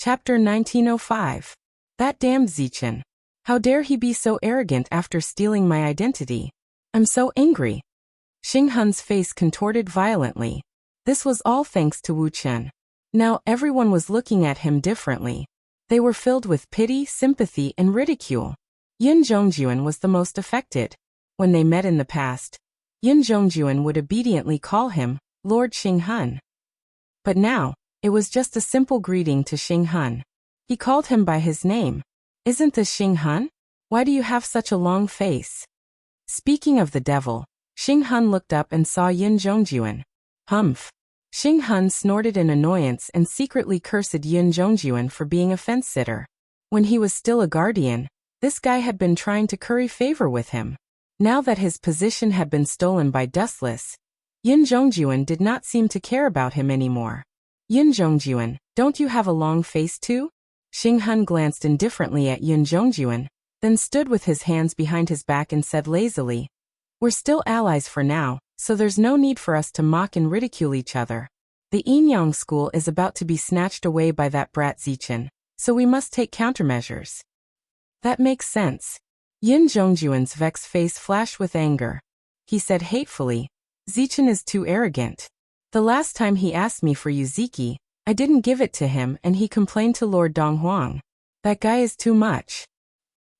Chapter 1905. That damned Zichen. How dare he be so arrogant after stealing my identity? I'm so angry. Xing Hun's face contorted violently. This was all thanks to Wu Chen. Now everyone was looking at him differently. They were filled with pity, sympathy, and ridicule. Yin Zhongjuan was the most affected. When they met in the past, Yin Zhongjuan would obediently call him Lord Xing Hun. But now, it was just a simple greeting to Xing Hun. He called him by his name. Isn't this Xing Hun? Why do you have such a long face? Speaking of the devil, Xing Hun looked up and saw Yin Zhongjuan. Humph. Xing Hun snorted in annoyance and secretly cursed Yin Zhongjuan for being a fence-sitter. When he was still a guardian, this guy had been trying to curry favor with him. Now that his position had been stolen by Dustless, Yin Zhongjuan did not seem to care about him anymore. Yin Zhongjuan, don't you have a long face too? Xing Hun glanced indifferently at Yin Zhongjuan, then stood with his hands behind his back and said lazily, "We're still allies for now, so there's no need for us to mock and ridicule each other. The Yinyang school is about to be snatched away by that brat Zichen, so we must take countermeasures." That makes sense. Yin Zhongjuan's vexed face flashed with anger. He said hatefully, "Zichen is too arrogant. The last time he asked me for Yuziki, I didn't give it to him and he complained to Lord Donghuang. That guy is too much."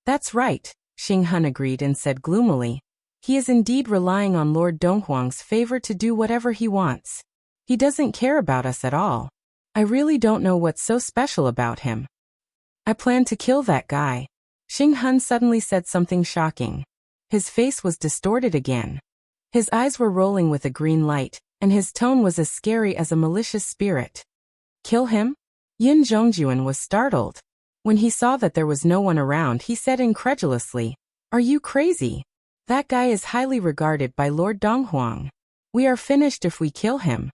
"That's right," Xing Hun agreed and said gloomily. "He is indeed relying on Lord Donghuang's favor to do whatever he wants. He doesn't care about us at all. I really don't know what's so special about him. I plan to kill that guy." Xing Hun suddenly said something shocking. His face was distorted again. His eyes were rolling with a green light, and his tone was as scary as a malicious spirit. "Kill him?" Yin Zhongjuan was startled. When he saw that there was no one around, he said incredulously, "Are you crazy? That guy is highly regarded by Lord Donghuang. We are finished if we kill him."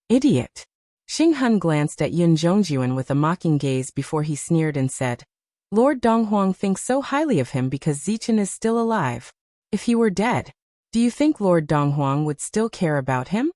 "Idiot." Xing Hun glanced at Yin Zhongjuan with a mocking gaze before he sneered and said, "Lord Donghuang thinks so highly of him because Zichen is still alive. If he were dead, do you think Lord Donghuang would still care about him?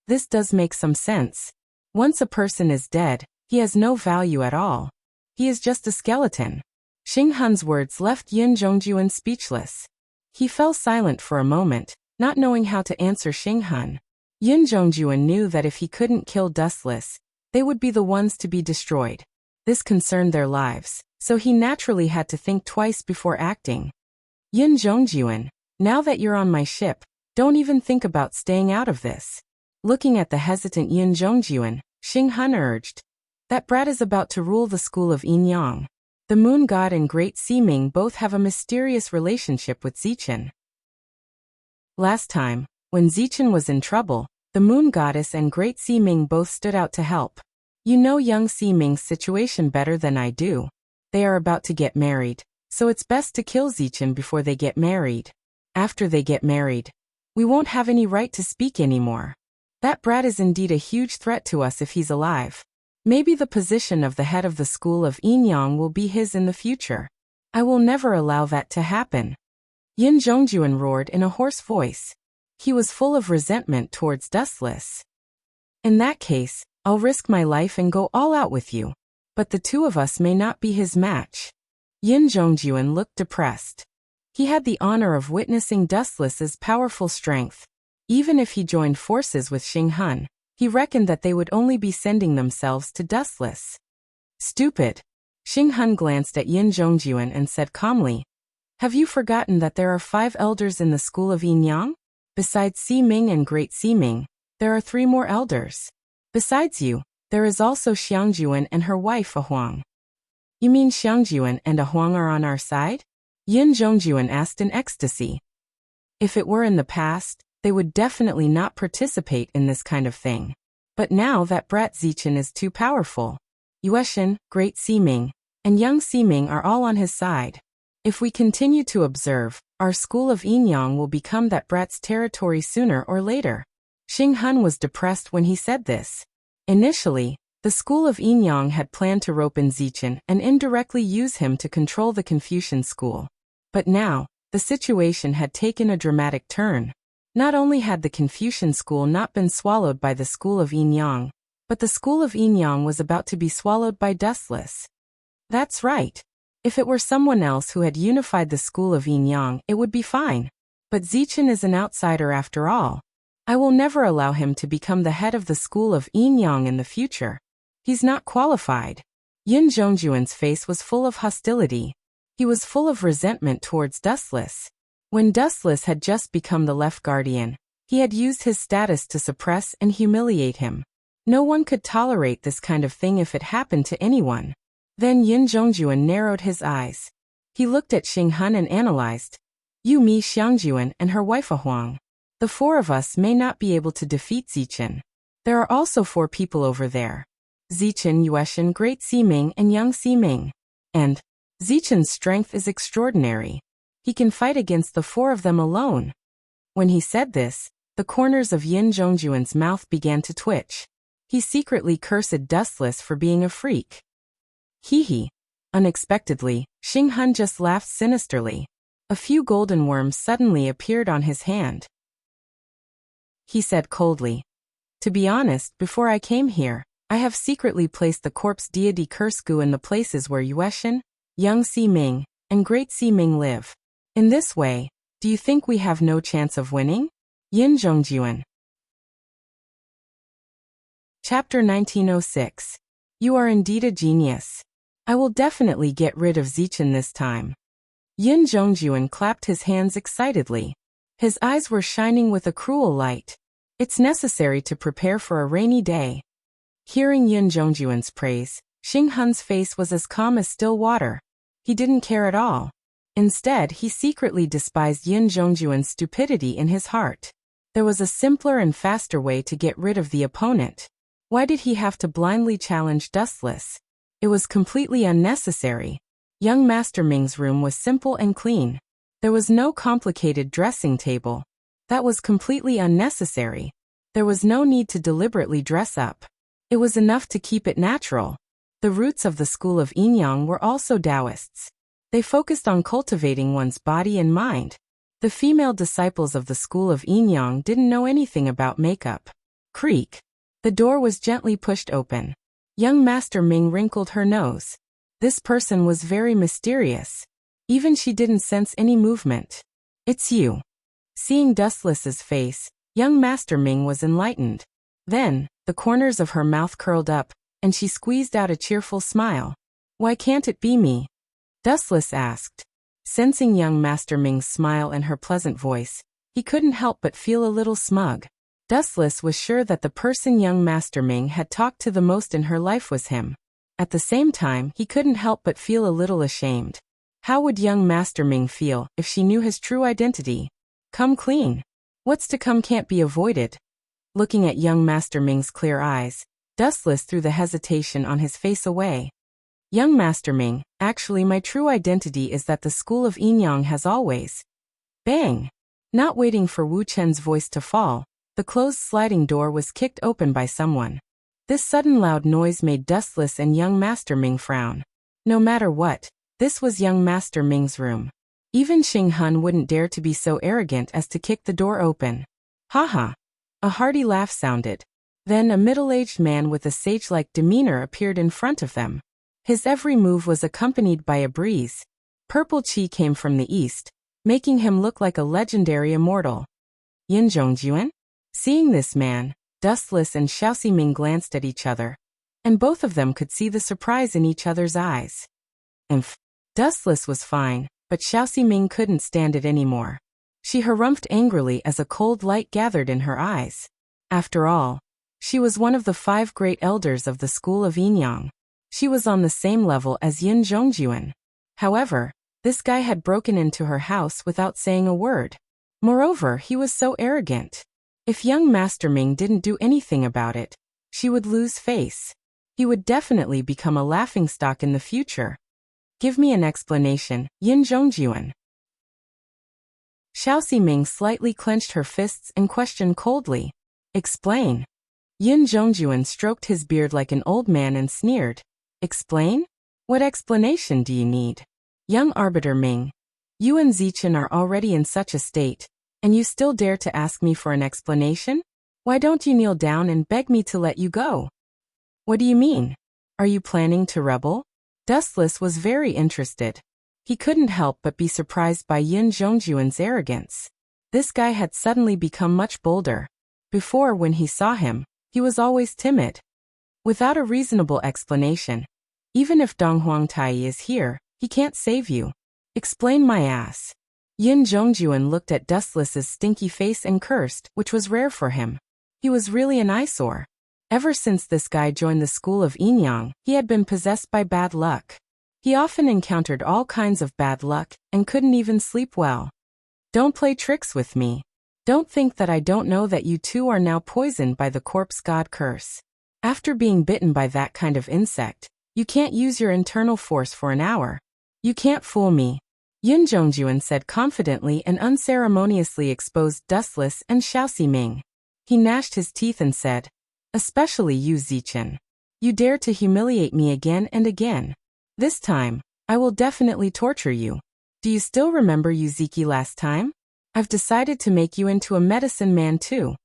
This does make some sense. Once a person is dead, he has no value at all. He is just a skeleton." Xing Hun's words left Yin Zhongjuan speechless. He fell silent for a moment, not knowing how to answer Xing Hun. Yin Zhongjuan knew that if he couldn't kill Dustless, they would be the ones to be destroyed. This concerned their lives, so he naturally had to think twice before acting. "Yin Zhongjuan, now that you're on my ship, don't even think about staying out of this." Looking at the hesitant Yin Zhongjuan, Xing Hun urged, "That brat is about to rule the school of Yinyang. The moon god and Great Seeming both have a mysterious relationship with Zichen. Last time, when Zichen was in trouble, the moon goddess and Great Seeming both stood out to help. You know young Seeming's situation better than I do. They are about to get married, so it's best to kill Zichen before they get married. After they get married, we won't have any right to speak anymore. That brat is indeed a huge threat to us if he's alive. Maybe the position of the head of the school of Yinyang will be his in the future. I will never allow that to happen." Yin Zhongjuan roared in a hoarse voice. He was full of resentment towards Dustless. "In that case, I'll risk my life and go all out with you. But the two of us may not be his match." Yin Zhongjuan looked depressed. He had the honor of witnessing Dustless's powerful strength. Even if he joined forces with Xing Hun, he reckoned that they would only be sending themselves to Dustless. "Stupid." Xing Hun glanced at Yin Zhongjuan and said calmly, "Have you forgotten that there are 5 elders in the school of Yinyang? Besides Seeming and Great Seeming, there are 3 more elders. Besides you, there is also Xiangjuan and her wife Ahuang." "You mean Xiangjuan and Ahuang are on our side?" Yin Zhongjuan asked in ecstasy. If it were in the past, they would definitely not participate in this kind of thing. But now that brat Zichen is too powerful. Yueshan, Great Seeming, and Young Seeming are all on his side. If we continue to observe, our school of Yinyang will become that brat's territory sooner or later. Xing Hun was depressed when he said this. Initially, the school of Yinyang had planned to rope in Zichen and indirectly use him to control the Confucian school. But now, the situation had taken a dramatic turn. Not only had the Confucian school not been swallowed by the school of Yinyang, But the school of Yinyang was about to be swallowed by Dustless. That's right. If it were someone else who had unified the school of Yinyang, it would be fine. But Zichen is an outsider after all. I will never allow him to become the head of the school of Yinyang in the future. He's not qualified. Yin Zhongjuan's face was full of hostility. He was full of resentment towards Dustless. When Dustless had just become the left guardian, he had used his status to suppress and humiliate him. No one could tolerate this kind of thing if it happened to anyone. Then Yin Zhongjuan narrowed his eyes. He looked at Xing Hun and analyzed. Yu Mi Xiangjuan and her wife Huang. The four of us may not be able to defeat Zichen. There are also 4 people over there. Zichen, Yueshan, Great Siming, and Young Siming. And Zichen's strength is extraordinary. He can fight against the 4 of them alone. When he said this, the corners of Yin Zhongjuan's mouth began to twitch. He secretly cursed Dustless for being a freak. Hee. Unexpectedly, Xing Hun just laughed sinisterly. A few golden worms suddenly appeared on his hand. He said coldly, "To be honest, before I came here, I have secretly placed the corpse deity curse goo in the places where Yueshan, Young Siming, and Great Siming live. In this way, do you think we have no chance of winning?" Yin Zhongjuan. Chapter 1906. You are indeed a genius. I will definitely get rid of Zichen this time. Yin Zhongjuan clapped his hands excitedly. His eyes were shining with a cruel light. It's necessary to prepare for a rainy day. Hearing Yin Zhongjuan's praise, Xing Hun's face was as calm as still water. He didn't care at all. Instead, he secretly despised Yin Zhongjuan's stupidity in his heart. There was a simpler and faster way to get rid of the opponent. Why did he have to blindly challenge Dustless? It was completely unnecessary. Young Master Ming's room was simple and clean. There was no complicated dressing table. That was completely unnecessary. There was no need to deliberately dress up. It was enough to keep it natural. The roots of the school of Yinyang were also Taoists. They focused on cultivating one's body and mind. The female disciples of the school of Yinyang didn't know anything about makeup. Creak. The door was gently pushed open. Young Master Ming wrinkled her nose. This person was very mysterious. Even she didn't sense any movement. "It's you." Seeing Dustless's face, young Master Ming was enlightened. Then, the corners of her mouth curled up, and she squeezed out a cheerful smile. "Why can't it be me?" Dustless asked. Sensing young Master Ming's smile and her pleasant voice, he couldn't help but feel a little smug. Dustless was sure that the person young Master Ming had talked to the most in her life was him. At the same time, he couldn't help but feel a little ashamed. How would young Master Ming feel if she knew his true identity? Come clean. What's to come can't be avoided. Looking at young Master Ming's clear eyes, Dustless threw the hesitation on his face away. "Young Master Ming, actually my true identity is that the school of Yinyang has always..." Bang! Not waiting for Wu Chen's voice to fall, the closed sliding door was kicked open by someone. This sudden loud noise made Dustless and young Master Ming frown. No matter what, this was young Master Ming's room. Even Xing Hun wouldn't dare to be so arrogant as to kick the door open. Haha! A hearty laugh sounded. Then a middle-aged man with a sage-like demeanor appeared in front of them. His every move was accompanied by a breeze. Purple chi came from the east, making him look like a legendary immortal. Yin Zhongjuan? Seeing this man, Dustless and Xiao Ximing glanced at each other, and both of them could see the surprise in each other's eyes. Dustless was fine, but Xiao Ximing couldn't stand it anymore. She harumphed angrily as a cold light gathered in her eyes. After all, she was one of the 5 great elders of the school of Yinyang. She was on the same level as Yin Zhongjuan. However, this guy had broken into her house without saying a word. Moreover, he was so arrogant. If young Master Ming didn't do anything about it, she would lose face. He would definitely become a laughingstock in the future. "Give me an explanation, Yin Zhongjuan." Xiao Ximing slightly clenched her fists and questioned coldly. "Explain." Yin Zhongjuan stroked his beard like an old man and sneered. "Explain? What explanation do you need? Young Arbiter Ming, you and Zichen are already in such a state, and you still dare to ask me for an explanation? Why don't you kneel down and beg me to let you go?" What do you mean? Are you planning to rebel? Dustless was very interested. He couldn't help but be surprised by Yin Zhongjuan's arrogance. This guy had suddenly become much bolder. Before, when he saw him, he was always timid. Without a reasonable explanation. Even if Dong Huangtai is here, he can't save you. Explain my ass. Yin Zhongjuan looked at Dustless's stinky face and cursed, which was rare for him. He was really an eyesore. Ever since this guy joined the school of Yinyang, he had been possessed by bad luck. He often encountered all kinds of bad luck, and couldn't even sleep well. Don't play tricks with me. Don't think that I don't know that you two are now poisoned by the corpse god curse. After being bitten by that kind of insect, you can't use your internal force for an hour. You can't fool me. Yin Zhongjuan said confidently and unceremoniously exposed Dustless and Xiao Ximing. He gnashed his teeth and said, especially you, Zichen. You dare to humiliate me again and again. This time, I will definitely torture you. Do you still remember Yuziki last time? I've decided to make you into a medicine man too.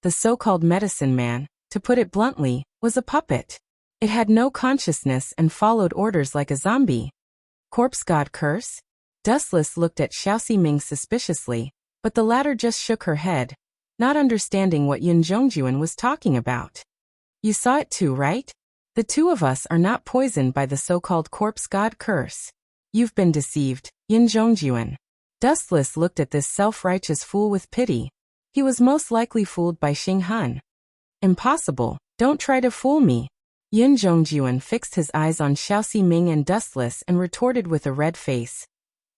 The so-called medicine man, to put it bluntly, was a puppet. It had no consciousness and followed orders like a zombie. Corpse god curse? Dustless looked at Xiao Ximing suspiciously, but the latter just shook her head, not understanding what Yin Zhongjuan was talking about. You saw it too, right? The two of us are not poisoned by the so-called corpse god curse. You've been deceived, Yin Zhongjuan. Dustless looked at this self-righteous fool with pity. He was most likely fooled by Xing Han. Impossible, don't try to fool me. Yin Zhongjuan fixed his eyes on Xiao Ximing and Dustless and retorted with a red face.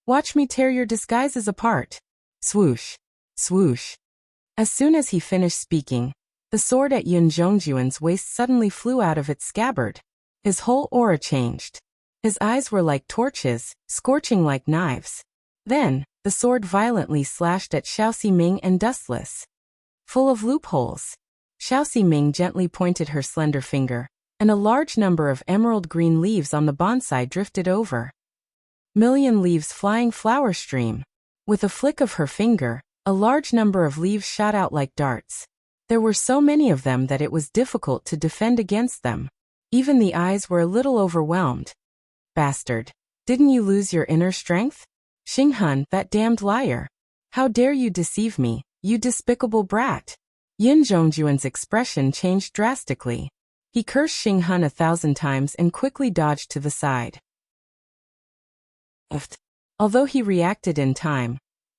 Watch me tear your disguises apart. Swoosh. Swoosh. As soon as he finished speaking, the sword at Yin Zhongjuan's waist suddenly flew out of its scabbard. His whole aura changed. His eyes were like torches, scorching like knives. Then, the sword violently slashed at Xiao Ximing and Dustless. Full of loopholes. Xiao Ximing gently pointed her slender finger, and a large number of emerald green leaves on the bonsai drifted over. Million leaves flying flower stream. With a flick of her finger, a large number of leaves shot out like darts. There were so many of them that it was difficult to defend against them. Even the eyes were a little overwhelmed. Bastard. Didn't you lose your inner strength? Xing Han, that damned liar. How dare you deceive me, you despicable brat. Yin Zhongjuan's expression changed drastically. He cursed Xing Han 1,000 times and quickly dodged to the side. Although he reacted in time,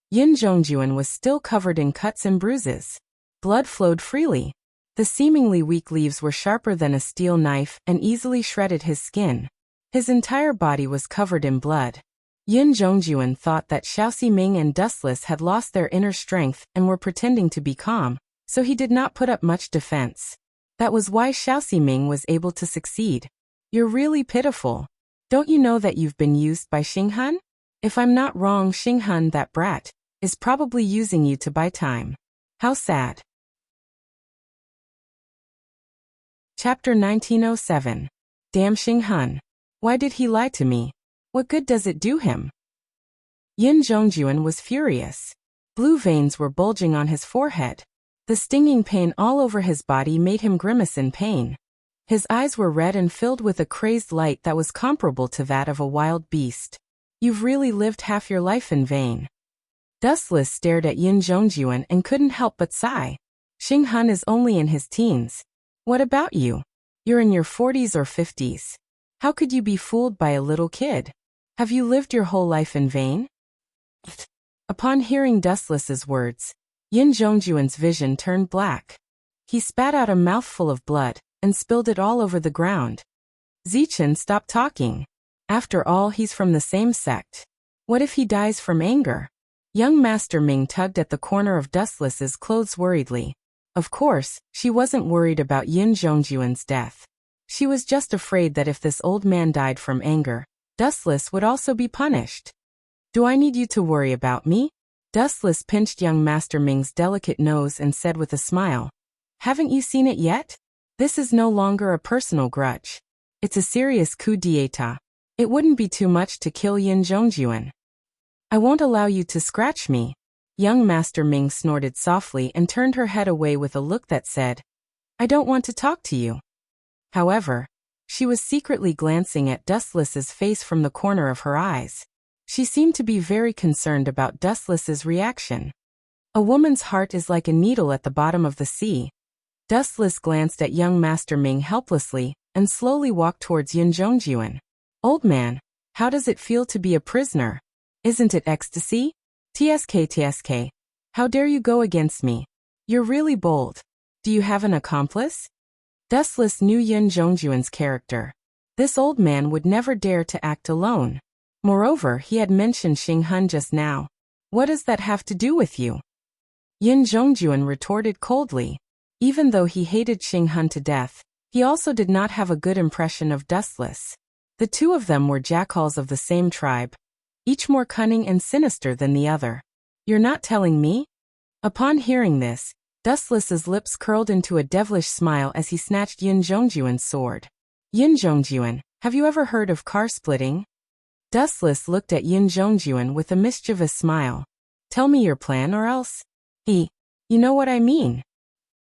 Yin Zhongjuan was still covered in cuts and bruises. Blood flowed freely. The seemingly weak leaves were sharper than a steel knife and easily shredded his skin. His entire body was covered in blood. Yin Zhongjuan thought that Xiao Ximing and Dustless had lost their inner strength and were pretending to be calm, so he did not put up much defense. That was why Xiao Ximing was able to succeed. You're really pitiful. Don't you know that you've been used by Xing Han? If I'm not wrong, Xing Han, that brat, is probably using you to buy time. How sad. Chapter 1907. Damn Xing Han. Why did he lie to me? What good does it do him? Yin Zhongjuan was furious. Blue veins were bulging on his forehead. The stinging pain all over his body made him grimace in pain. His eyes were red and filled with a crazed light that was comparable to that of a wild beast. You've really lived half your life in vain. Dustless stared at Yin Zhongjuan and couldn't help but sigh. Xing Han is only in his teens. What about you? You're in your 40s or 50s. How could you be fooled by a little kid? Have you lived your whole life in vain? Upon hearing Dustless's words, Yin Zhongjuan's vision turned black. He spat out a mouthful of blood and spilled it all over the ground. Zichen, stop talking. After all, he's from the same sect. What if he dies from anger? Young Master Ming tugged at the corner of Dustless's clothes worriedly. Of course, she wasn't worried about Yin Zhongjuan's death. She was just afraid that if this old man died from anger, Dustless would also be punished. Do I need you to worry about me? Dustless pinched young Master Ming's delicate nose and said with a smile. Haven't you seen it yet? This is no longer a personal grudge. It's a serious coup d'état. It wouldn't be too much to kill Yin Zhongjuan. I won't allow you to scratch me. Young Master Ming snorted softly and turned her head away with a look that said, I don't want to talk to you. However, she was secretly glancing at Dustless's face from the corner of her eyes. She seemed to be very concerned about Dustless's reaction. A woman's heart is like a needle at the bottom of the sea. Dustless glanced at young Master Ming helplessly and slowly walked towards Yin Zhongjuan. Old man, how does it feel to be a prisoner? Isn't it ecstasy? TSK. How dare you go against me? You're really bold. Do you have an accomplice? Dustless knew Yin Zhongjuan's character. This old man would never dare to act alone. Moreover, he had mentioned Xing Hun just now. What does that have to do with you? Yin Zhongjuan retorted coldly. Even though he hated Xing Hun to death, he also did not have a good impression of Dustless. The two of them were jackals of the same tribe, each more cunning and sinister than the other. You're not telling me? Upon hearing this, Dustless's lips curled into a devilish smile as he snatched Yin Zhongjuan's sword. Yin Zhongjuan, have you ever heard of car splitting? Dustless looked at Yin Zhongjuan with a mischievous smile. Tell me your plan or else. You know what I mean.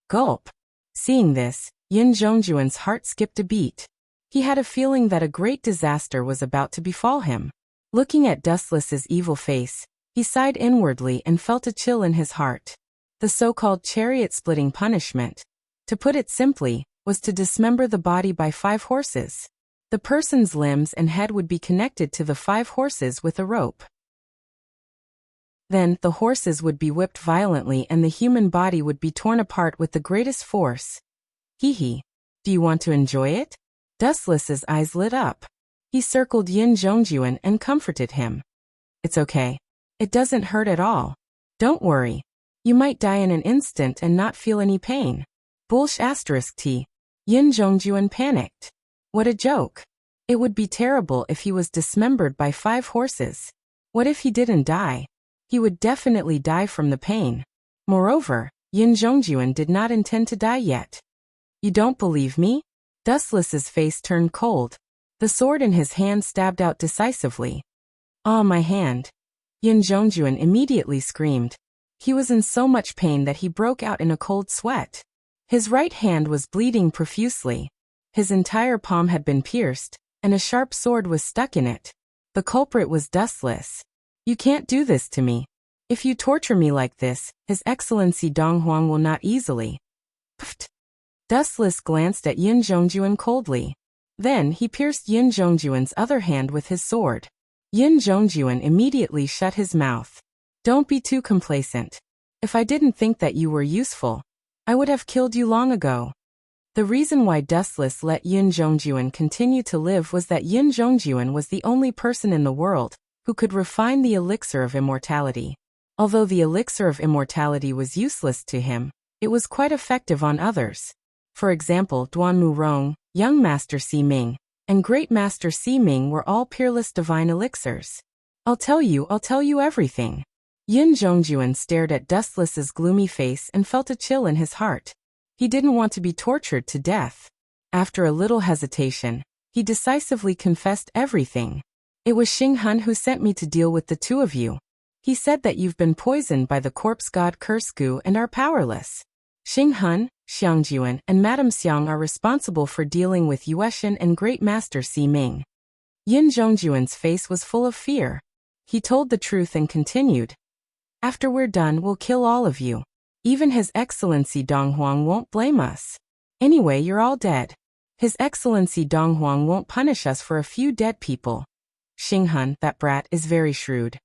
Gulp. Seeing this, Yin Zhongjuan's heart skipped a beat. He had a feeling that a great disaster was about to befall him. Looking at Dustless's evil face, he sighed inwardly and felt a chill in his heart. The so-called chariot-splitting punishment, to put it simply, was to dismember the body by 5 horses. The person's limbs and head would be connected to the 5 horses with a rope. Then, the horses would be whipped violently and the human body would be torn apart with the greatest force. Hee. Do you want to enjoy it? Dustless's eyes lit up. He circled Yin Zhongjuan and comforted him. It's okay. It doesn't hurt at all. Don't worry. You might die in an instant and not feel any pain. T. Yin Zhongjuan panicked. What a joke. It would be terrible if he was dismembered by 5 horses. What if he didn't die? He would definitely die from the pain. Moreover, Yin Zhongjuan did not intend to die yet. You don't believe me? Dustless's face turned cold. The sword in his hand stabbed out decisively. Ah, my hand. Yin Zhongjuan immediately screamed. He was in so much pain that he broke out in a cold sweat. His right hand was bleeding profusely. His entire palm had been pierced, and a sharp sword was stuck in it. The culprit was Dustless. You can't do this to me. If you torture me like this, His Excellency Dong Huang will not easily. Pfft. Dustless glanced at Yin Zhongjuan coldly. Then he pierced Yin Zhongjuan's other hand with his sword. Yin Zhongjuan immediately shut his mouth. Don't be too complacent. If I didn't think that you were useful, I would have killed you long ago. The reason why Dustless let Yin Zhongjuan continue to live was that Yin Zhongjuan was the only person in the world who could refine the elixir of immortality. Although the elixir of immortality was useless to him, it was quite effective on others. For example, Duan Murong, Young Master Si Ming, and Great Master Si Ming were all peerless divine elixirs. I'll tell you everything. Yin Zhongjuan stared at Dustless's gloomy face and felt a chill in his heart. He didn't want to be tortured to death. After a little hesitation, he decisively confessed everything. It was Xing Hun who sent me to deal with the two of you. He said that you've been poisoned by the corpse god Kursku and are powerless. Xing Hun, Xiangjuan, and Madame Xiang are responsible for dealing with Yueshan and Great Master Si Ming. Yin Zhongjuan's face was full of fear. He told the truth and continued. After we're done, we'll kill all of you. Even His Excellency Dong Huang won't blame us. Anyway, you're all dead. His Excellency Dong Huang won't punish us for a few dead people. Xing Hun, that brat, is very shrewd.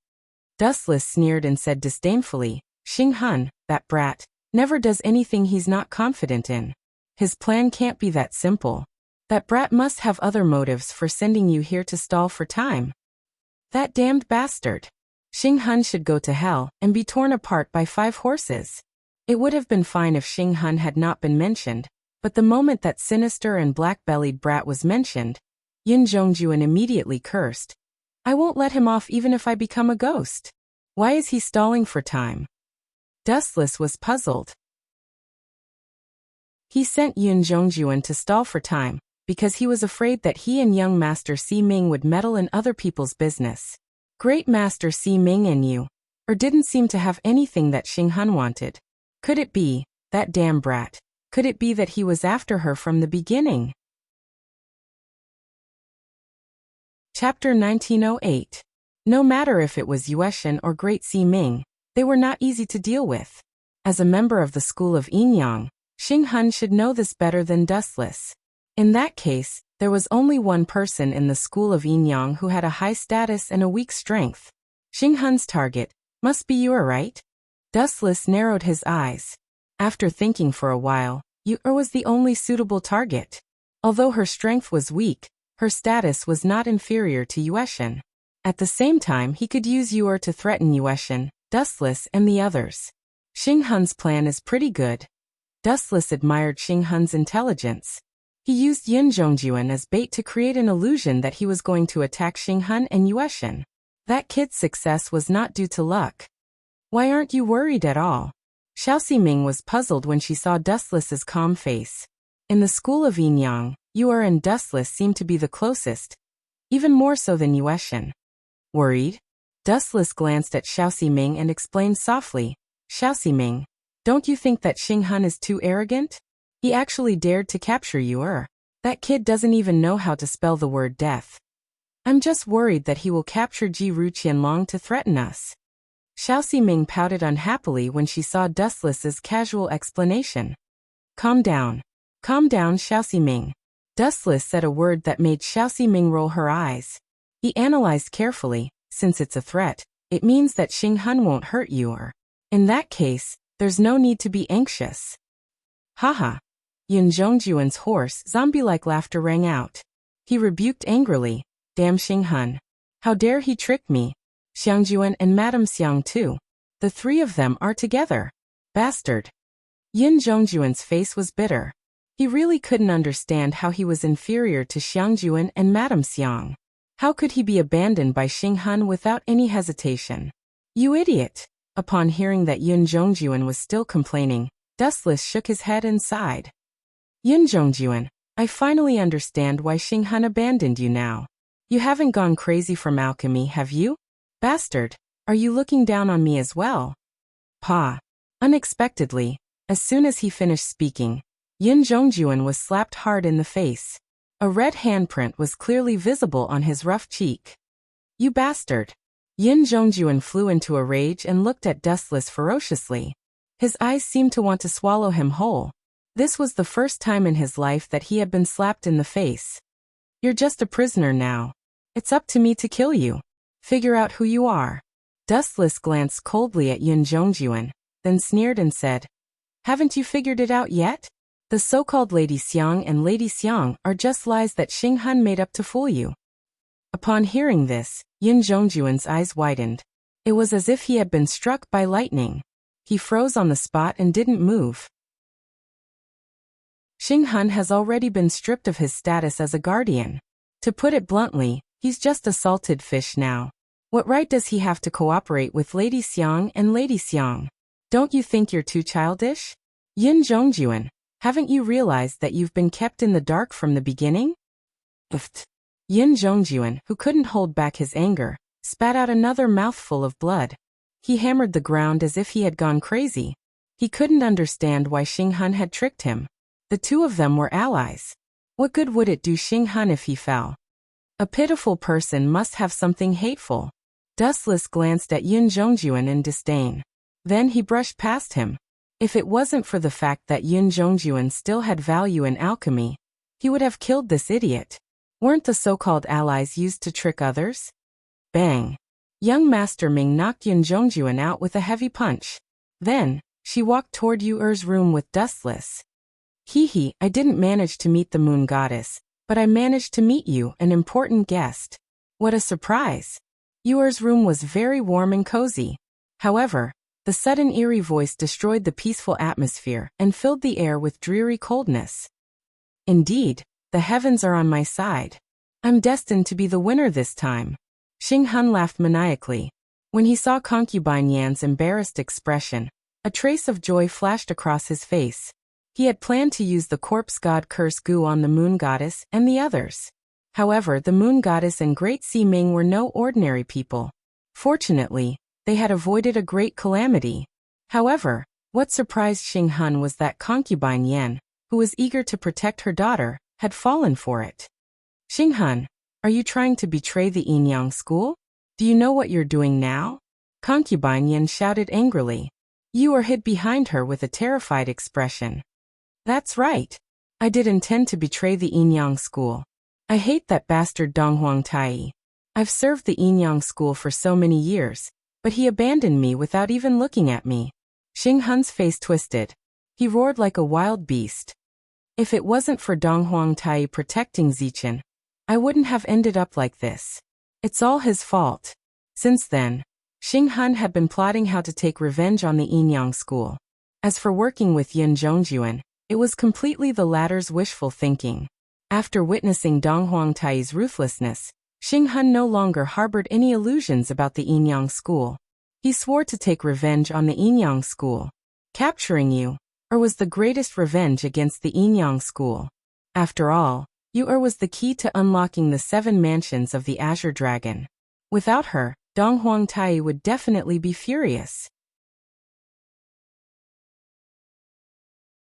Dustless sneered and said disdainfully, Xing Hun, that brat, never does anything he's not confident in. His plan can't be that simple. That brat must have other motives for sending you here to stall for time. That damned bastard. Xing Hun should go to hell and be torn apart by 5 horses. It would have been fine if Xing Hun had not been mentioned, but the moment that sinister and black-bellied brat was mentioned, Yin Zhongjuan immediately cursed. I won't let him off even if I become a ghost. Why is he stalling for time? Dustless was puzzled. He sent Yin Zhongjuan to stall for time, because he was afraid that he and young Master Si Ming would meddle in other people's business. Great Master Si Ming and you, or didn't seem to have anything that Xing Hun wanted. Could it be, that damn brat, could it be that he was after her from the beginning? Chapter 1908. No matter if it was Yueshan or Great Si Ming, they were not easy to deal with. As a member of the school of Yinyang, Xing Hun should know this better than Dustless. In that case, there was only one person in the school of Yinyang who had a high status and a weak strength. Xing Hun's target must be Yuer, right? Dustless narrowed his eyes. After thinking for a while, Yuer was the only suitable target. Although her strength was weak, her status was not inferior to Yueshan. At the same time, he could use Yuer to threaten Yueshan, Dustless, and the others. Xing Hun's plan is pretty good. Dustless admired Xing Hun's intelligence. He used Yin Zhongjuan as bait to create an illusion that he was going to attack Xing Hun and Yueshan. That kid's success was not due to luck. Why aren't you worried at all? Xiao Ximing was puzzled when she saw Dustless's calm face. In the school of Yinyang, Yuer and Dustless seemed to be the closest, even more so than Yueshan. Worried? Dustless glanced at Xiao Ximing and explained softly, Xiao Ximing, don't you think that Xing Hun is too arrogant? He actually dared to capture Yuer. That kid doesn't even know how to spell the word death. I'm just worried that he will capture Ji Ru Qianlong to threaten us. Xiao Ximing pouted unhappily when she saw Dustless's casual explanation. Calm down, Xiao Ximing. Dustless said a word that made Xiao Ximing roll her eyes. He analyzed carefully. Since it's a threat, it means that Xing Hun won't hurt Yuer. In that case, there's no need to be anxious. Haha. Yin Zhongjuan's hoarse, zombie-like laughter rang out. He rebuked angrily, damn Xing Hun. How dare he trick me? Xiangjuan and Madame Xiang too. The three of them are together. Bastard. Yin Zhongjuan's face was bitter. He really couldn't understand how he was inferior to Xiangjuan and Madame Xiang. How could he be abandoned by Xing Hun without any hesitation? You idiot! Upon hearing that Yin Zhongjuan was still complaining, Dustless shook his head and sighed. Yin Zhongjuan, I finally understand why Xing Hun abandoned you now. You haven't gone crazy from alchemy, have you? Bastard, are you looking down on me as well? Pa. Unexpectedly, as soon as he finished speaking, Yin Zhongjuan was slapped hard in the face. A red handprint was clearly visible on his rough cheek. You bastard! Yin Zhongjuan flew into a rage and looked at Dustless ferociously. His eyes seemed to want to swallow him whole. This was the first time in his life that he had been slapped in the face. You're just a prisoner now. It's up to me to kill you. Figure out who you are. Dustless glanced coldly at Yin Zhongjuan, then sneered and said, Haven't you figured it out yet? The so-called Lady Xiang and Lady Xiang are just lies that Xing Hun made up to fool you. Upon hearing this, Yin Zhongjuan's eyes widened. It was as if he had been struck by lightning. He froze on the spot and didn't move. Xing Hun has already been stripped of his status as a guardian. To put it bluntly, he's just a salted fish now. What right does he have to cooperate with Lady Xiang and Lady Xiang? Don't you think you're too childish? Yin Zhongjuan, haven't you realized that you've been kept in the dark from the beginning? Yin Zhongjuan, who couldn't hold back his anger, spat out another mouthful of blood. He hammered the ground as if he had gone crazy. He couldn't understand why Xing Hun had tricked him. The two of them were allies. What good would it do Xing Hun if he fell? A pitiful person must have something hateful. Dustless glanced at Yin Zhongjuan in disdain. Then he brushed past him. If it wasn't for the fact that Yin Zhongjuan still had value in alchemy, he would have killed this idiot. Weren't the so-called allies used to trick others? Bang! Young Master Ming knocked Yin Zhongjuan out with a heavy punch. Then, she walked toward Yuer's room with Dustless. Hee, I didn't manage to meet the moon goddess, but I managed to meet you, an important guest. What a surprise! Yuer's room was very warm and cozy. However, the sudden eerie voice destroyed the peaceful atmosphere and filled the air with dreary coldness. Indeed, the heavens are on my side. I'm destined to be the winner this time. Xing Hun laughed maniacally. When he saw Concubine Yan's embarrassed expression, a trace of joy flashed across his face. He had planned to use the corpse god curse goo on the moon goddess and the others. However, the moon goddess and Great Si Ming were no ordinary people. Fortunately, they had avoided a great calamity. However, what surprised Xing Hun was that Concubine Yan, who was eager to protect her daughter, had fallen for it. Xing Hun, Are you trying to betray the Yin-Yang school? Do you know what you're doing now? Concubine Yin shouted angrily. Yu hid behind her with a terrified expression. That's right. I did intend to betray the Yin-Yang school. I hate that bastard Dong Huangtai. I've served the Yin-Yang school for so many years, but he abandoned me without even looking at me. Xing Hun's face twisted. He roared like a wild beast. If it wasn't for Dong Huangtai protecting Zichen, I wouldn't have ended up like this. It's all his fault. Since then, Xing Hun had been plotting how to take revenge on the Yin-Yang school. As for working with Yin Zhongjuan, it was completely the latter's wishful thinking. After witnessing Dong Huangtai's ruthlessness, Xing Hun no longer harbored any illusions about the Yin-Yang school. He swore to take revenge on the Yin-Yang school. Capturing Yu was the greatest revenge against the Yin-Yang school. After all, Yu was the key to unlocking the 7 mansions of the Azure Dragon. Without her, Dong Huangtai would definitely be furious.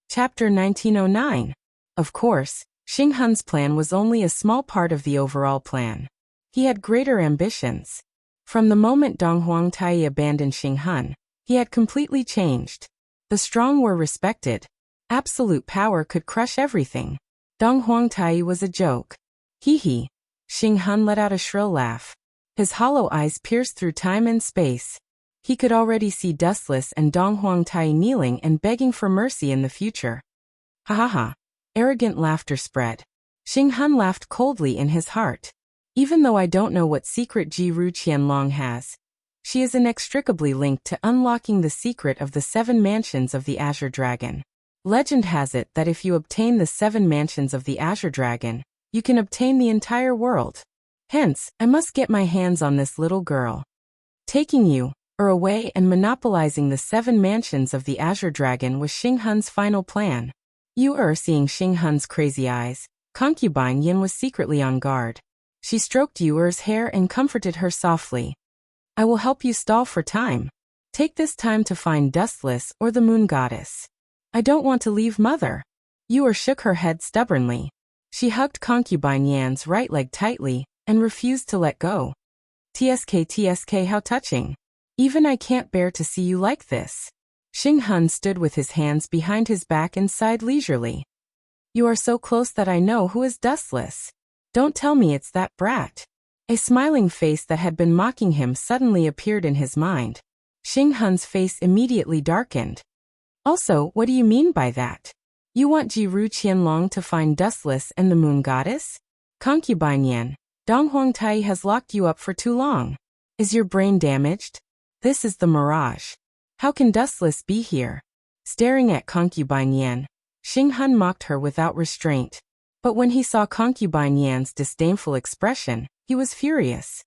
Chapter 1909. Of course, Xing Hun's plan was only a small part of the overall plan. He had greater ambitions. From the moment Dong Huangtai abandoned Xing Hun, he had completely changed. The strong were respected. Absolute power could crush everything. Dong Huangtai was a joke. Hee hee. Xing Hun let out a shrill laugh. His hollow eyes pierced through time and space. He could already see Dustless and Dong Huangtai kneeling and begging for mercy in the future. Ha ha ha. Arrogant laughter spread. Xing Hun laughed coldly in his heart. Even though I don't know what secret Jiru Qianlong has, she is inextricably linked to unlocking the secret of the 7 mansions of the Azure Dragon. Legend has it that if you obtain the 7 mansions of the Azure Dragon, you can obtain the entire world. Hence, I must get my hands on this little girl. Taking you away and monopolizing the 7 mansions of the Azure Dragon was Xing Hun's final plan. Seeing Xing Hun's crazy eyes, Concubine Yin was secretly on guard. She stroked Yuer's hair and comforted her softly. I will help you stall for time. Take this time to find Dustless or the Moon Goddess. I don't want to leave Mother. Yuer shook her head stubbornly. She hugged Concubine Yan's right leg tightly and refused to let go. TSK, how touching. Even I can't bear to see you like this. Xing Hun stood with his hands behind his back and sighed leisurely. You are so close that I know who is Dustless. Don't tell me it's that brat. A smiling face that had been mocking him suddenly appeared in his mind. Xing Hun's face immediately darkened. Also, what do you mean by that? You want Jiru Qianlong to find Dustless and the Moon Goddess? Concubine Yan, Dong Huangtai has locked you up for too long. Is your brain damaged? This is the mirage. How can Dustless be here? Staring at Concubine Yan, Xing Hun mocked her without restraint. But when he saw Concubine Yan's disdainful expression, he was furious.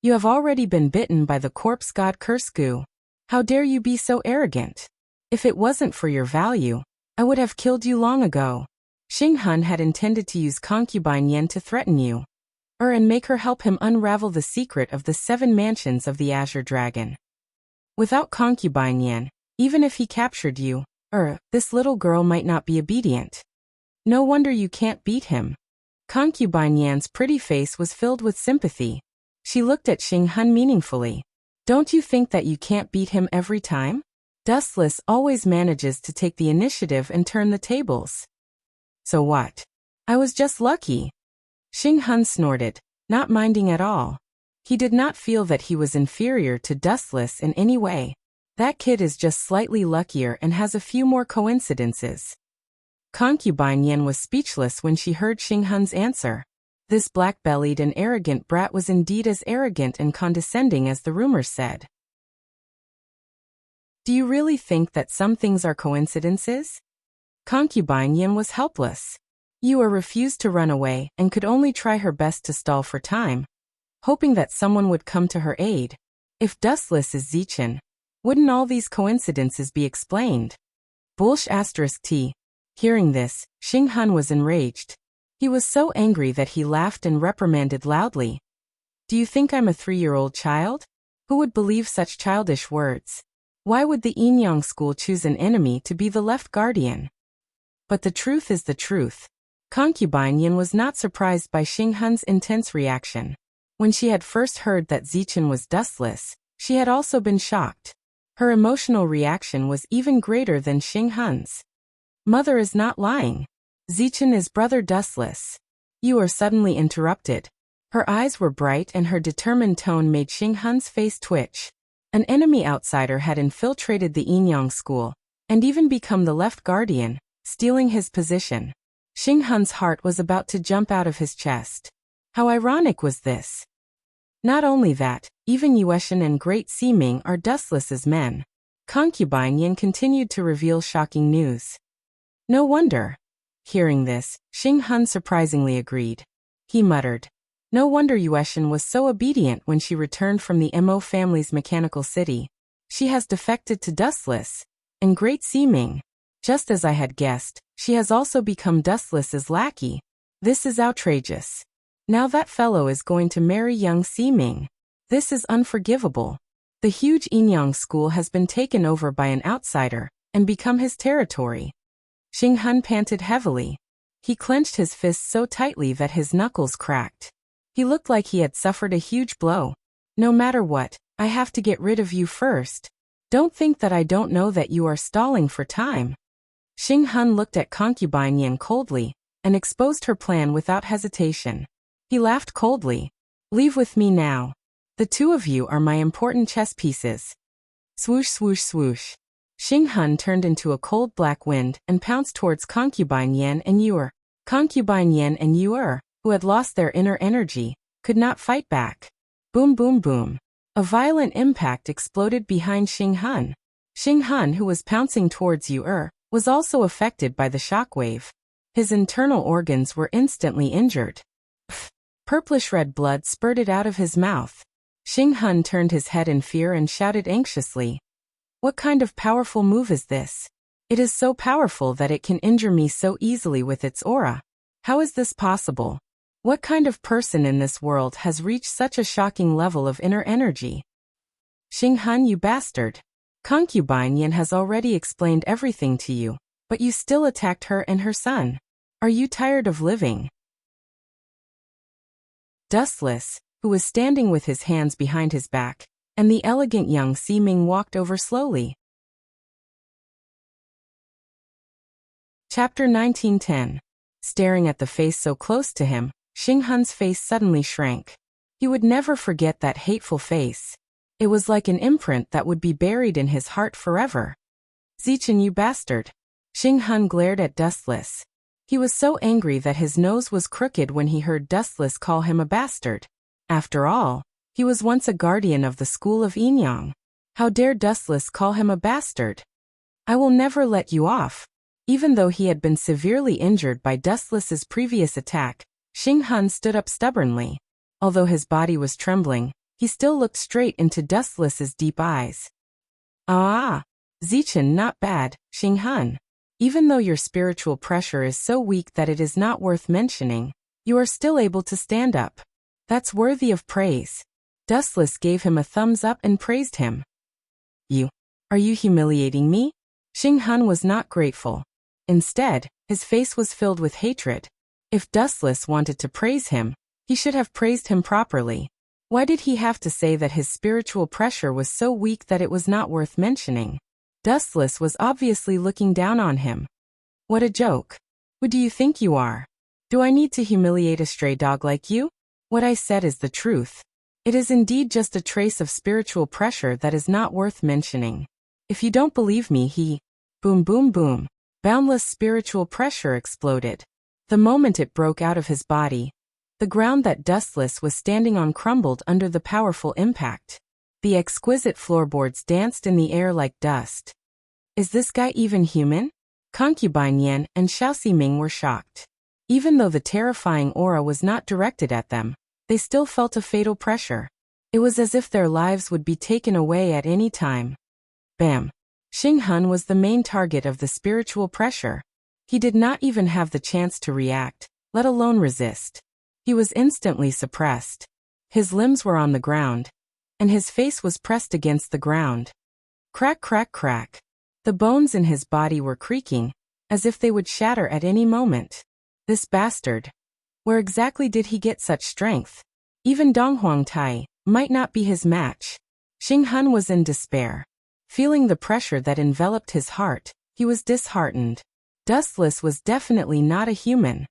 You have already been bitten by the corpse god Kursku. How dare you be so arrogant? If it wasn't for your value, I would have killed you long ago. Xing Hun had intended to use Concubine Yan to threaten you, and make her help him unravel the secret of the 7 mansions of the Azure Dragon. Without Concubine Yan, even if he captured you, this little girl might not be obedient. No wonder you can't beat him. Concubine Yan's pretty face was filled with sympathy. She looked at Xing Hun meaningfully. Don't you think that you can't beat him every time? Dustless always manages to take the initiative and turn the tables. So what? I was just lucky. Xing Hun snorted, not minding at all. He did not feel that he was inferior to Dustless in any way. That kid is just slightly luckier and has a few more coincidences. Concubine Yan was speechless when she heard Xing Hun's answer. This black-bellied and arrogant brat was indeed as arrogant and condescending as the rumors said. Do you really think that some things are coincidences? Concubine Yan was helpless. Yua refused to run away and could only try her best to stall for time, hoping that someone would come to her aid. If Dustless is Zichen, wouldn't all these coincidences be explained? T. Hearing this, Xing Hun was enraged. He was so angry that he laughed and reprimanded loudly. Do you think I'm a 3-year-old child? Who would believe such childish words? Why would the Yin-Yang school choose an enemy to be the left guardian? But the truth is the truth. Concubine Yin was not surprised by Xing Hun's intense reaction. When she had first heard that Zichen was dustless, she had also been shocked. Her emotional reaction was even greater than Xing Hun's. Mother is not lying. Zichen is brother dustless. You are suddenly interrupted. Her eyes were bright and her determined tone made Xing Hun's face twitch. An enemy outsider had infiltrated the Yinyang school, and even become the left guardian, stealing his position. Xing Hun's heart was about to jump out of his chest. How ironic was this? Not only that, even Yueshan and Great Siming are dustless as men. Concubine Yin continued to reveal shocking news. No wonder. Hearing this, Xing Hun surprisingly agreed. He muttered. No wonder Yueshan was so obedient when she returned from the Mo family's mechanical city. She has defected to dustless. And Great Siming. Just as I had guessed, she has also become dustless as lackey. This is outrageous. Now that fellow is going to marry young Siming. This is unforgivable. The huge Yinyang school has been taken over by an outsider, and become his territory. Xing Hun panted heavily. He clenched his fists so tightly that his knuckles cracked. He looked like he had suffered a huge blow. No matter what, I have to get rid of you first. Don't think that I don't know that you are stalling for time. Xing Hun looked at Concubine Yin coldly, and exposed her plan without hesitation. He laughed coldly. Leave with me now. The two of you are my important chess pieces. Swoosh swoosh swoosh. Xing Hun turned into a cold black wind and pounced towards Concubine Yin and Yuer. Concubine Yin and Yuer, who had lost their inner energy, could not fight back. Boom boom boom. A violent impact exploded behind Xing Hun. Xing Hun, who was pouncing towards Yuer, was also affected by the shockwave. His internal organs were instantly injured. Purplish-red blood spurted out of his mouth. Xing Hun turned his head in fear and shouted anxiously. What kind of powerful move is this? It is so powerful that it can injure me so easily with its aura. How is this possible? What kind of person in this world has reached such a shocking level of inner energy? Xing Hun, you bastard. Concubine Yin has already explained everything to you, but you still attacked her and her son. Are you tired of living? Dustless, who was standing with his hands behind his back, and the elegant young Siming walked over slowly. Chapter 1910. Staring at the face so close to him, Xing Hun's face suddenly shrank. He would never forget that hateful face. It was like an imprint that would be buried in his heart forever. Zichen, you bastard. Xing Hun glared at Dustless. He was so angry that his nose was crooked when he heard Dustless call him a bastard. After all, he was once a guardian of the school of Yinyang. How dare Dustless call him a bastard? I will never let you off. Even though he had been severely injured by Dustless's previous attack, Xing Hun stood up stubbornly. Although his body was trembling, he still looked straight into Dustless's deep eyes. Ah, Zichen, not bad, Xing Hun. Even though your spiritual pressure is so weak that it is not worth mentioning, you are still able to stand up. That's worthy of praise. Dustless gave him a thumbs up and praised him. Are you humiliating me? Xing Hun was not grateful. Instead, his face was filled with hatred. If Dustless wanted to praise him, he should have praised him properly. Why did he have to say that his spiritual pressure was so weak that it was not worth mentioning? Dustless was obviously looking down on him. What a joke. Who do you think you are? Do I need to humiliate a stray dog like you? What I said is the truth. It is indeed just a trace of spiritual pressure that is not worth mentioning. If you don't believe me, boom boom boom. Boundless spiritual pressure exploded. The moment it broke out of his body, the ground that Dustless was standing on crumbled under the powerful impact. The exquisite floorboards danced in the air like dust. Is this guy even human? Concubine Yin and Xiao Ximing were shocked. Even though the terrifying aura was not directed at them, they still felt a fatal pressure. It was as if their lives would be taken away at any time. Bam! Xing Hun was the main target of the spiritual pressure. He did not even have the chance to react, let alone resist. He was instantly suppressed. His limbs were on the ground, and his face was pressed against the ground. Crack crack crack. The bones in his body were creaking, as if they would shatter at any moment. This bastard. Where exactly did he get such strength? Even Dong Huangtai might not be his match. Xing Han was in despair. Feeling the pressure that enveloped his heart, he was disheartened. Dustless was definitely not a human.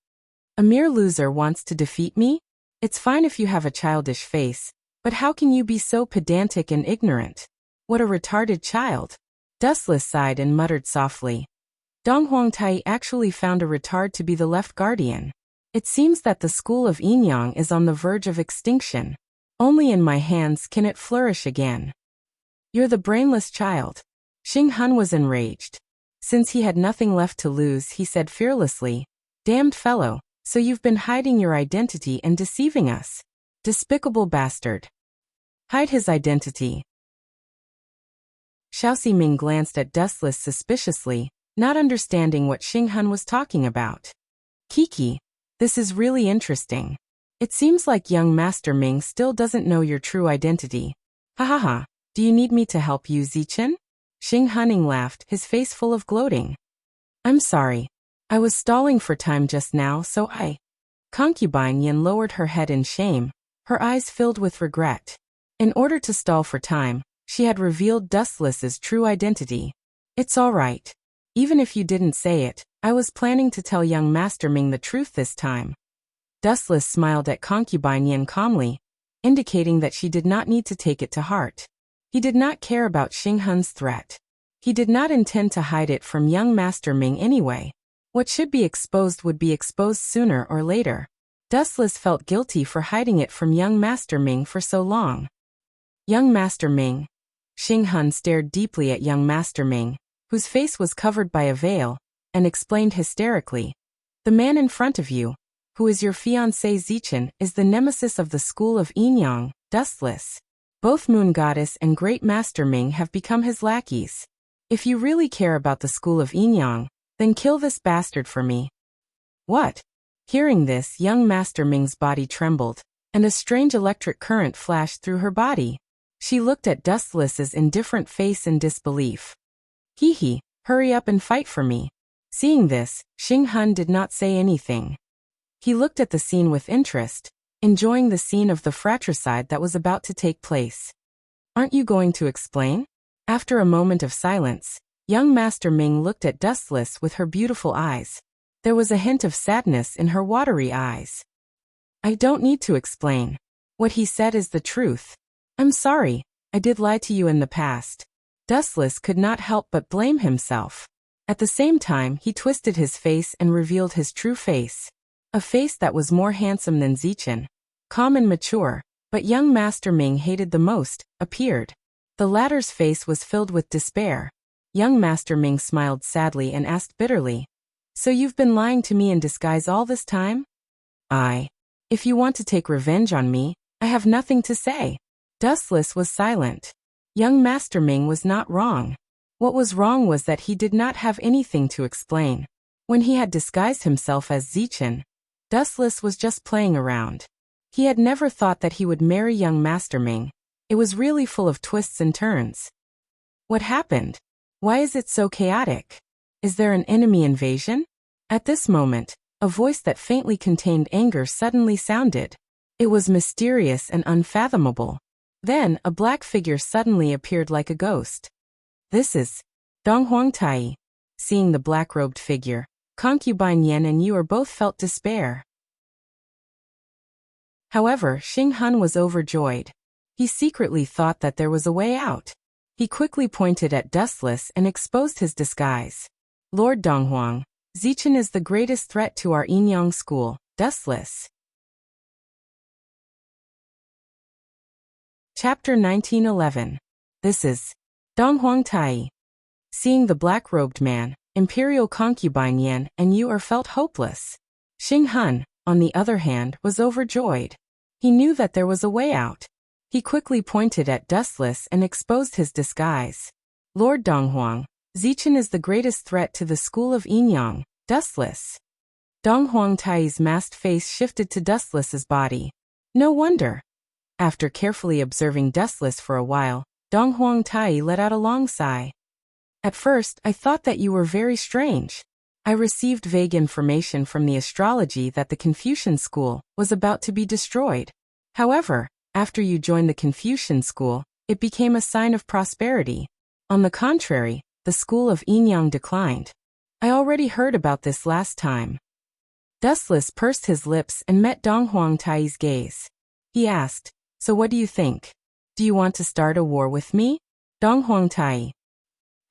A mere loser wants to defeat me? It's fine if you have a childish face, but how can you be so pedantic and ignorant? What a retarded child. Dustless sighed and muttered softly. Dong Huangtai actually found a retard to be the left guardian. It seems that the school of Yinyang is on the verge of extinction. Only in my hands can it flourish again. You're the brainless child. Xing Han was enraged. Since he had nothing left to lose, he said fearlessly, "Damned fellow, so you've been hiding your identity and deceiving us. Despicable bastard." Hide his identity. Xiao Ximing glanced at Dustless suspiciously, not understanding what Xing Han was talking about. Kiki, this is really interesting. It seems like young Master Ming still doesn't know your true identity. Ha ha ha, do you need me to help you, Zichen? Xing Han laughed, his face full of gloating. I'm sorry. I was stalling for time just now, so I... Concubine Yin lowered her head in shame, her eyes filled with regret. In order to stall for time, she had revealed Dustless's true identity. It's all right. Even if you didn't say it, I was planning to tell young Master Ming the truth this time. Dustless smiled at Concubine Yin calmly, indicating that she did not need to take it to heart. He did not care about Xing Han's threat. He did not intend to hide it from young Master Ming anyway. What should be exposed would be exposed sooner or later. Dustless felt guilty for hiding it from young Master Ming for so long. Young Master Ming. Xing Han stared deeply at young Master Ming, whose face was covered by a veil, and explained hysterically. The man in front of you, who is your fiancé Zichen, is the nemesis of the school of Yinyang, Dustless. Both Moon Goddess and Great Master Ming have become his lackeys. If you really care about the school of Yinyang, then kill this bastard for me. What? Hearing this, young Master Ming's body trembled, and a strange electric current flashed through her body. She looked at Dustless's indifferent face in disbelief. Hee, hurry up and fight for me. Seeing this, Xing Han did not say anything. He looked at the scene with interest, enjoying the scene of the fratricide that was about to take place. Aren't you going to explain? After a moment of silence, young Master Ming looked at Dustless with her beautiful eyes. There was a hint of sadness in her watery eyes. I don't need to explain. What he said is the truth. I'm sorry, I did lie to you in the past. Dustless could not help but blame himself. At the same time, he twisted his face and revealed his true face. A face that was more handsome than Zichen, calm and mature, but young Master Ming hated the most, appeared. The latter's face was filled with despair. Young Master Ming smiled sadly and asked bitterly, "So you've been lying to me in disguise all this time?" If you want to take revenge on me, I have nothing to say." Dustless was silent. Young Master Ming was not wrong. What was wrong was that he did not have anything to explain. When he had disguised himself as Zichen, Dustless was just playing around. He had never thought that he would marry young Master Ming. It was really full of twists and turns. What happened? Why is it so chaotic? Is there an enemy invasion? At this moment, a voice that faintly contained anger suddenly sounded. It was mysterious and unfathomable. Then, a black figure suddenly appeared like a ghost. This is Dong Huangtai. Seeing the black-robed figure, Concubine Yen and Yu both felt despair. However, Xing Han was overjoyed. He secretly thought that there was a way out. He quickly pointed at Dustless and exposed his disguise. Lord Donghuang, Zichen is the greatest threat to our Yinyang school, Dustless. Chapter 1911. This is Dong Huangtai. Seeing the black-robed man, Imperial Concubine Yen and Yu felt hopeless. Xing Han, on the other hand, was overjoyed. He knew that there was a way out. He quickly pointed at Dustless and exposed his disguise. Lord Donghuang, Zichen is the greatest threat to the school of Yinyang, Dustless. Dong Huangtai's masked face shifted to Dustless's body. No wonder. After carefully observing Dustless for a while, Dong Huangtai let out a long sigh. At first, I thought that you were very strange. I received vague information from the astrology that the Confucian school was about to be destroyed. However, after you joined the Confucian school, it became a sign of prosperity. On the contrary, the school of Yin-Yang declined. I already heard about this last time. Dustless pursed his lips and met Dong Huangtai's gaze. He asked, "So what do you think? Do you want to start a war with me?" Dong Huangtai.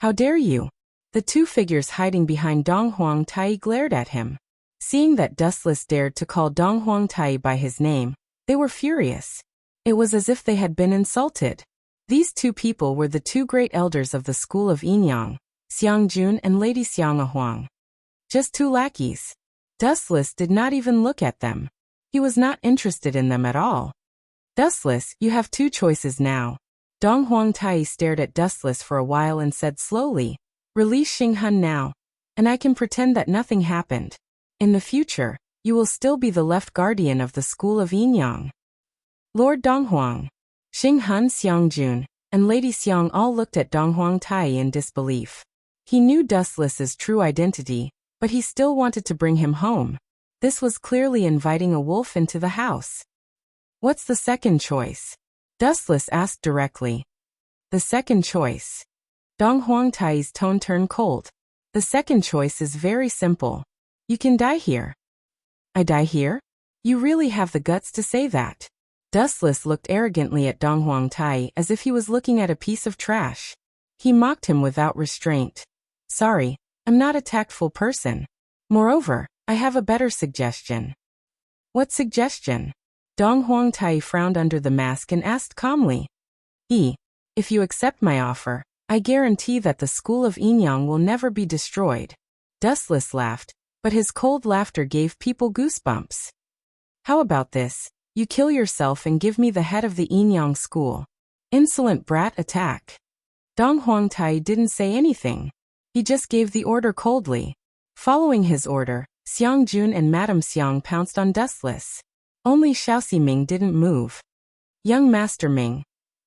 "How dare you?" The two figures hiding behind Dong Huangtai glared at him. Seeing that Dustless dared to call Dong Huangtai by his name, they were furious. It was as if they had been insulted. These two people were the two great elders of the school of Yin-Yang, Xiang Jun and Lady Xiang Huang. Just two lackeys. Dustless did not even look at them. He was not interested in them at all. "Dustless, you have two choices now." Dong Huangtai stared at Dustless for a while and said slowly, "Release Xinghun now, and I can pretend that nothing happened. In the future, you will still be the left guardian of the school of Yin-Yang." Lord Donghuang, Xinghun, Xiangjun, and Lady Xiang all looked at Dong Huangtai in disbelief. He knew Dustless's true identity, but he still wanted to bring him home. This was clearly inviting a wolf into the house. "What's the second choice?" Dustless asked directly. "The second choice." Dong Huangtai's tone turned cold. "The second choice is very simple. You can die here." "I die here? You really have the guts to say that?" Dustless looked arrogantly at Dong Huangtai as if he was looking at a piece of trash. He mocked him without restraint. "Sorry, I'm not a tactful person. Moreover, I have a better suggestion." "What suggestion?" Dong Huangtai frowned under the mask and asked calmly. If you accept my offer, I guarantee that the school of Yin-Yang will never be destroyed." Dustless laughed, but his cold laughter gave people goosebumps. "How about this? You kill yourself and give me the head of the Yin-Yang school." Insolent brat attack. Dong Huangtai didn't say anything. He just gave the order coldly. Following his order, Xiang Jun and Madame Xiang pounced on Dustless. Only Xiaoxi Ming didn't move. "Young Master Ming."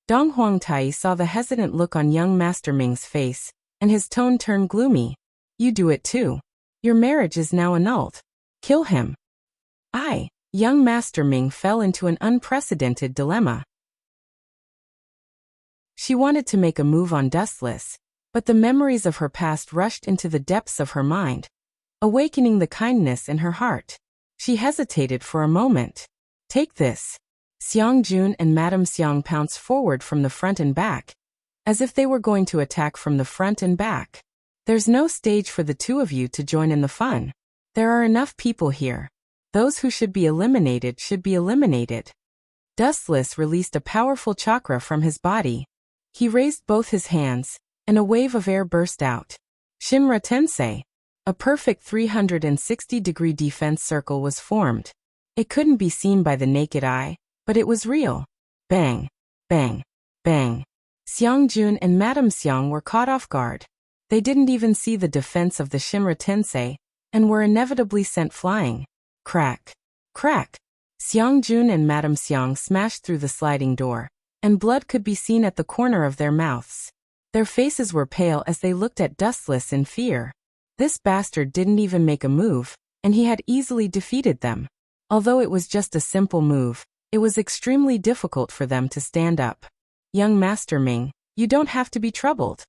Dong Huangtai saw the hesitant look on young Master Ming's face, and his tone turned gloomy. "You do it too. Your marriage is now annulled. Kill him." Young Master Ming fell into an unprecedented dilemma. She wanted to make a move on Dustless, but the memories of her past rushed into the depths of her mind, awakening the kindness in her heart. She hesitated for a moment. "Take this." Xiang Jun and Madame Xiang pounced forward from the front and back, as if they were going to attack from the front and back. "There's no stage for the two of you to join in the fun. There are enough people here. Those who should be eliminated should be eliminated." Dustless released a powerful chakra from his body. He raised both his hands, and a wave of air burst out. Shinra Tensei. A perfect 360-degree defense circle was formed. It couldn't be seen by the naked eye, but it was real. Bang, bang, bang. Xiang Jun and Madame Xiang were caught off guard. They didn't even see the defense of the Shinra Tensei, and were inevitably sent flying. Crack, crack. Xiang Jun and Madame Xiang smashed through the sliding door, and blood could be seen at the corner of their mouths. Their faces were pale as they looked at Dustless in fear. This bastard didn't even make a move, and he had easily defeated them. Although it was just a simple move, it was extremely difficult for them to stand up. "Young Master Ming, you don't have to be troubled."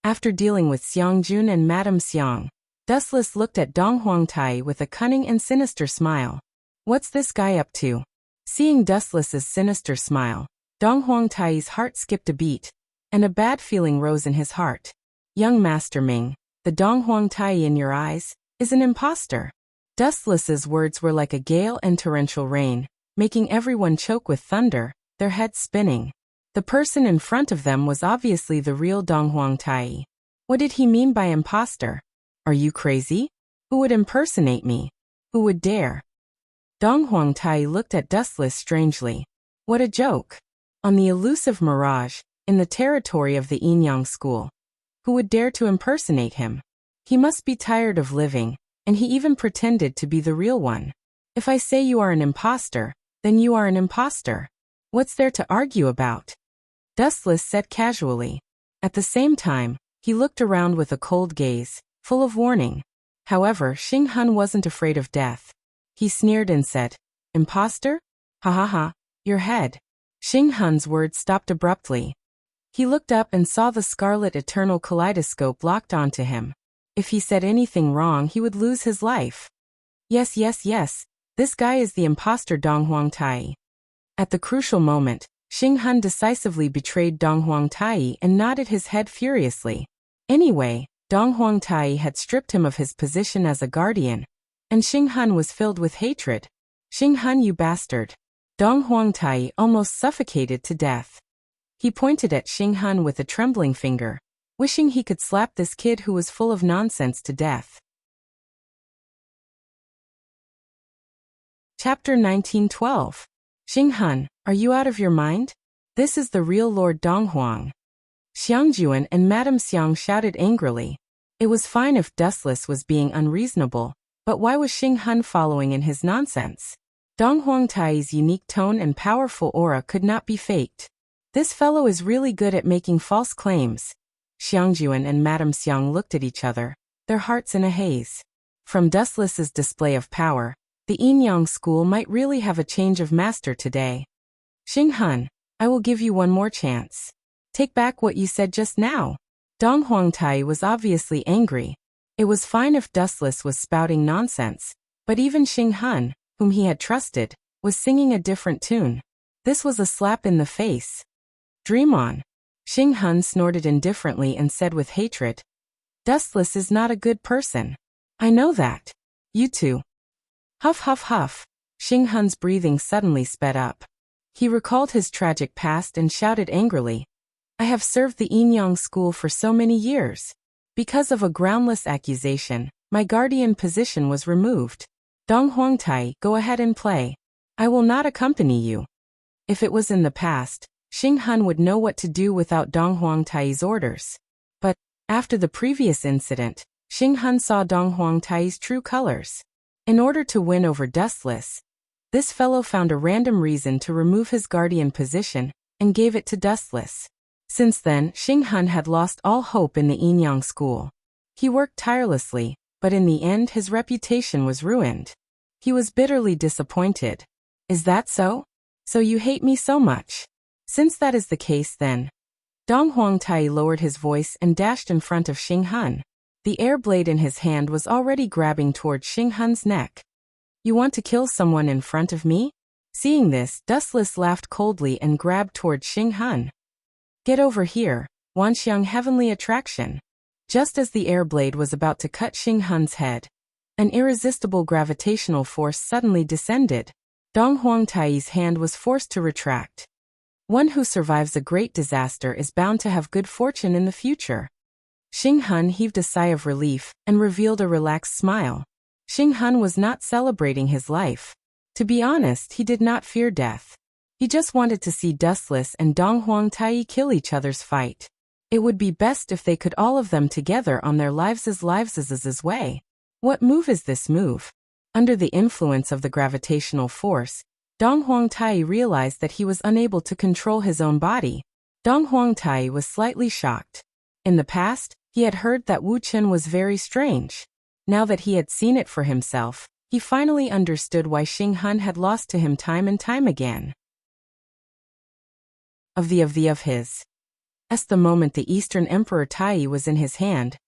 After dealing with Xiang Jun and Madame Xiang, Dustless looked at Dong Huangtai with a cunning and sinister smile. "What's this guy up to?" Seeing Dustless's sinister smile, Dong Huangtai's heart skipped a beat, and a bad feeling rose in his heart. "Young Master Ming, the Dong Huangtai in your eyes is an imposter." Dustless's words were like a gale and torrential rain, making everyone choke with thunder, their heads spinning. The person in front of them was obviously the real Dong Huangtai. What did he mean by imposter? Are you crazy? Who would impersonate me? Who would dare? Dong Huangtai looked at Dustless strangely. What a joke. On the elusive mirage, in the territory of the Yin-Yang school. Who would dare to impersonate him? He must be tired of living, and he even pretended to be the real one. If I say you are an imposter, then you are an imposter. What's there to argue about? Dustless said casually. At the same time, he looked around with a cold gaze, full of warning. However, Xing Hun wasn't afraid of death. He sneered and said, "Imposter? Ha ha ha, your head." Xing Hun's words stopped abruptly. He looked up and saw the scarlet eternal kaleidoscope locked onto him. If he said anything wrong, he would lose his life. Yes, yes, yes, this guy is the imposter Dong Huangtai. At the crucial moment, Xing Hun decisively betrayed Dong Huangtai and nodded his head furiously. Anyway, Dong Huangtai had stripped him of his position as a guardian, and Xing Hun was filled with hatred. "Xing Hun, you bastard." Dong Huangtai almost suffocated to death. He pointed at Xing Hun with a trembling finger, wishing he could slap this kid who was full of nonsense to death. Chapter 1912. Xing Hun, are you out of your mind? This is the real Lord Donghuang. Xiang Juan and Madame Xiang shouted angrily. It was fine if Dustless was being unreasonable, but why was Xing Hun following in his nonsense? Dong Huangtai's unique tone and powerful aura could not be faked. This fellow is really good at making false claims. Xiang Juan and Madame Xiang looked at each other, their hearts in a haze. From Dustless's display of power, the Yin-Yang school might really have a change of master today. Xing Hun, I will give you one more chance. Take back what you said just now. Dong Huangtai was obviously angry. It was fine if Dustless was spouting nonsense, but even Xing Hun, whom he had trusted, was singing a different tune. This was a slap in the face. Dream on. Xing Hun snorted indifferently and said with hatred, Dustless is not a good person. I know that. You too. Huff huff huff. Xing Hun's breathing suddenly sped up. He recalled his tragic past and shouted angrily, I have served the Yin-Yang school for so many years. Because of a groundless accusation, my guardian position was removed. Dong Huangtai, go ahead and play. I will not accompany you. If it was in the past, Xing Hun would know what to do without Dong Huangtai's orders. But, after the previous incident, Xing Hun saw Dong Huangtai's true colors. In order to win over Dustless, this fellow found a random reason to remove his guardian position and gave it to Dustless. Since then, Xing Hun had lost all hope in the Yin-Yang school. He worked tirelessly, but in the end his reputation was ruined. He was bitterly disappointed. Is that so? So you hate me so much? Since that is the case then. Dong Huangtai lowered his voice and dashed in front of Xing Hun. The air blade in his hand was already grabbing toward Xing Hun's neck. You want to kill someone in front of me? Seeing this, Dustless laughed coldly and grabbed toward Xing Hun. Get over here, Wanxiang Heavenly Attraction. Just as the air blade was about to cut Xing Hun's head, an irresistible gravitational force suddenly descended. Dong Huangtai's hand was forced to retract. One who survives a great disaster is bound to have good fortune in the future. Xing Hun heaved a sigh of relief and revealed a relaxed smile. Xing Hun was not celebrating his life. To be honest, he did not fear death. He just wanted to see Dustless and Dong Huangtai kill each other's fight. It would be best if they could all of them together on their lives' way. What move is this move? Under the influence of the gravitational force, Dong Huangtai realized that he was unable to control his own body. Dong Huangtai was slightly shocked. In the past, he had heard that Wuxia was very strange. Now that he had seen it for himself, he finally understood why Xing Hun had lost to him time and time again. Of his. As the moment the Eastern Emperor Tai was in his hand,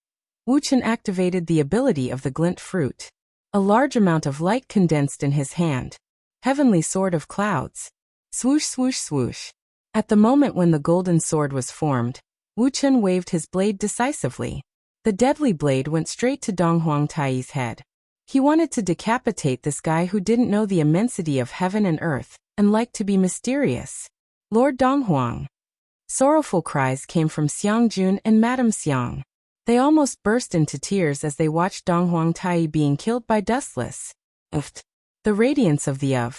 Wuxia activated the ability of the glint fruit. A large amount of light condensed in his hand. Heavenly sword of clouds. Swoosh swoosh swoosh. At the moment when the golden sword was formed, Wuxia waved his blade decisively. The deadly blade went straight to Dong Huangtai's head. He wanted to decapitate this guy who didn't know the immensity of heaven and earth, and liked to be mysterious. Lord Donghuang. Sorrowful cries came from Xiang Jun and Madame Xiang. They almost burst into tears as they watched Dong Huangtai being killed by Dustless. The radiance of the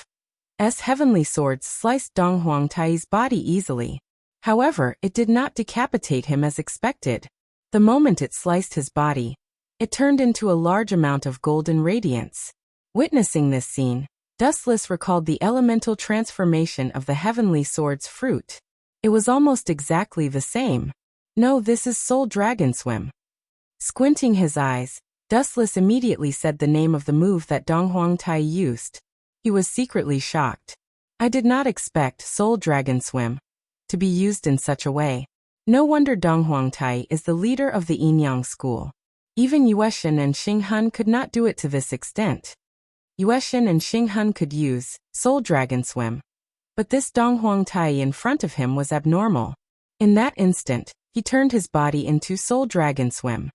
heavenly swords sliced Dong Huangtai's body easily. However, it did not decapitate him as expected. The moment it sliced his body, it turned into a large amount of golden radiance. Witnessing this scene, Dustless recalled the elemental transformation of the heavenly sword's fruit. It was almost exactly the same. No, this is Soul Dragon Swim. Squinting his eyes, Dustless immediately said the name of the move that Dong Huangtai used. He was secretly shocked. I did not expect Soul Dragon Swim to be used in such a way. No wonder Dong Huangtai is the leader of the Yinyang school. Even Yueshin and Xinghun could not do it to this extent. Yueshin and Xinghun could use Soul Dragon Swim. But this Dong Huangtai in front of him was abnormal. In that instant, he turned his body into Soul Dragon Swim.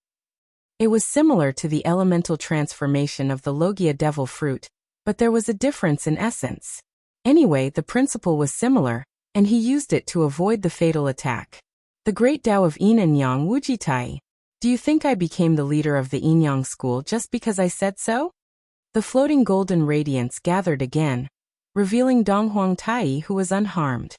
It was similar to the elemental transformation of the Logia Devil Fruit, but there was a difference in essence. Anyway, the principle was similar, and he used it to avoid the fatal attack. The great Tao of Yin and Yang Wujitai. Do you think I became the leader of the Yinyang school just because I said so? The floating golden radiance gathered again, revealing Dong Huangtai, who was unharmed.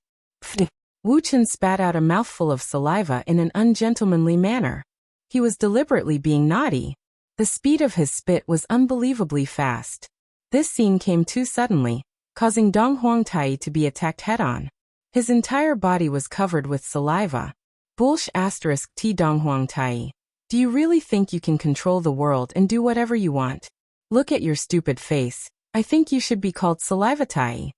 Wu Chen spat out a mouthful of saliva in an ungentlemanly manner. He was deliberately being naughty. The speed of his spit was unbelievably fast. This scene came too suddenly, causing Dong Huangtai to be attacked head-on. His entire body was covered with saliva. Bullsh *T Dong Huangtai. Do you really think you can control the world and do whatever you want? Look at your stupid face. I think you should be called Salivatai.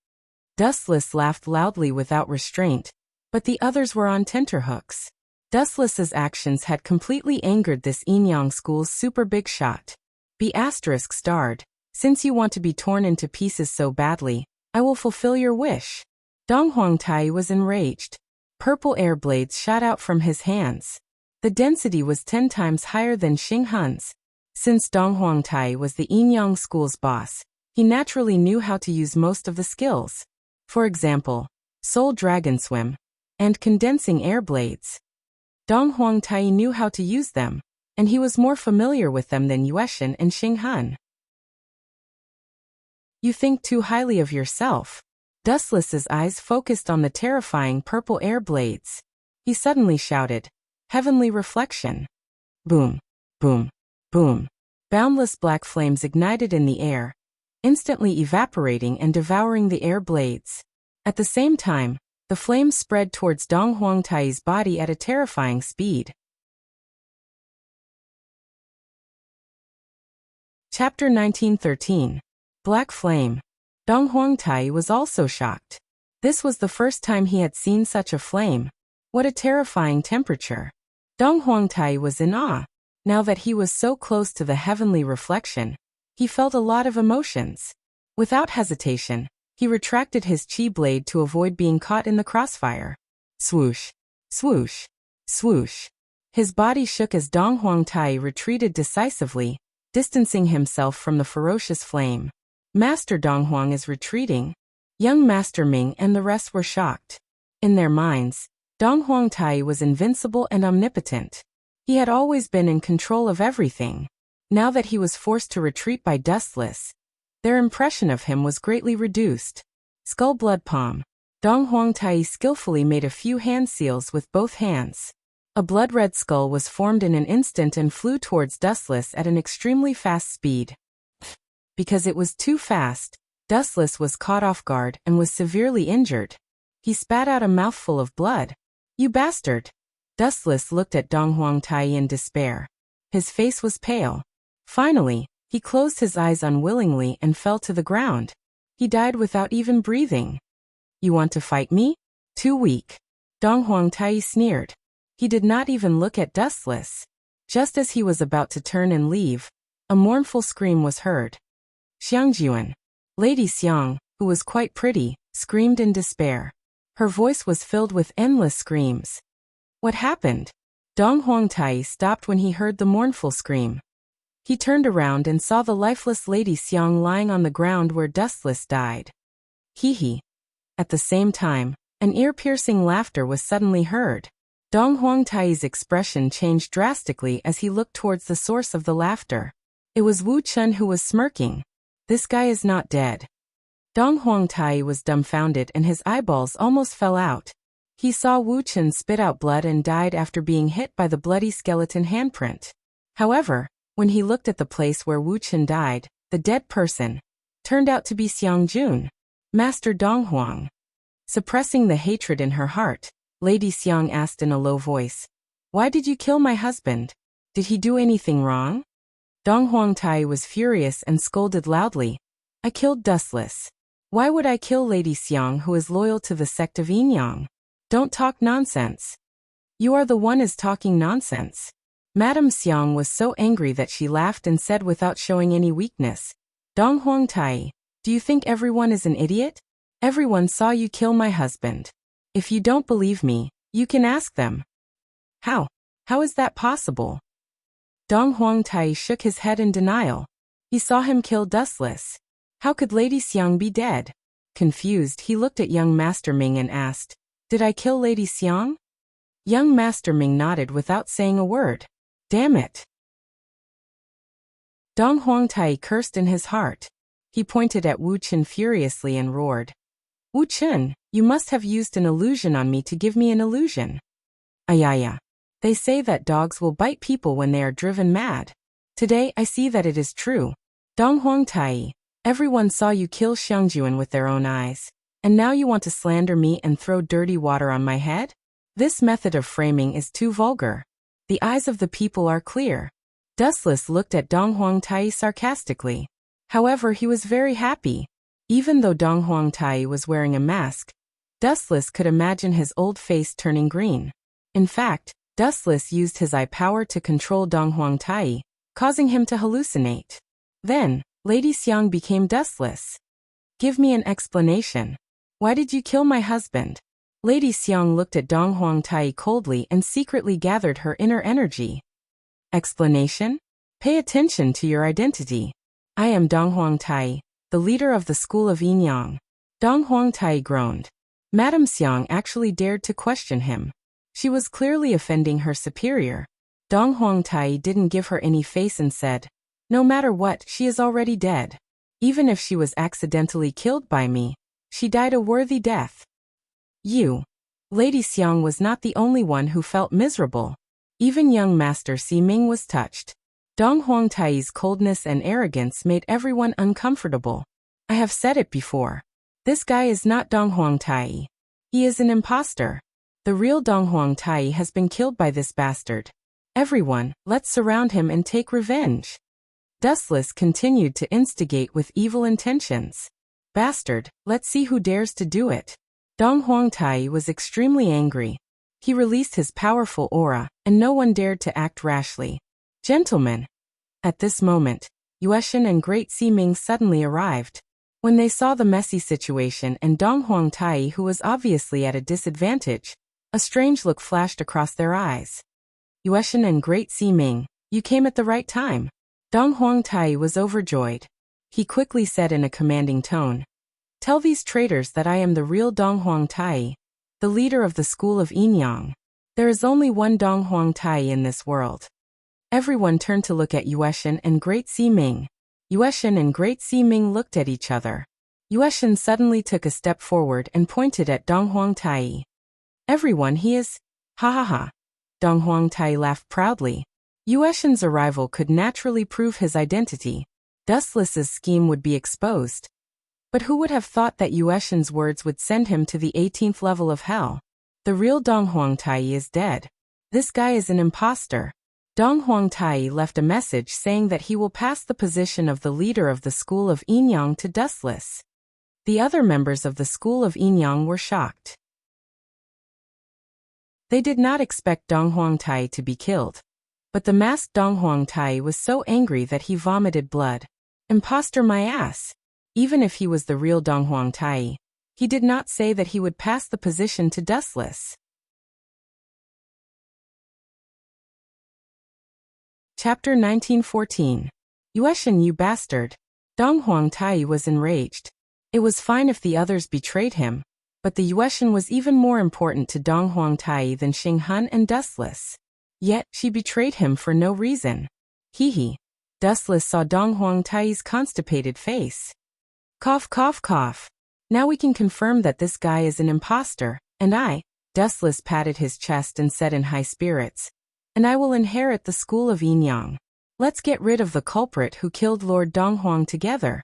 Dustless laughed loudly without restraint, but the others were on tenterhooks. Dustless's actions had completely angered this Yinyang school's super big shot. Be *starred. Since you want to be torn into pieces so badly, I will fulfill your wish. Dong Huangtai was enraged. Purple air blades shot out from his hands. The density was 10 times higher than Xinghun's. Since Dong Huangtai was the Yinyang school's boss, he naturally knew how to use most of the skills. For example, Soul Dragon Swim and condensing air blades. Dong Huangtai knew how to use them, and he was more familiar with them than Yueshin and Xinghun. You think too highly of yourself. Dustless's eyes focused on the terrifying purple air blades. He suddenly shouted, "Heavenly reflection!" Boom, boom, boom. Boundless black flames ignited in the air, instantly evaporating and devouring the air blades. At the same time, the flames spread towards Dong Huangtai's body at a terrifying speed. Chapter 1913. Black Flame. Dong Huangtai was also shocked. This was the first time he had seen such a flame. What a terrifying temperature. Dong Huangtai was in awe. Now that he was so close to the heavenly reflection, he felt a lot of emotions. Without hesitation, he retracted his chi blade to avoid being caught in the crossfire. Swoosh, swoosh, swoosh. His body shook as Dong Huangtai retreated decisively, distancing himself from the ferocious flame. Master Dong Huang is retreating. Young Master Ming and the rest were shocked. In their minds, Dong Huangtai was invincible and omnipotent. He had always been in control of everything. Now that he was forced to retreat by Dustless, their impression of him was greatly reduced. Skull Blood Palm. Dong Huangtai skillfully made a few hand seals with both hands. A blood-red skull was formed in an instant and flew towards Dustless at an extremely fast speed. Because it was too fast, Dustless was caught off guard and was severely injured. He spat out a mouthful of blood. You bastard! Dustless looked at Dong Huangtai in despair. His face was pale. Finally, he closed his eyes unwillingly and fell to the ground. He died without even breathing. You want to fight me? Too weak. Dong Huangtai sneered. He did not even look at Dustless. Just as he was about to turn and leave, a mournful scream was heard. Xiangjuan. Lady Xiang, who was quite pretty, screamed in despair. Her voice was filled with endless screams. What happened? Dong Huangtai stopped when he heard the mournful scream. He turned around and saw the lifeless Lady Xiang lying on the ground where Dustless died. Hee hee. At the same time, an ear-piercing laughter was suddenly heard. Dong Huangtai's expression changed drastically as he looked towards the source of the laughter. It was Wu Chen who was smirking. This guy is not dead. Dong Huangtai was dumbfounded and his eyeballs almost fell out. He saw Wu Chen spit out blood and died after being hit by the bloody skeleton handprint. However, when he looked at the place where Wu Chen died, the dead person turned out to be Xiangjun, Master Dong Huang. Suppressing the hatred in her heart, Lady Xiang asked in a low voice, "Why did you kill my husband? Did he do anything wrong?" Dong Huangtai was furious and scolded loudly. I killed Dustless. Why would I kill Lady Xiang, who is loyal to the sect of Yinyang? Don't talk nonsense. You are the one is talking nonsense. Madame Xiang was so angry that she laughed and said without showing any weakness, Dong Huangtai, do you think everyone is an idiot? Everyone saw you kill my husband. If you don't believe me, you can ask them. How? How is that possible? Dong Huangtai shook his head in denial. He saw him kill Dustless. How could Lady Xiang be dead? Confused, he looked at young Master Ming and asked, Did I kill Lady Xiang? Young Master Ming nodded without saying a word. Damn it. Dong Huangtai cursed in his heart. He pointed at Wu Chen furiously and roared. Wu Chen, you must have used an illusion on me to give me an illusion. Ayaya. They say that dogs will bite people when they are driven mad. Today I see that it is true. Dong Huangtai, everyone saw you kill Xiangjuan with their own eyes. And now you want to slander me and throw dirty water on my head? This method of framing is too vulgar. The eyes of the people are clear. Dustless looked at Dong Huangtai sarcastically. However, he was very happy. Even though Dong Huangtai was wearing a mask, Dustless could imagine his old face turning green. In fact, Dustless used his eye power to control Dong Huangtai, causing him to hallucinate. Then, Lady Xiang became Dustless. Give me an explanation. Why did you kill my husband? Lady Xiang looked at Dong Huangtai coldly and secretly gathered her inner energy. Explanation? Pay attention to your identity. I am Dong Huangtai, the leader of the school of Yinyang. Dong Huangtai groaned. Madame Xiang actually dared to question him. She was clearly offending her superior. Dong Huangtai didn't give her any face and said, No matter what, she is already dead. Even if she was accidentally killed by me, she died a worthy death. You. Lady Xiang was not the only one who felt miserable. Even young Master Si Ming was touched. Dong Huangtai's coldness and arrogance made everyone uncomfortable. I have said it before. This guy is not Dong Huangtai. He is an imposter. The real Dong Huangtai has been killed by this bastard. Everyone, let's surround him and take revenge. Dustless continued to instigate with evil intentions. Bastard, let's see who dares to do it. Dong Huangtai was extremely angry. He released his powerful aura, and no one dared to act rashly. Gentlemen. At this moment, Yueshan and Great Si Ming suddenly arrived. When they saw the messy situation and Dong Huangtai, who was obviously at a disadvantage, a strange look flashed across their eyes. Yueshan and Great Si Ming, you came at the right time. Dong Huangtai was overjoyed. He quickly said in a commanding tone, Tell these traitors that I am the real Dong Huangtai, the leader of the school of Yinyang. There is only one Dong Huangtai in this world. Everyone turned to look at Yueshan and Great Si Ming. Yueshan and Great Si Ming looked at each other. Yueshan suddenly took a step forward and pointed at Dong Huangtai. Everyone, he is... Ha ha ha. Dong Huangtai laughed proudly. Yueshan's arrival could naturally prove his identity. Dustless's scheme would be exposed. But who would have thought that Yueshan's words would send him to the 18th level of hell? The real Dong Huangtai is dead. This guy is an imposter. Dong Huangtai left a message saying that he will pass the position of the leader of the school of Yinyang to Dustless. The other members of the school of Yinyang were shocked. They did not expect Dong Huangtai to be killed. But the masked Dong Huangtai was so angry that he vomited blood. Imposter my ass. Even if he was the real Dong Huangtai, he did not say that he would pass the position to Dustless. Chapter 1914. Yueshan, you bastard. Dong Huangtai was enraged. It was fine if the others betrayed him, but the Yueshan was even more important to Dong Huangtai than Xinghan and Dustless. Yet, she betrayed him for no reason. Hee hee. Dustless saw Dong Huangtai's constipated face. Cough cough cough. Now we can confirm that this guy is an imposter, and I, Dustless patted his chest and said in high spirits, and I will inherit the school of Yinyang. Let's get rid of the culprit who killed Lord Dong Huang together.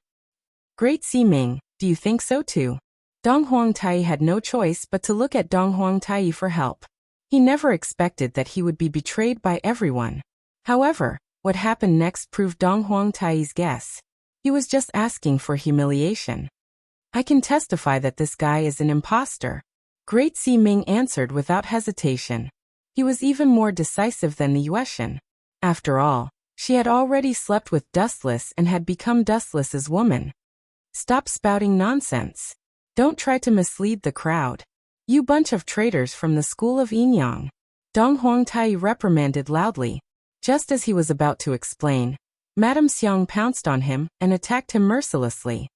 Great Si Ming, do you think so too? Dong Huangtai had no choice but to look at Dong Huangtai for help. He never expected that he would be betrayed by everyone. However, What happened next proved Dong Huangtai's guess. He was just asking for humiliation. I can testify that this guy is an imposter. Great Si Ming answered without hesitation. He was even more decisive than the Yuetian. After all, she had already slept with Dustless and had become Dustless's woman. Stop spouting nonsense. Don't try to mislead the crowd. You bunch of traitors from the school of Yinyang. Dong Huangtai reprimanded loudly. Just as he was about to explain, Madame Xiang pounced on him and attacked him mercilessly.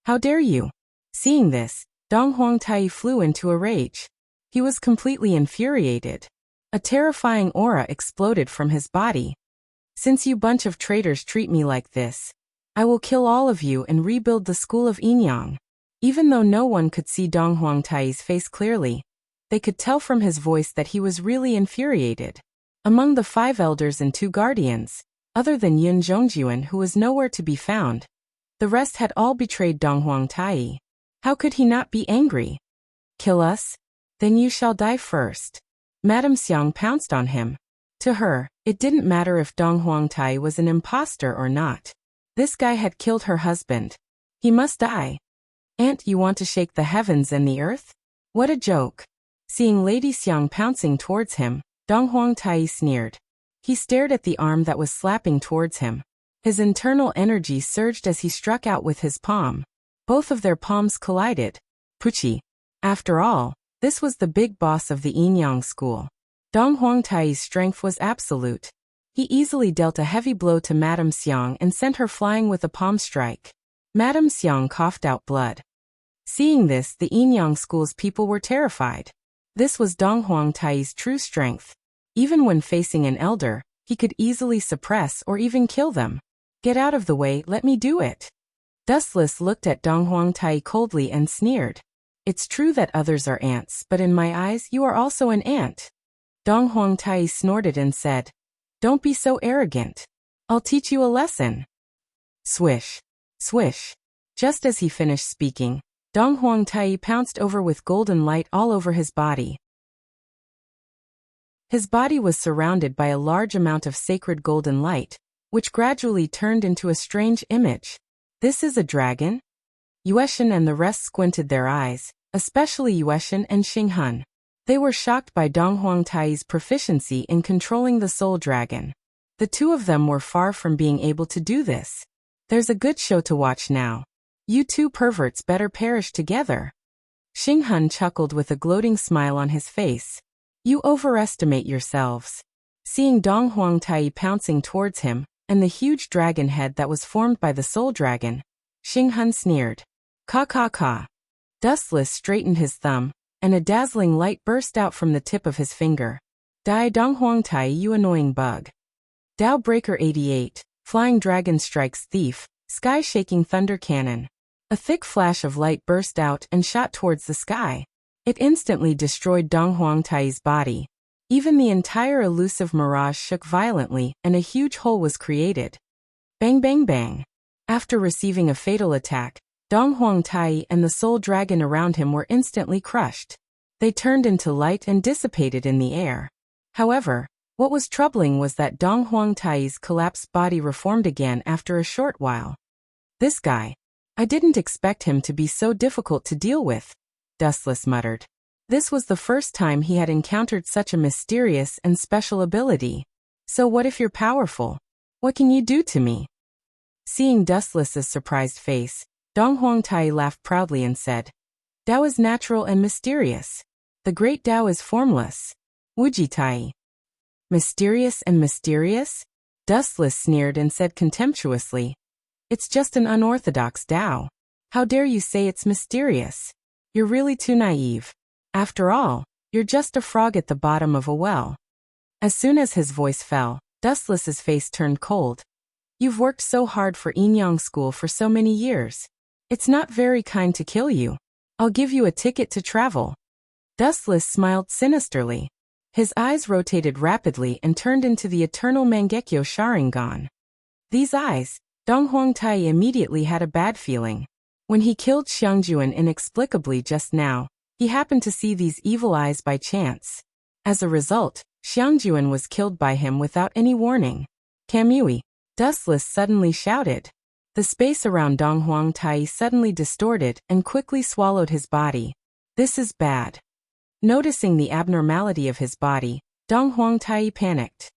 How dare you? Seeing this, Dong Huangtai flew into a rage. He was completely infuriated. A terrifying aura exploded from his body. Since you bunch of traitors treat me like this, I will kill all of you and rebuild the school of Yinyang. Even though no one could see Dong Huangtai's face clearly, they could tell from his voice that he was really infuriated. Among the 5 elders and 2 guardians, other than Yun Zhongjuan, who was nowhere to be found, the rest had all betrayed Dong Huangtai. How could he not be angry? Kill us? Then you shall die first. Madame Xiang pounced on him. To her, it didn't matter if Dong Huangtai was an imposter or not. This guy had killed her husband. He must die. Aunt, you want to shake the heavens and the earth? What a joke. Seeing Lady Xiang pouncing towards him, Dong Huangtai sneered. He stared at the arm that was slapping towards him. His internal energy surged as he struck out with his palm. Both of their palms collided. Puchi. After all, this was the big boss of the Yinyang school. Dong Huangtai's strength was absolute. He easily dealt a heavy blow to Madame Xiang and sent her flying with a palm strike. Madame Xiang coughed out blood. Seeing this, the Yinyang school's people were terrified. This was Dong Huangtai's true strength. Even when facing an elder, he could easily suppress or even kill them. Get out of the way, let me do it. Dustless looked at Dong Huangtai coldly and sneered. It's true that others are ants, but in my eyes you are also an ant. Dong Huangtai snorted and said, Don't be so arrogant. I'll teach you a lesson. Swish. Swish. Just as he finished speaking, Dong Huangtai pounced over with golden light all over his body. His body was surrounded by a large amount of sacred golden light, which gradually turned into a strange image. This is a dragon? Yuetian and the rest squinted their eyes, especially Yuetian and Xinghun. They were shocked by Dong Huangtai's proficiency in controlling the soul dragon. The 2 of them were far from being able to do this. There's a good show to watch now. You 2 perverts better perish together. Xinghun chuckled with a gloating smile on his face. You overestimate yourselves. Seeing Dong Huangtai pouncing towards him, and the huge dragon head that was formed by the soul dragon, Xinghun sneered. Ka ka ka. Dustless straightened his thumb, and a dazzling light burst out from the tip of his finger. Die Dong Huangtai, you annoying bug. Dao Breaker 88, Flying Dragon Strikes Thief, Sky-Shaking Thunder Cannon. A thick flash of light burst out and shot towards the sky. It instantly destroyed Dong Huangtai's body. Even the entire elusive mirage shook violently and a huge hole was created. Bang bang bang. After receiving a fatal attack, Dong Huangtai and the soul dragon around him were instantly crushed. They turned into light and dissipated in the air. However, what was troubling was that Dong Huangtai's collapsed body reformed again after a short while. This guy. I didn't expect him to be so difficult to deal with, Dustless muttered. This was the first time he had encountered such a mysterious and special ability. So what if you're powerful? What can you do to me? Seeing Dustless's surprised face, Dong Huangtai laughed proudly and said, Dao is natural and mysterious. The great Dao is formless. Wujitai. Mysterious and mysterious? Dustless sneered and said contemptuously, It's just an unorthodox Dao. How dare you say it's mysterious? You're really too naive. After all, you're just a frog at the bottom of a well. As soon as his voice fell, Dustless's face turned cold. You've worked so hard for Yinyang School for so many years. It's not very kind to kill you. I'll give you a ticket to travel. Dustless smiled sinisterly. His eyes rotated rapidly and turned into the eternal Mangekyo Sharingan. These eyes, Dong Huangtai immediately had a bad feeling. When he killed Xiangjuan inexplicably just now, he happened to see these evil eyes by chance. As a result, Xiangjuan was killed by him without any warning. Kamui! Dustless suddenly shouted. The space around Dong Huang Tai suddenly distorted and quickly swallowed his body. This is bad. Noticing the abnormality of his body, Dong Huang Tai panicked.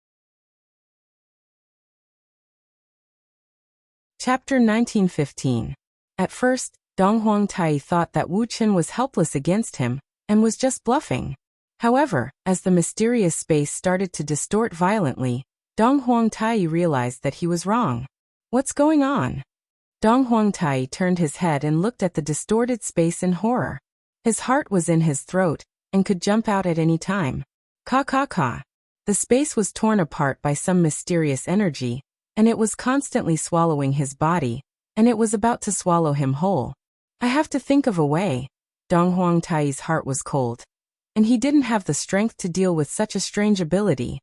Chapter 1915. At first, Dong Huang Tai thought that Wu Qin was helpless against him and was just bluffing. However, as the mysterious space started to distort violently, Dong Huang Tai realized that he was wrong. What's going on? Dong Huang Tai turned his head and looked at the distorted space in horror. His heart was in his throat and could jump out at any time. Ka ka ka. The space was torn apart by some mysterious energy, and it was constantly swallowing his body, and it was about to swallow him whole. I have to think of a way. Dong Huang Tai's heart was cold, and he didn't have the strength to deal with such a strange ability.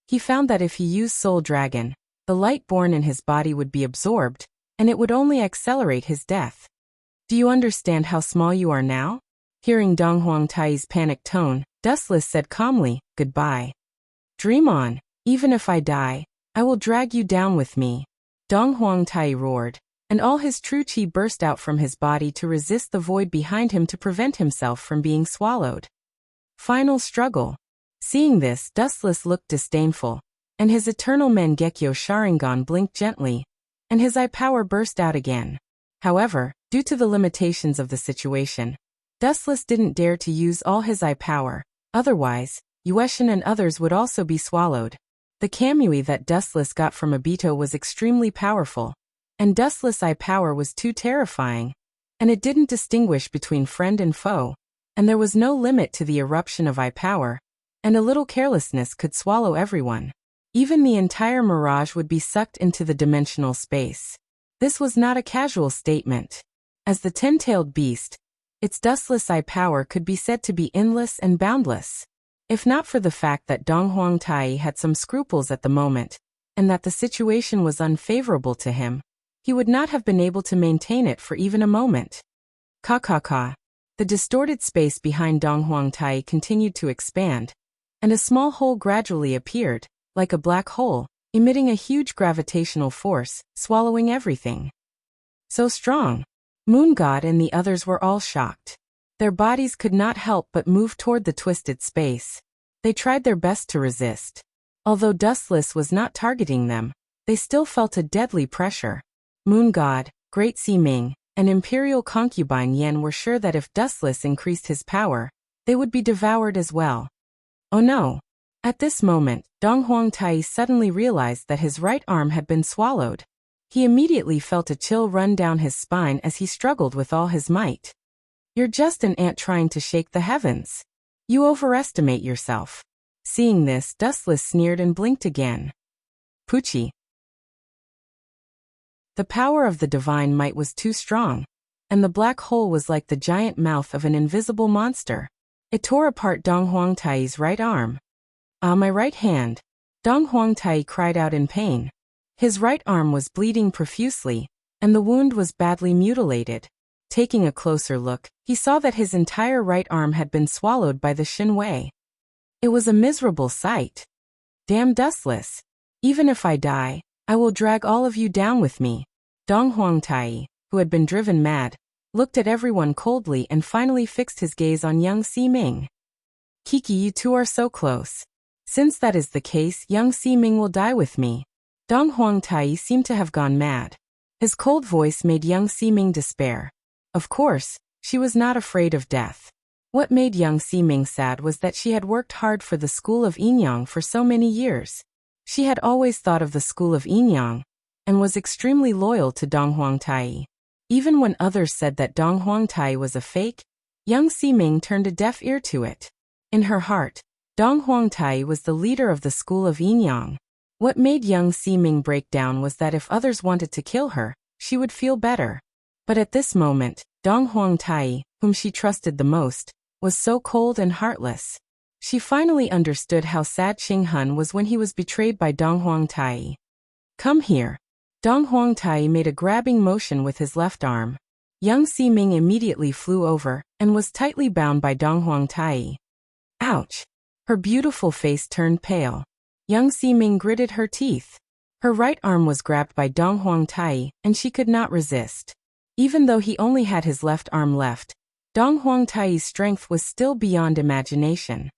He found that if he used Soul Dragon, the light born in his body would be absorbed, and it would only accelerate his death. Do you understand how small you are now? Hearing Dong Huang Tai's panicked tone, Dustless said calmly, goodbye. Dream on. Even if I die, I will drag you down with me. Dong Huang Tai roared, and all his true chi burst out from his body to resist the void behind him to prevent himself from being swallowed. Final struggle. Seeing this, Dustless looked disdainful, and his eternal Mangekyo Sharingan blinked gently, and his eye power burst out again. However, due to the limitations of the situation, Dustless didn't dare to use all his eye power, otherwise, Yueshin and others would also be swallowed. The Kamui that Dustless got from Obito was extremely powerful, and Dustless' eye power was too terrifying, and it didn't distinguish between friend and foe, and there was no limit to the eruption of eye power, and a little carelessness could swallow everyone. Even the entire mirage would be sucked into the dimensional space. This was not a casual statement. As the 10-tailed beast, its Dustless eye power could be said to be endless and boundless. If not for the fact that Dong Huang Tai had some scruples at the moment, and that the situation was unfavorable to him, he would not have been able to maintain it for even a moment. Ka ka ka. The distorted space behind Dong Huang Tai continued to expand, and a small hole gradually appeared, like a black hole, emitting a huge gravitational force, swallowing everything. So strong. Moon God and the others were all shocked. Their bodies could not help but move toward the twisted space. They tried their best to resist. Although Dustless was not targeting them, they still felt a deadly pressure. Moon God, Great Sea Ming, and Imperial Concubine Yen were sure that if Dustless increased his power, they would be devoured as well. Oh no! At this moment, Dong Huang Tai suddenly realized that his right arm had been swallowed. He immediately felt a chill run down his spine as he struggled with all his might. You're just an ant trying to shake the heavens. You overestimate yourself. Seeing this, Dustless sneered and blinked again. Poochie. The power of the divine might was too strong, and the black hole was like the giant mouth of an invisible monster. It tore apart Dong Huang Tai's right arm. Ah, my right hand. Dong Huang Tai cried out in pain. His right arm was bleeding profusely, and the wound was badly mutilated. Taking a closer look, he saw that his entire right arm had been swallowed by the Shinwei. It was a miserable sight. Damn Dustless. Even if I die, I will drag all of you down with me. Dong Huang Tai, who had been driven mad, looked at everyone coldly and finally fixed his gaze on young Si Ming. Kiki, you two are so close. Since that is the case, young Si Ming will die with me. Dong Huang Tai seemed to have gone mad. His cold voice made young Si Ming despair. Of course, she was not afraid of death. What made young Si Ming sad was that she had worked hard for the school of Yinyang for so many years. She had always thought of the school of Yinyang, and was extremely loyal to Dong Huang Tai. Even when others said that Dong Huang Tai was a fake, young Si Ming turned a deaf ear to it. In her heart, Dong Huang Tai was the leader of the school of Yinyang. What made young Si Ming break down was that if others wanted to kill her, she would feel better. But at this moment, Dong Huang Tai, whom she trusted the most, was so cold and heartless. She finally understood how sad Xing Hun was when he was betrayed by Dong Huang Tai. Come here. Dong Huang Tai made a grabbing motion with his left arm. Young Si Ming immediately flew over, and was tightly bound by Dong Huang Tai. Ouch! Her beautiful face turned pale. Young Si Ming gritted her teeth. Her right arm was grabbed by Dong Huangtai, and she could not resist. Even though he only had his left arm left, Dong Huangtai's strength was still beyond imagination.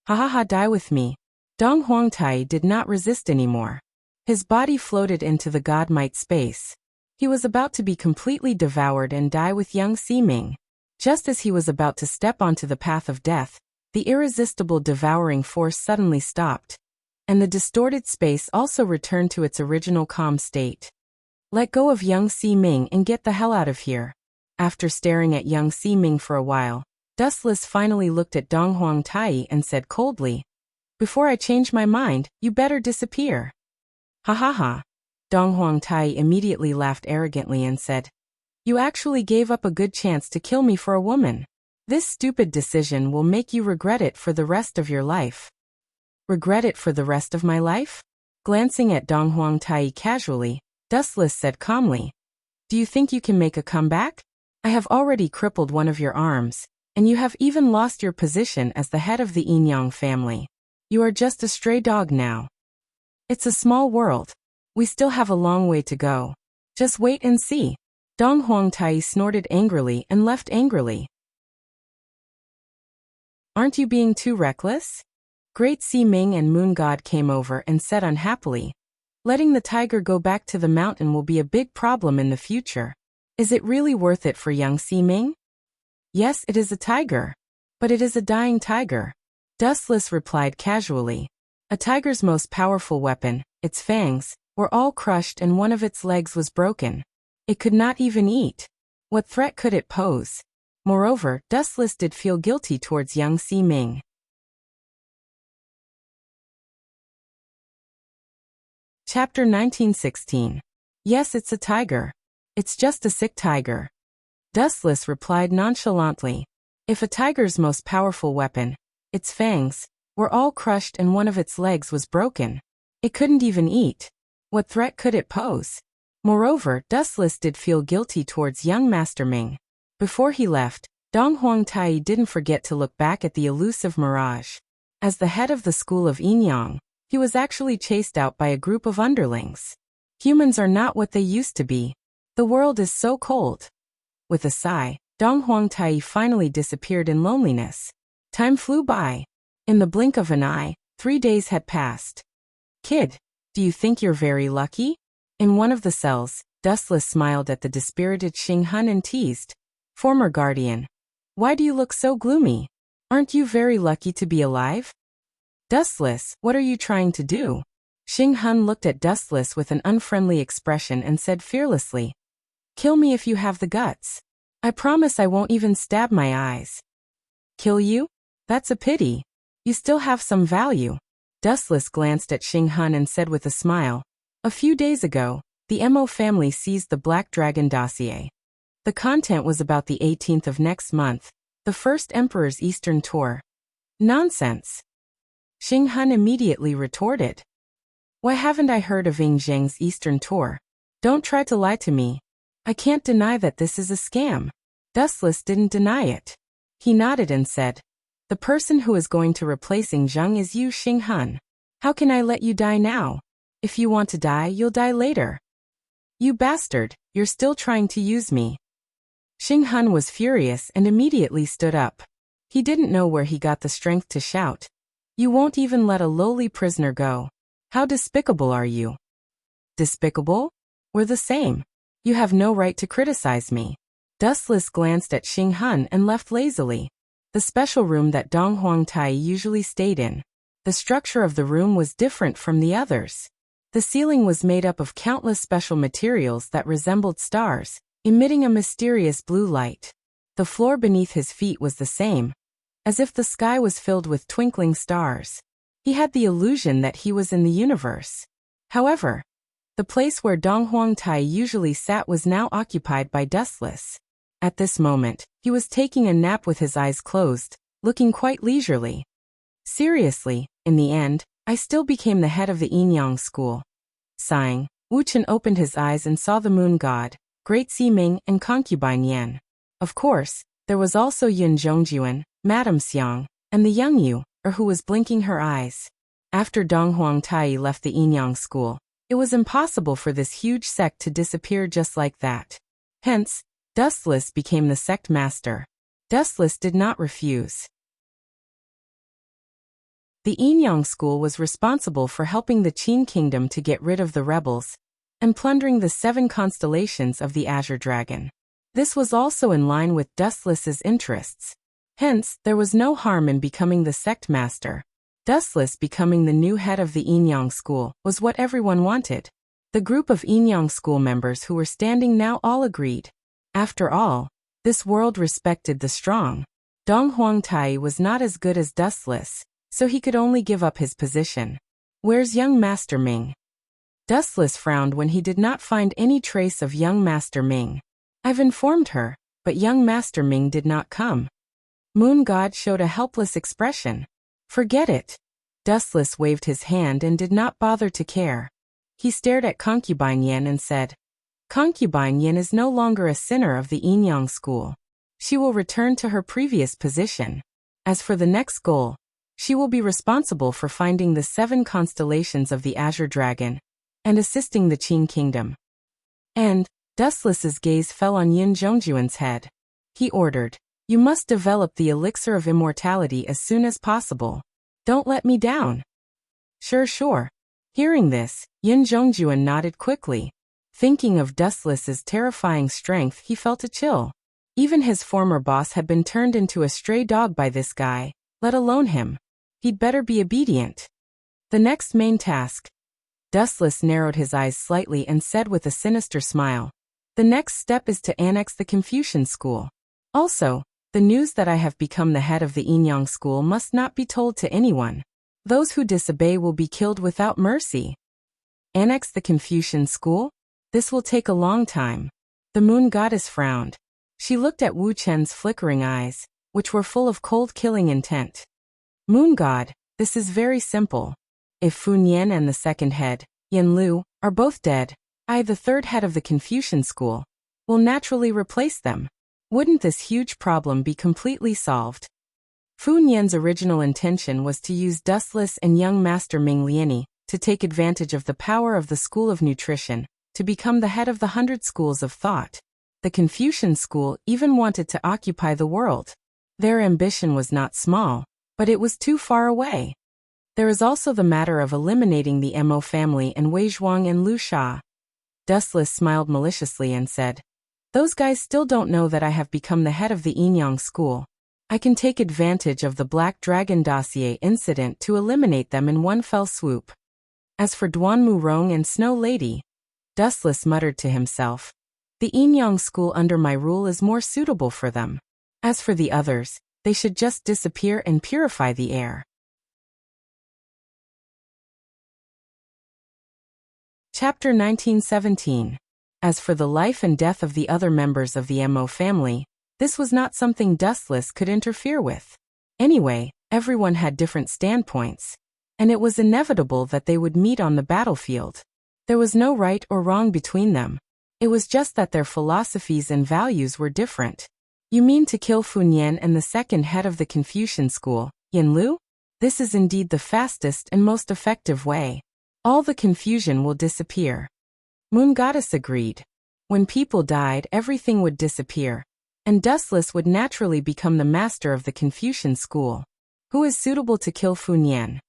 Ha ha ha, die with me. Dong Huangtai did not resist anymore. His body floated into the godmight space. He was about to be completely devoured and die with young Ximing. Just as he was about to step onto the path of death, the irresistible devouring force suddenly stopped, and the distorted space also returned to its original calm state. Let go of young Ximing and get the hell out of here. After staring at young Ximing for a while, Dustless finally looked at Dong Huangtai and said coldly, "Before I change my mind, you better disappear." Ha ha ha. Dong Huangtai immediately laughed arrogantly and said, "You actually gave up a good chance to kill me for a woman. This stupid decision will make you regret it for the rest of your life." Regret it for the rest of my life? Glancing at Dong Huangtai casually, Dustless said calmly, "Do you think you can make a comeback? I have already crippled one of your arms, and you have even lost your position as the head of the Yinyang family. You are just a stray dog now. It's a small world. We still have a long way to go. Just wait and see." Dong Huangtai snorted angrily and left angrily. "Aren't you being too reckless?" Great Ximing and Moon God came over and said unhappily, "Letting the tiger go back to the mountain will be a big problem in the future. Is it really worth it for young Ximing?" "Yes, it is a tiger. But it is a dying tiger." Dustless replied casually. "A tiger's most powerful weapon, its fangs, were all crushed and one of its legs was broken. It could not even eat. What threat could it pose?" Moreover, Dustless did feel guilty towards young Ximing. Chapter 1916. Yes, it's a tiger. It's just a sick tiger. Dustless replied nonchalantly. If a tiger's most powerful weapon, its fangs, were all crushed and one of its legs was broken, it couldn't even eat. What threat could it pose? Moreover, Dustless did feel guilty towards young Master Ming. Before he left, Dong Huangtai didn't forget to look back at the elusive mirage. As the head of the school of Yinyang, he was actually chased out by a group of underlings. Humans are not what they used to be. The world is so cold. With a sigh, Dong Huangtai finally disappeared in loneliness. Time flew by. In the blink of an eye, 3 days had passed. "Kid, do you think you're very lucky?" In one of the cells, Dustless smiled at the dispirited Xing Hun and teased, "Former guardian, why do you look so gloomy? Aren't you very lucky to be alive?" "Dustless, what are you trying to do?" Xing Hun looked at Dustless with an unfriendly expression and said fearlessly, "Kill me if you have the guts. I promise I won't even stab my eyes." "Kill you? That's a pity. You still have some value." Dustless glanced at Xing Hun and said with a smile, "A few days ago, the Mo family seized the Black Dragon dossier. The content was about the 18th of next month, the first Emperor's Eastern tour." "Nonsense." Xing Hun immediately retorted. "Why haven't I heard of Ying Zheng's Eastern tour? Don't try to lie to me. I can't deny that this is a scam." Dustless didn't deny it. He nodded and said, "The person who is going to replace Ying Zheng is you, Xing Hun. How can I let you die now? If you want to die, you'll die later." "You bastard, you're still trying to use me." Xing Hun was furious and immediately stood up. He didn't know where he got the strength to shout, "You won't even let a lowly prisoner go. How despicable are you?" "Despicable? We're the same. You have no right to criticize me." Dustless glanced at Xing Hun and left lazily. The special room that Dong Huangtai usually stayed in. The structure of the room was different from the others. The ceiling was made up of countless special materials that resembled stars, emitting a mysterious blue light. The floor beneath his feet was the same, as if the sky was filled with twinkling stars. He had the illusion that he was in the universe. However, the place where Dong Huangtai usually sat was now occupied by Dustless. At this moment, he was taking a nap with his eyes closed, looking quite leisurely. "Seriously, in the end, I still became the head of the Yinyang school." Sighing, Wuchen opened his eyes and saw the moon god, Great Ximing, and concubine Yan. Of course, there was also Yun Zhongjuan, Madame Xiang, and the young Yu, who was blinking her eyes. After Dong Huangtai left the Yinyang school, It was impossible for this huge sect to disappear just like that. Hence, Dustless became the sect master. Dustless did not refuse. The Yinyang school was responsible for helping the Qin kingdom to get rid of the rebels and plundering the 7 constellations of the Azure Dragon. This was also in line with Dustless's interests. Hence, there was no harm in becoming the sect master. Dustless becoming the new head of the Yinyang school was what everyone wanted. The group of Yinyang school members who were standing now all agreed. After all, this world respected the strong. Dong Huangtai was not as good as Dustless, so he could only give up his position. Where's young Master Ming? Dustless frowned when he did not find any trace of young Master Ming. I've informed her, but young Master Ming did not come. Moon God showed a helpless expression. Forget it. Dustless waved his hand and did not bother to care. He stared at Concubine Yen and said, Concubine Yen is no longer a sinner of the Yinyang school. She will return to her previous position. As for the next goal, she will be responsible for finding the 7 constellations of the Azure Dragon and assisting the Qin kingdom. And Dustless's gaze fell on Yin Zhongjuan's head. He ordered, you must develop the elixir of immortality as soon as possible. Don't let me down. Sure. Hearing this, Yin Zhongjuan nodded quickly. Thinking of Dustless's terrifying strength, he felt a chill. Even his former boss had been turned into a stray dog by this guy, let alone him. He'd better be obedient. The next main task. Dustless narrowed his eyes slightly and said with a sinister smile, the next step is to annex the Confucian school. Also, the news that I have become the head of the Yinyang school must not be told to anyone. Those who disobey will be killed without mercy. Annex the Confucian school? This will take a long time. The moon goddess frowned. She looked at Wu Chen's flickering eyes, which were full of cold killing intent. Moon god, this is very simple. If Fu Nian and the second head, Yin Lu, are both dead, I, the third head of the Confucian school, will naturally replace them. Wouldn't this huge problem be completely solved? Fu Nian's original intention was to use Dustless and young Master Ming Liani to take advantage of the power of the School of Nutrition to become the head of the 100 schools of thought. The Confucian school even wanted to occupy the world. Their ambition was not small, but it was too far away. There is also the matter of eliminating the Mo family and Wei Zhuang and Lu Sha. Dustless smiled maliciously and said, those guys still don't know that I have become the head of the Yinyang school. I can take advantage of the Black Dragon dossier incident to eliminate them in one fell swoop. As for Duanmu Rong and Snow Lady, Dustless muttered to himself, the Yinyang school under my rule is more suitable for them. As for the others, they should just disappear and purify the air. Chapter 1917. As for the life and death of the other members of the Mo family, this was not something Dustless could interfere with. Anyway, everyone had different standpoints, and it was inevitable that they would meet on the battlefield. There was no right or wrong between them. It was just that their philosophies and values were different. You mean to kill Fu Nian and the second head of the Confucian school, Yin Lu? This is indeed the fastest and most effective way. All the confusion will disappear. Moon Goddess agreed. When people died, everything would disappear, and Dustless would naturally become the master of the Confucian school. Who is suitable to kill Fu Nian?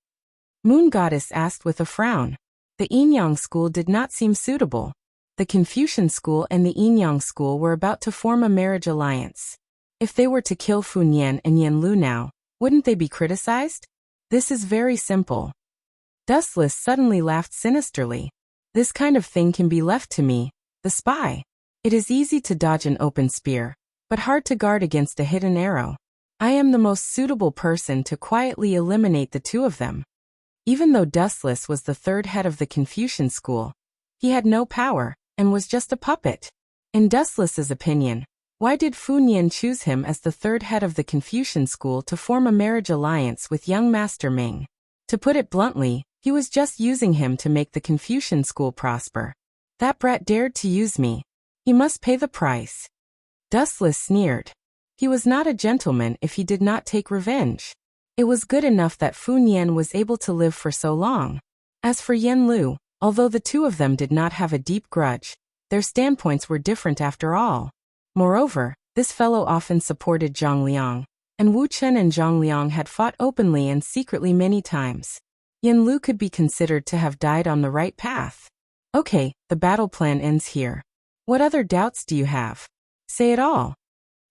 Moon Goddess asked with a frown. The Yinyang school did not seem suitable. The Confucian school and the Yinyang school were about to form a marriage alliance. If they were to kill Fu Nian and Yin Lu now, wouldn't they be criticized? This is very simple. Dustless suddenly laughed sinisterly. This kind of thing can be left to me, the spy. It is easy to dodge an open spear, but hard to guard against a hidden arrow. I am the most suitable person to quietly eliminate the two of them. Even though Dustless was the third head of the Confucian school, he had no power and was just a puppet. In Dustless's opinion, why did Fu Nian choose him as the third head of the Confucian school to form a marriage alliance with young Master Ming? To put it bluntly, he was just using him to make the Confucian school prosper. That brat dared to use me. He must pay the price. Dustless sneered. He was not a gentleman if he did not take revenge. It was good enough that Fu Nian was able to live for so long. As for Yin Lu, Although the two of them did not have a deep grudge, their standpoints were different after all. Moreover, this fellow often supported Zhang Liang, and Wu Chen and Zhang Liang had fought openly and secretly many times. Yin Lu could be considered to have died on the right path. Okay, the battle plan ends here. What other doubts do you have? Say it all.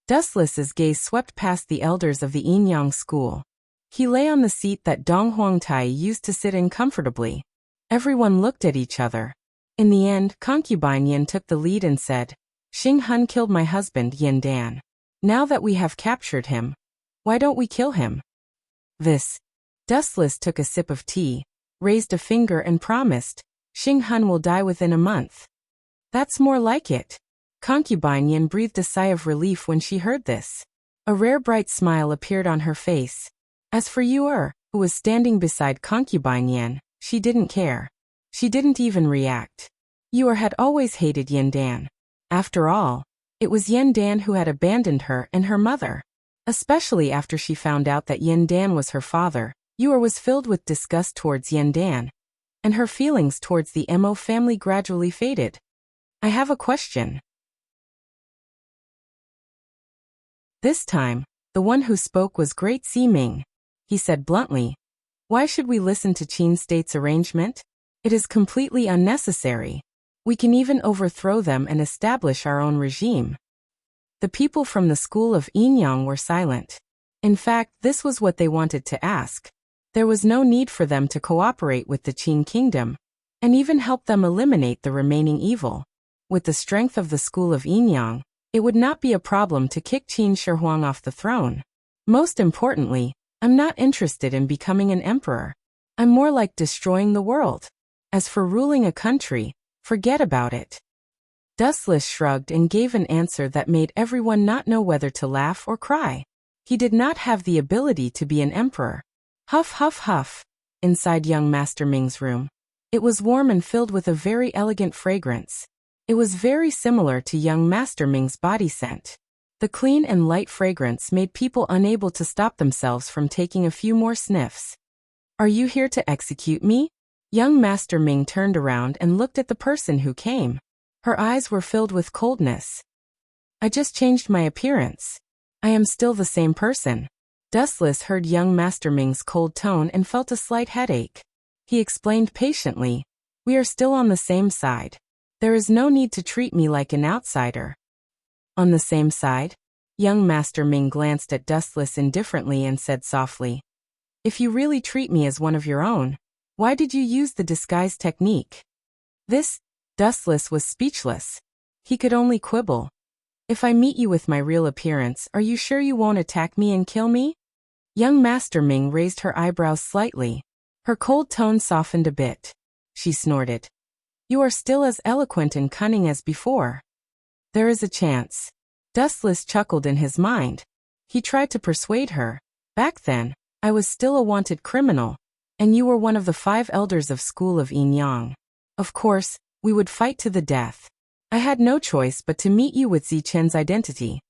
Dustless's gaze swept past the elders of the Yinyang school. He lay on the seat that Dong Huangtai used to sit in comfortably. Everyone looked at each other. In the end, concubine Yin took the lead and said, Xing Hun killed my husband Yin Dan. Now that we have captured him, why don't we kill him? Dustless took a sip of tea, raised a finger and promised, Xing Hun will die within a month. That's more like it. Concubine Yin breathed a sigh of relief when she heard this. A rare bright smile appeared on her face. As for Yu who was standing beside concubine Yin, she didn't care. She didn't even react. Yu had always hated Yin Dan. After all, it was Yin Dan who had abandoned her and her mother. Especially after she found out that Yin Dan was her father, Yu was filled with disgust towards Yin Dan, and her feelings towards the Mo family gradually faded. I have a question. This time, the one who spoke was Great Ming. He said bluntly, why should we listen to Qin State's arrangement? It is completely unnecessary. We can even overthrow them and establish our own regime. The people from the school of Yinyang were silent. In fact, this was what they wanted to ask. There was no need for them to cooperate with the Qin kingdom, and even help them eliminate the remaining evil. With the strength of the school of Yinyang, it would not be a problem to kick Qin Shi Huang off the throne. Most importantly, I'm not interested in becoming an emperor. I'm more like destroying the world. As for ruling a country, forget about it. Dustless shrugged and gave an answer that made everyone not know whether to laugh or cry. He did not have the ability to be an emperor. Huff huff huff. Inside young Master Ming's room. It was warm and filled with a very elegant fragrance. It was very similar to young Master Ming's body scent. The clean and light fragrance made people unable to stop themselves from taking a few more sniffs. Are you here to execute me? Young Master Ming turned around and looked at the person who came. Her eyes were filled with coldness. I just changed my appearance. I am still the same person. Dustless heard young Master Ming's cold tone and felt a slight headache. He explained patiently, we are still on the same side. There is no need to treat me like an outsider. On the same side? Young Master Ming glanced at Dustless indifferently and said softly, if you really treat me as one of your own, why did you use the disguise technique? Dustless was speechless. He could only quibble. If I meet you with my real appearance, are you sure you won't attack me and kill me? Young Master Ming raised her eyebrows slightly. Her cold tone softened a bit. She snorted. You are still as eloquent and cunning as before. There is a chance. Dustless chuckled in his mind. He tried to persuade her. Back then, I was still a wanted criminal, and you were one of the 5 elders of school of Yinyang. Of course, we would fight to the death. I had no choice but to meet you with Zichen's identity.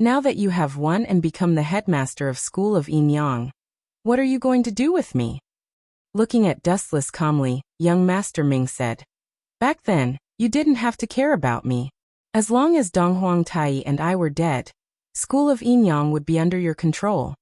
Now that you have won and become the headmaster of school of Yinyang, what are you going to do with me? Looking at Dustless calmly, young Master Ming said, back then, you didn't have to care about me. As long as Dong Huangtai and I were dead, school of Yinyang would be under your control.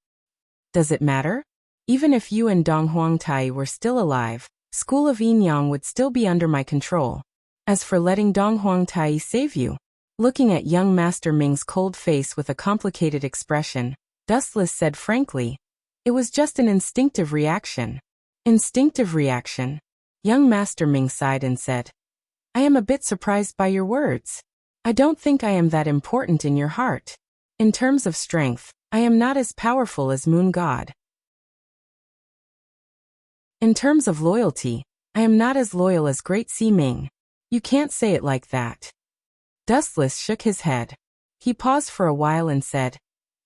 Does it matter? Even if you and Dong Huangtai were still alive, school of Yinyang would still be under my control. As for letting Dong Huangtai save you, looking at young Master Ming's cold face with a complicated expression, Dustless said frankly, it was just an instinctive reaction. Instinctive reaction? Young Master Ming sighed and said, I am a bit surprised by your words. I don't think I am that important in your heart. In terms of strength, I am not as powerful as Moon God. In terms of loyalty, I am not as loyal as Great Ming. You can't say it like that. Dustless shook his head. He paused for a while and said,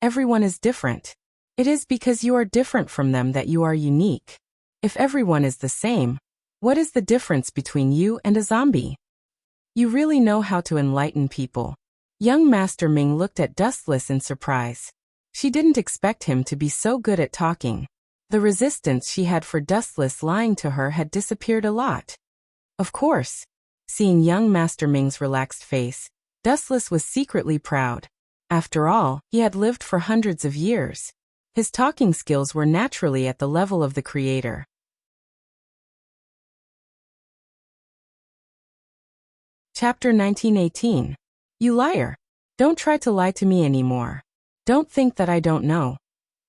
everyone is different. It is because you are different from them that you are unique. If everyone is the same, what is the difference between you and a zombie? You really know how to enlighten people. Young Master Ming looked at Dustless in surprise. She didn't expect him to be so good at talking. The resistance she had for Dustless lying to her had disappeared a lot. Of course. Seeing young Master Ming's relaxed face, Dustless was secretly proud. After all, he had lived for hundreds of years. His talking skills were naturally at the level of the creator. Chapter 1918. You liar. Don't try to lie to me anymore. Don't think that I don't know.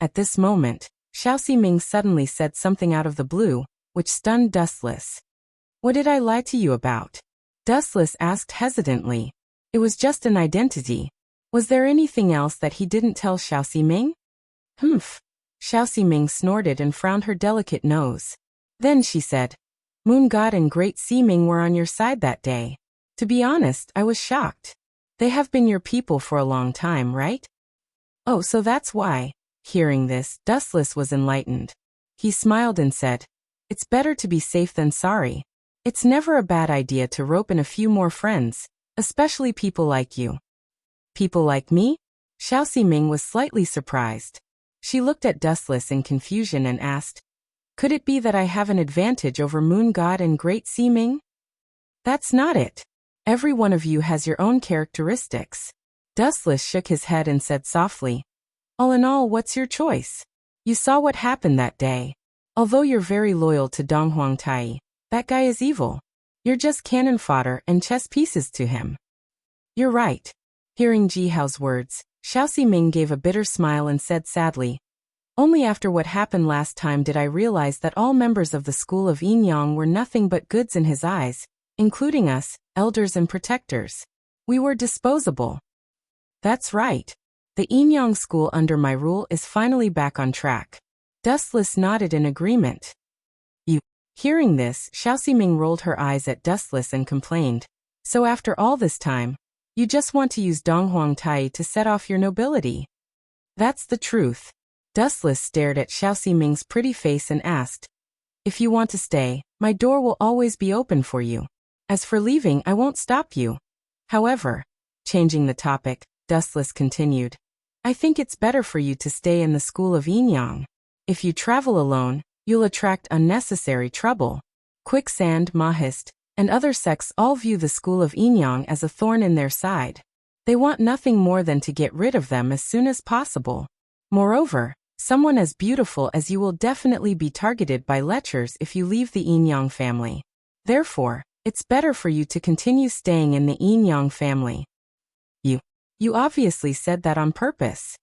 At this moment, Xiao Ming suddenly said something out of the blue, which stunned Dustless. What did I lie to you about? Dustless asked hesitantly. It was just an identity. Was there anything else that he didn't tell Xiao Ming? Humph. Xiao Ming snorted and frowned her delicate nose. Then she said, Moon God and Great Ming were on your side that day. To be honest, I was shocked. They have been your people for a long time, right? Oh, so that's why. Hearing this, Dustless was enlightened. He smiled and said, It's better to be safe than sorry. It's never a bad idea to rope in a few more friends, especially people like you. People like me? Xiao Ming was slightly surprised. She looked at Dustless in confusion and asked, Could it be that I have an advantage over Moon God and Great Ming? That's not it. Every one of you has your own characteristics. Dustless shook his head and said softly, All in all, what's your choice? You saw what happened that day. Although you're very loyal to Dong Huangtai, that guy is evil. You're just cannon fodder and chess pieces to him. You're right. Hearing Ji Hao's words, Xiao Ming gave a bitter smile and said sadly, Only after what happened last time did I realize that all members of the school of Yinyang were nothing but goods in his eyes, including us, elders and protectors. We were disposable. That's right. The Yinyang school under my rule is finally back on track. Dustless nodded in agreement. You. Hearing this, Xiao Ming rolled her eyes at Dustless and complained, So after all this time, you just want to use Dong Huangtai to set off your nobility? That's the truth. Dustless stared at Xiao Ming's pretty face and asked, If you want to stay, my door will always be open for you. As for leaving, I won't stop you. However, changing the topic, Dustless continued, I think it's better for you to stay in the school of Yinyang. If you travel alone, you'll attract unnecessary trouble. Quicksand, Mahist, and other sects all view the school of Yinyang as a thorn in their side. They want nothing more than to get rid of them as soon as possible. Moreover, someone as beautiful as you will definitely be targeted by lechers if you leave the Yinyang family. Therefore, it's better for you to continue staying in the Yinyang family. You obviously said that on purpose.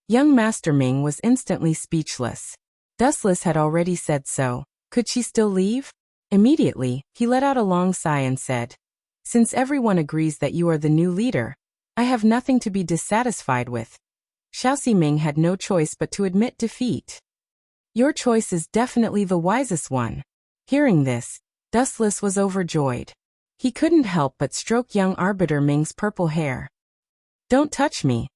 Young Master Ming was instantly speechless. Dustless had already said so. Could she still leave? Immediately, he let out a long sigh and said, Since everyone agrees that you are the new leader, I have nothing to be dissatisfied with. Xiao Ming had no choice but to admit defeat. Your choice is definitely the wisest one. Hearing this, Dustless was overjoyed. He couldn't help but stroke young Arbiter Ming's purple hair. Don't touch me.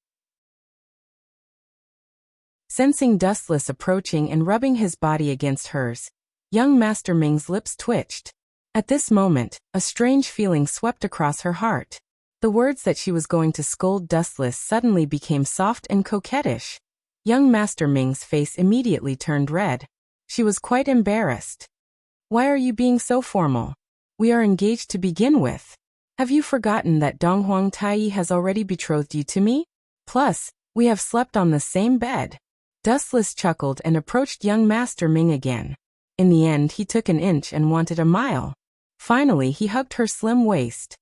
Sensing Dustless approaching and rubbing his body against hers, young Master Ming's lips twitched. At this moment, a strange feeling swept across her heart. The words that she was going to scold Dustless suddenly became soft and coquettish. Young Master Ming's face immediately turned red. She was quite embarrassed. Why are you being so formal? We are engaged to begin with. Have you forgotten that Dong Huangtai has already betrothed you to me? Plus, we have slept on the same bed. Dustless chuckled and approached young Master Ming again. In the end, he took an inch and wanted a mile. Finally, he hugged her slim waist.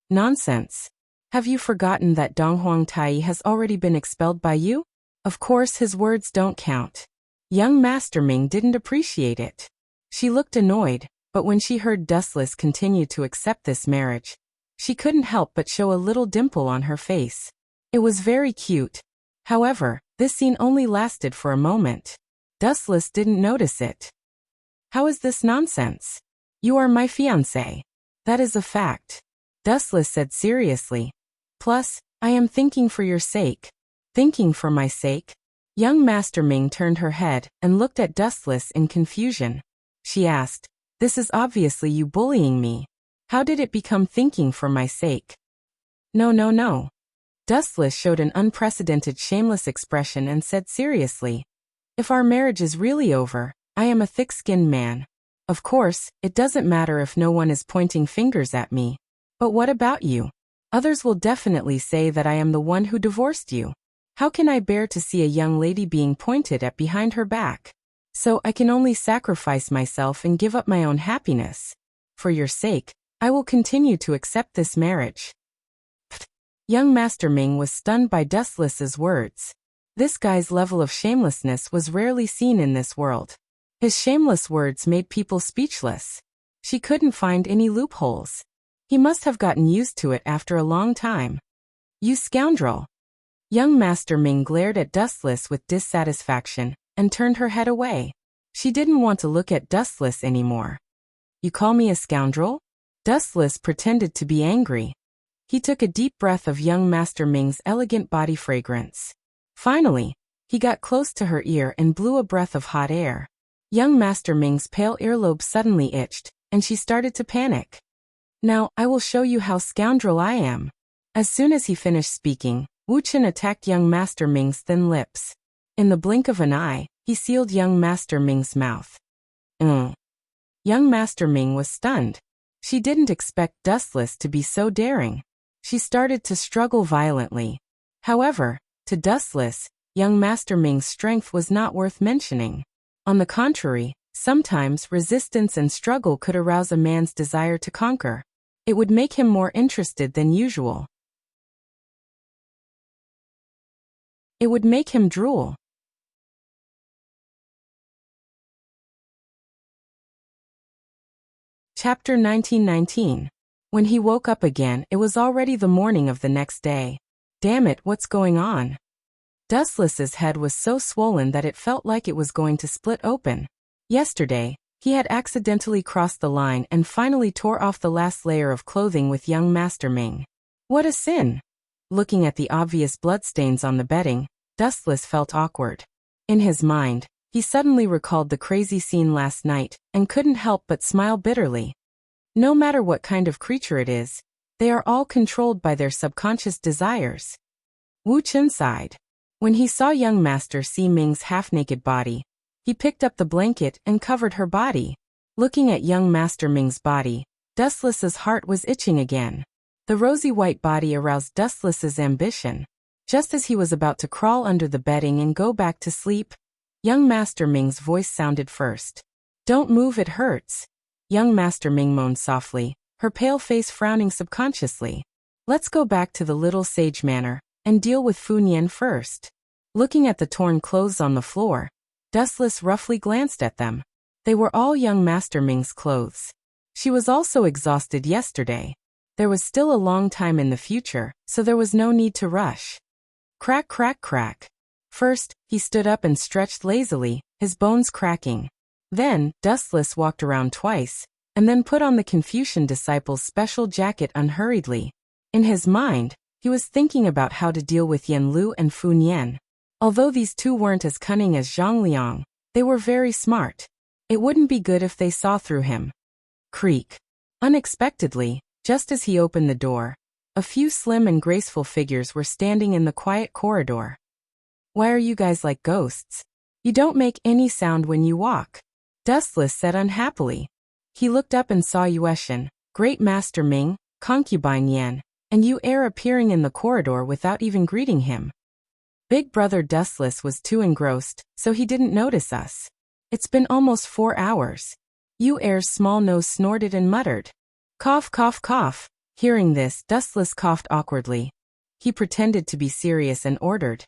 Nonsense. Have you forgotten that Dong Huangtai has already been expelled by you? Of course, his words don't count. Young Master Ming didn't appreciate it. She looked annoyed, but when she heard Dustless continue to accept this marriage, she couldn't help but show a little dimple on her face. It was very cute. However, this scene only lasted for a moment. Dustless didn't notice it. How is this nonsense? You are my fiancé. That is a fact. Dustless said seriously. Plus, I am thinking for your sake. Thinking for my sake? Young Master Ming turned her head and looked at Dustless in confusion. She asked, This is obviously you bullying me. How did it become thinking for my sake? No. Dustless showed an unprecedented shameless expression and said seriously, If our marriage is really over, I am a thick-skinned man. Of course, it doesn't matter if no one is pointing fingers at me. But what about you? Others will definitely say that I am the one who divorced you. How can I bear to see a young lady being pointed at behind her back? So I can only sacrifice myself and give up my own happiness. For your sake, I will continue to accept this marriage. Pfft. Young Master Ming was stunned by Dustless's words. This guy's level of shamelessness was rarely seen in this world. His shameless words made people speechless. She couldn't find any loopholes. He must have gotten used to it after a long time. You scoundrel! Young Master Ming glared at Dustless with dissatisfaction and turned her head away. She didn't want to look at Dustless anymore. You call me a scoundrel? Dustless pretended to be angry. He took a deep breath of young Master Ming's elegant body fragrance. Finally, he got close to her ear and blew a breath of hot air. Young Master Ming's pale earlobe suddenly itched, and she started to panic. Now, I will show you how scoundrel I am. As soon as he finished speaking, Wuxia attacked young Master Ming's thin lips. In the blink of an eye, he sealed young Master Ming's mouth. Young Master Ming was stunned. She didn't expect Dustless to be so daring. She started to struggle violently. However, to Dustless, young Master Ming's strength was not worth mentioning. On the contrary, sometimes resistance and struggle could arouse a man's desire to conquer. It would make him more interested than usual. It would make him drool. Chapter 1919. When he woke up again, it was already the morning of the next day. Damn it, what's going on? Dustless's head was so swollen that it felt like it was going to split open. Yesterday, he had accidentally crossed the line and finally tore off the last layer of clothing with young Master Ming. What a sin! Looking at the obvious bloodstains on the bedding, Dustless felt awkward. In his mind, he suddenly recalled the crazy scene last night and couldn't help but smile bitterly. No matter what kind of creature it is, they are all controlled by their subconscious desires. Wuxia sighed. When he saw young Master Si Ming's half-naked body, he picked up the blanket and covered her body. Looking at young Master Ming's body, Dustless's heart was itching again. The rosy white body aroused Dustless's ambition. Just as he was about to crawl under the bedding and go back to sleep, young Master Ming's voice sounded first. Don't move, it hurts. Young Master Ming moaned softly, her pale face frowning subconsciously. Let's go back to the little sage manor and deal with Fu Nian first. Looking at the torn clothes on the floor, Dustless roughly glanced at them. They were all young Master Ming's clothes. She was also exhausted yesterday. There was still a long time in the future, so there was no need to rush. Crack, crack, crack. First, he stood up and stretched lazily, his bones cracking. Then, Dustless walked around twice, and then put on the Confucian disciple's special jacket unhurriedly. In his mind, he was thinking about how to deal with Yan Lu and Fu Nian. Although these two weren't as cunning as Zhang Liang, they were very smart. It wouldn't be good if they saw through him. Creak. Unexpectedly, just as he opened the door, a few slim and graceful figures were standing in the quiet corridor. Why are you guys like ghosts? You don't make any sound when you walk, Dustless said unhappily. He looked up and saw Yueshan, Great Master Ming, Concubine Yan, and Yu Er appearing in the corridor without even greeting him. Big Brother Dustless was too engrossed, so he didn't notice us. It's been almost 4 hours. Yu Er's small nose snorted and muttered. Cough, cough, cough. Hearing this, Dustless coughed awkwardly. He pretended to be serious and ordered.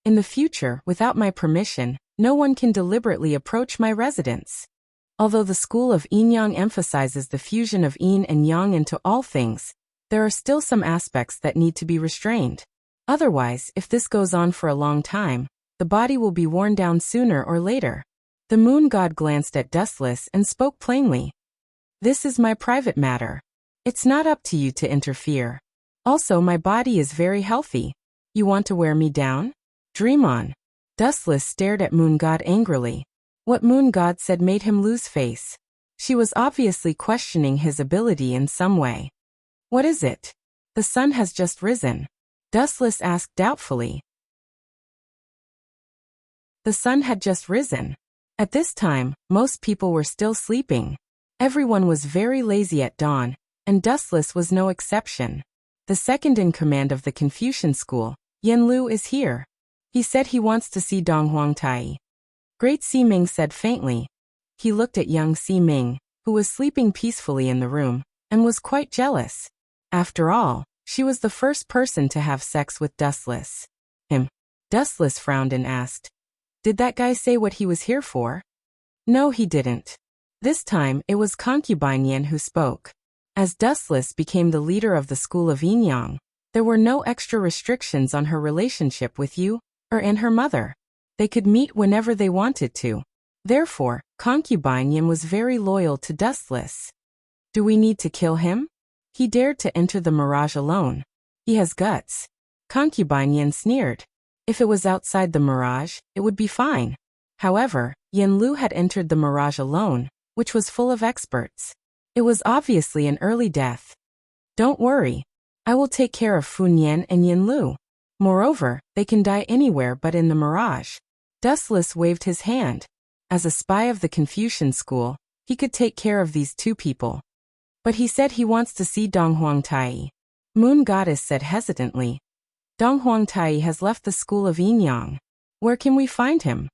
In the future, without my permission, no one can deliberately approach my residence. Although the school of Yin-Yang emphasizes the fusion of Yin and Yang into all things, there are still some aspects that need to be restrained. Otherwise, if this goes on for a long time, the body will be worn down sooner or later. The moon god glanced at Dustless and spoke plainly. This is my private matter. It's not up to you to interfere. Also, my body is very healthy. You want to wear me down? Dream on. Dustless stared at Moon God angrily. What Moon God said made him lose face. She was obviously questioning his ability in some way. What is it? The sun has just risen. Dustless asked doubtfully. The sun had just risen. At this time, most people were still sleeping. Everyone was very lazy at dawn, and Dustless was no exception. The second in command of the Confucian school, Yanlu, is here. He said he wants to see Dong Huangtai. Great Ming said faintly. He looked at young Ming, who was sleeping peacefully in the room, and was quite jealous. After all, she was the first person to have sex with Dustless. Dustless frowned and asked, "Did that guy say what he was here for?" No, he didn't. This time, it was concubine Yan who spoke. As Dustless became the leader of the school of Yinyang, there were no extra restrictions on her relationship with you, or and her mother. They could meet whenever they wanted to. Therefore, concubine Yan was very loyal to Dustless. Do we need to kill him? He dared to enter the mirage alone. He has guts. Concubine Yan sneered. If it was outside the mirage, it would be fine. However, Yanlu had entered the mirage alone, which was full of experts. It was obviously an early death. Don't worry. I will take care of Fun Yan and Yanlu. Moreover, they can die anywhere but in the mirage. Dustless waved his hand. As a spy of the Confucian school, he could take care of these two people. But he said he wants to see Dong Huangtai. Moon Goddess said hesitantly. Dong Huangtai has left the school of Yinyang. Where can we find him?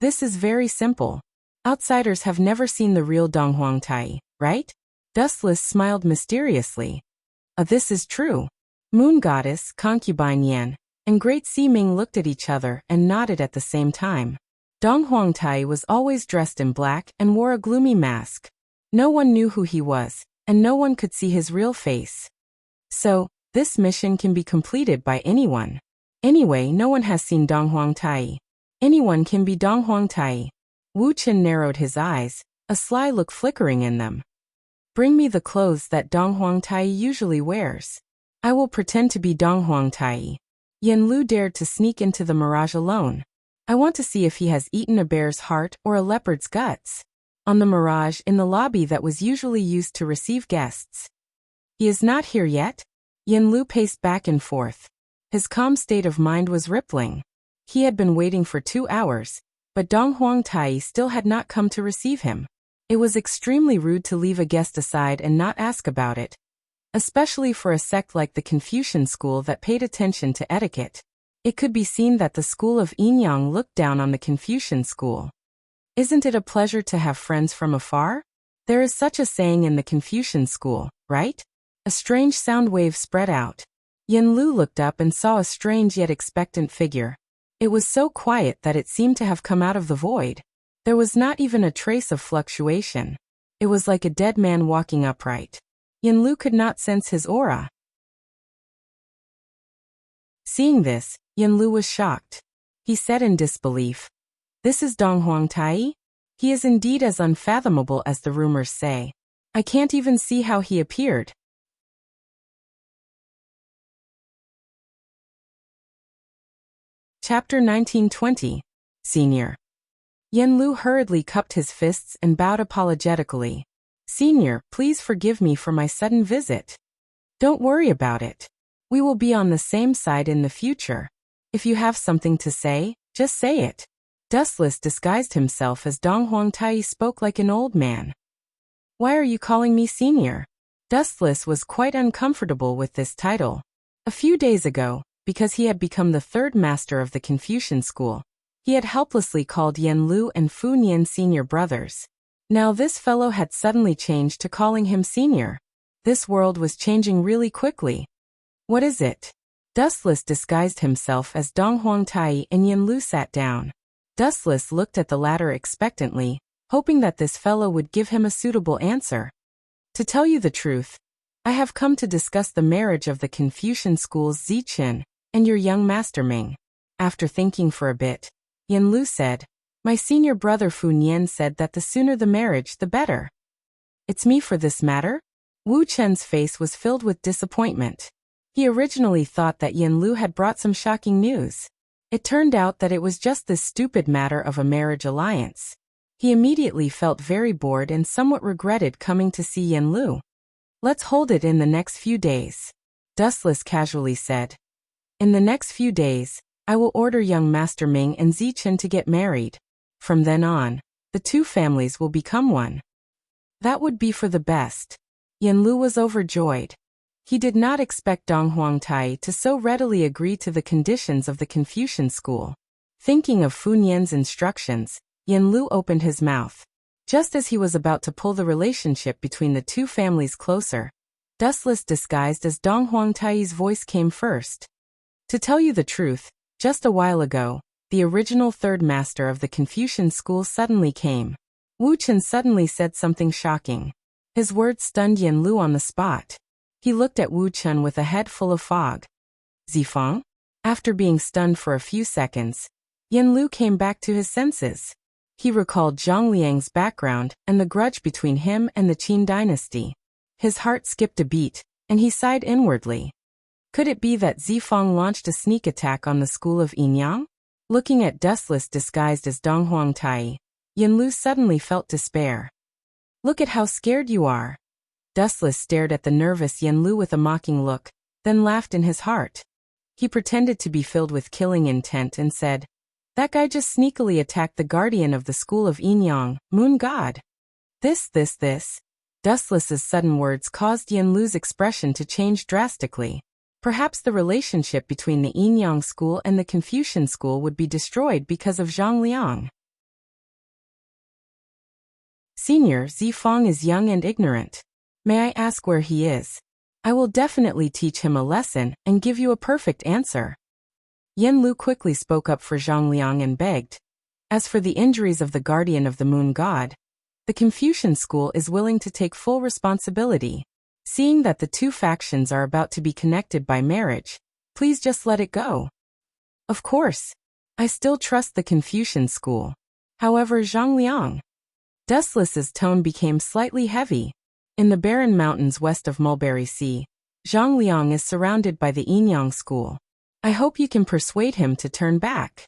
This is very simple. Outsiders have never seen the real Dong Huangtai, right? Dustless smiled mysteriously. This is true. Moon Goddess, Concubine Yan, and Great Ming looked at each other and nodded at the same time. Dong Huangtai was always dressed in black and wore a gloomy mask. No one knew who he was, and no one could see his real face. So, this mission can be completed by anyone. Anyway, no one has seen Dong Huangtai. Anyone can be Dong Huangtai. Wu Chen narrowed his eyes, a sly look flickering in them. Bring me the clothes that Dong Huangtai usually wears. I will pretend to be Dong Huangtai. Yanlu dared to sneak into the mirage alone. I want to see if he has eaten a bear's heart or a leopard's guts. On the mirage in the lobby that was usually used to receive guests. He is not here yet? Yanlu paced back and forth. His calm state of mind was rippling. He had been waiting for 2 hours, but Dong Huangtai still had not come to receive him. It was extremely rude to leave a guest aside and not ask about it, especially for a sect like the Confucian school that paid attention to etiquette. It could be seen that the school of Yinyang looked down on the Confucian school. Isn't it a pleasure to have friends from afar? There is such a saying in the Confucian school, right? A strange sound wave spread out. Yanlu looked up and saw a strange yet expectant figure. It was so quiet that it seemed to have come out of the void. There was not even a trace of fluctuation. It was like a dead man walking upright. Yanlu could not sense his aura. Seeing this, Yanlu was shocked. He said in disbelief, "This is Dong Huangtai? He is indeed as unfathomable as the rumors say. I can't even see how he appeared." Chapter 1920. Senior. Yanlu hurriedly cupped his fists and bowed apologetically. "Senior, please forgive me for my sudden visit. Don't worry about it. We will be on the same side in the future. If you have something to say, just say it." Dustless disguised himself as Dong Huangtai spoke like an old man. "Why are you calling me senior?" Dustless was quite uncomfortable with this title. A few days ago, because he had become the third master of the Confucian school, he had helplessly called Yanlu and Fu Nian senior brothers. Now this fellow had suddenly changed to calling him senior. This world was changing really quickly. "What is it?" Dustless disguised himself as Dong Huangtai and Yanlu sat down. Dustless looked at the latter expectantly, hoping that this fellow would give him a suitable answer. "To tell you the truth, I have come to discuss the marriage of the Confucian school's Zichen and your young master Ming." After thinking for a bit, Yanlu said, "My senior brother Fu Nian said that the sooner the marriage the better." "It's me for this matter?" Wu Chen's face was filled with disappointment. He originally thought that Yanlu had brought some shocking news. It turned out that it was just this stupid matter of a marriage alliance. He immediately felt very bored and somewhat regretted coming to see Yanlu. "Let's hold it in the next few days," Dustless casually said. "In the next few days, I will order young Master Ming and Zichen to get married. From then on, the two families will become one. That would be for the best. Yanlu was overjoyed. He did not expect Dong Huangtai to so readily agree to the conditions of the Confucian school. Thinking of Fu Nian's instructions, Yanlu opened his mouth. Just as he was about to pull the relationship between the two families closer, dustless disguised as Dong Huangtai's voice came first. To tell you the truth, just a while ago, the original third master of the Confucian school suddenly came. Wu Chen suddenly said something shocking. His words stunned Yanlu on the spot. He looked at Wu Chen with a head full of fog. Zifang? After being stunned for a few seconds, Yanlu came back to his senses. He recalled Zhang Liang's background and the grudge between him and the Qin dynasty. His heart skipped a beat, and he sighed inwardly. Could it be that Zifang launched a sneak attack on the school of Yinyang? Looking at dustless disguised as Dong Huangtai, Yanlu suddenly felt despair. Look at how scared you are. Dustless stared at the nervous Yanlu with a mocking look, then laughed in his heart. He pretended to be filled with killing intent and said, "That guy just sneakily attacked the guardian of the school of Yinyang, moon god." This. Dustless's sudden words caused Yanlu's expression to change drastically. Perhaps the relationship between the Yinyang school and the Confucian school would be destroyed because of Zhang Liang. Senior, Zifang is young and ignorant. May I ask where he is? I will definitely teach him a lesson and give you a perfect answer. Yanlu quickly spoke up for Zhang Liang and begged. As for the injuries of the guardian of the moon god, the Confucian school is willing to take full responsibility. Seeing that the two factions are about to be connected by marriage, please just let it go. Of course. I still trust the Confucian school. However, Zhang Liang. Dustless's tone became slightly heavy. In the barren mountains west of Mulberry Sea, Zhang Liang is surrounded by the Yinyang school. I hope you can persuade him to turn back.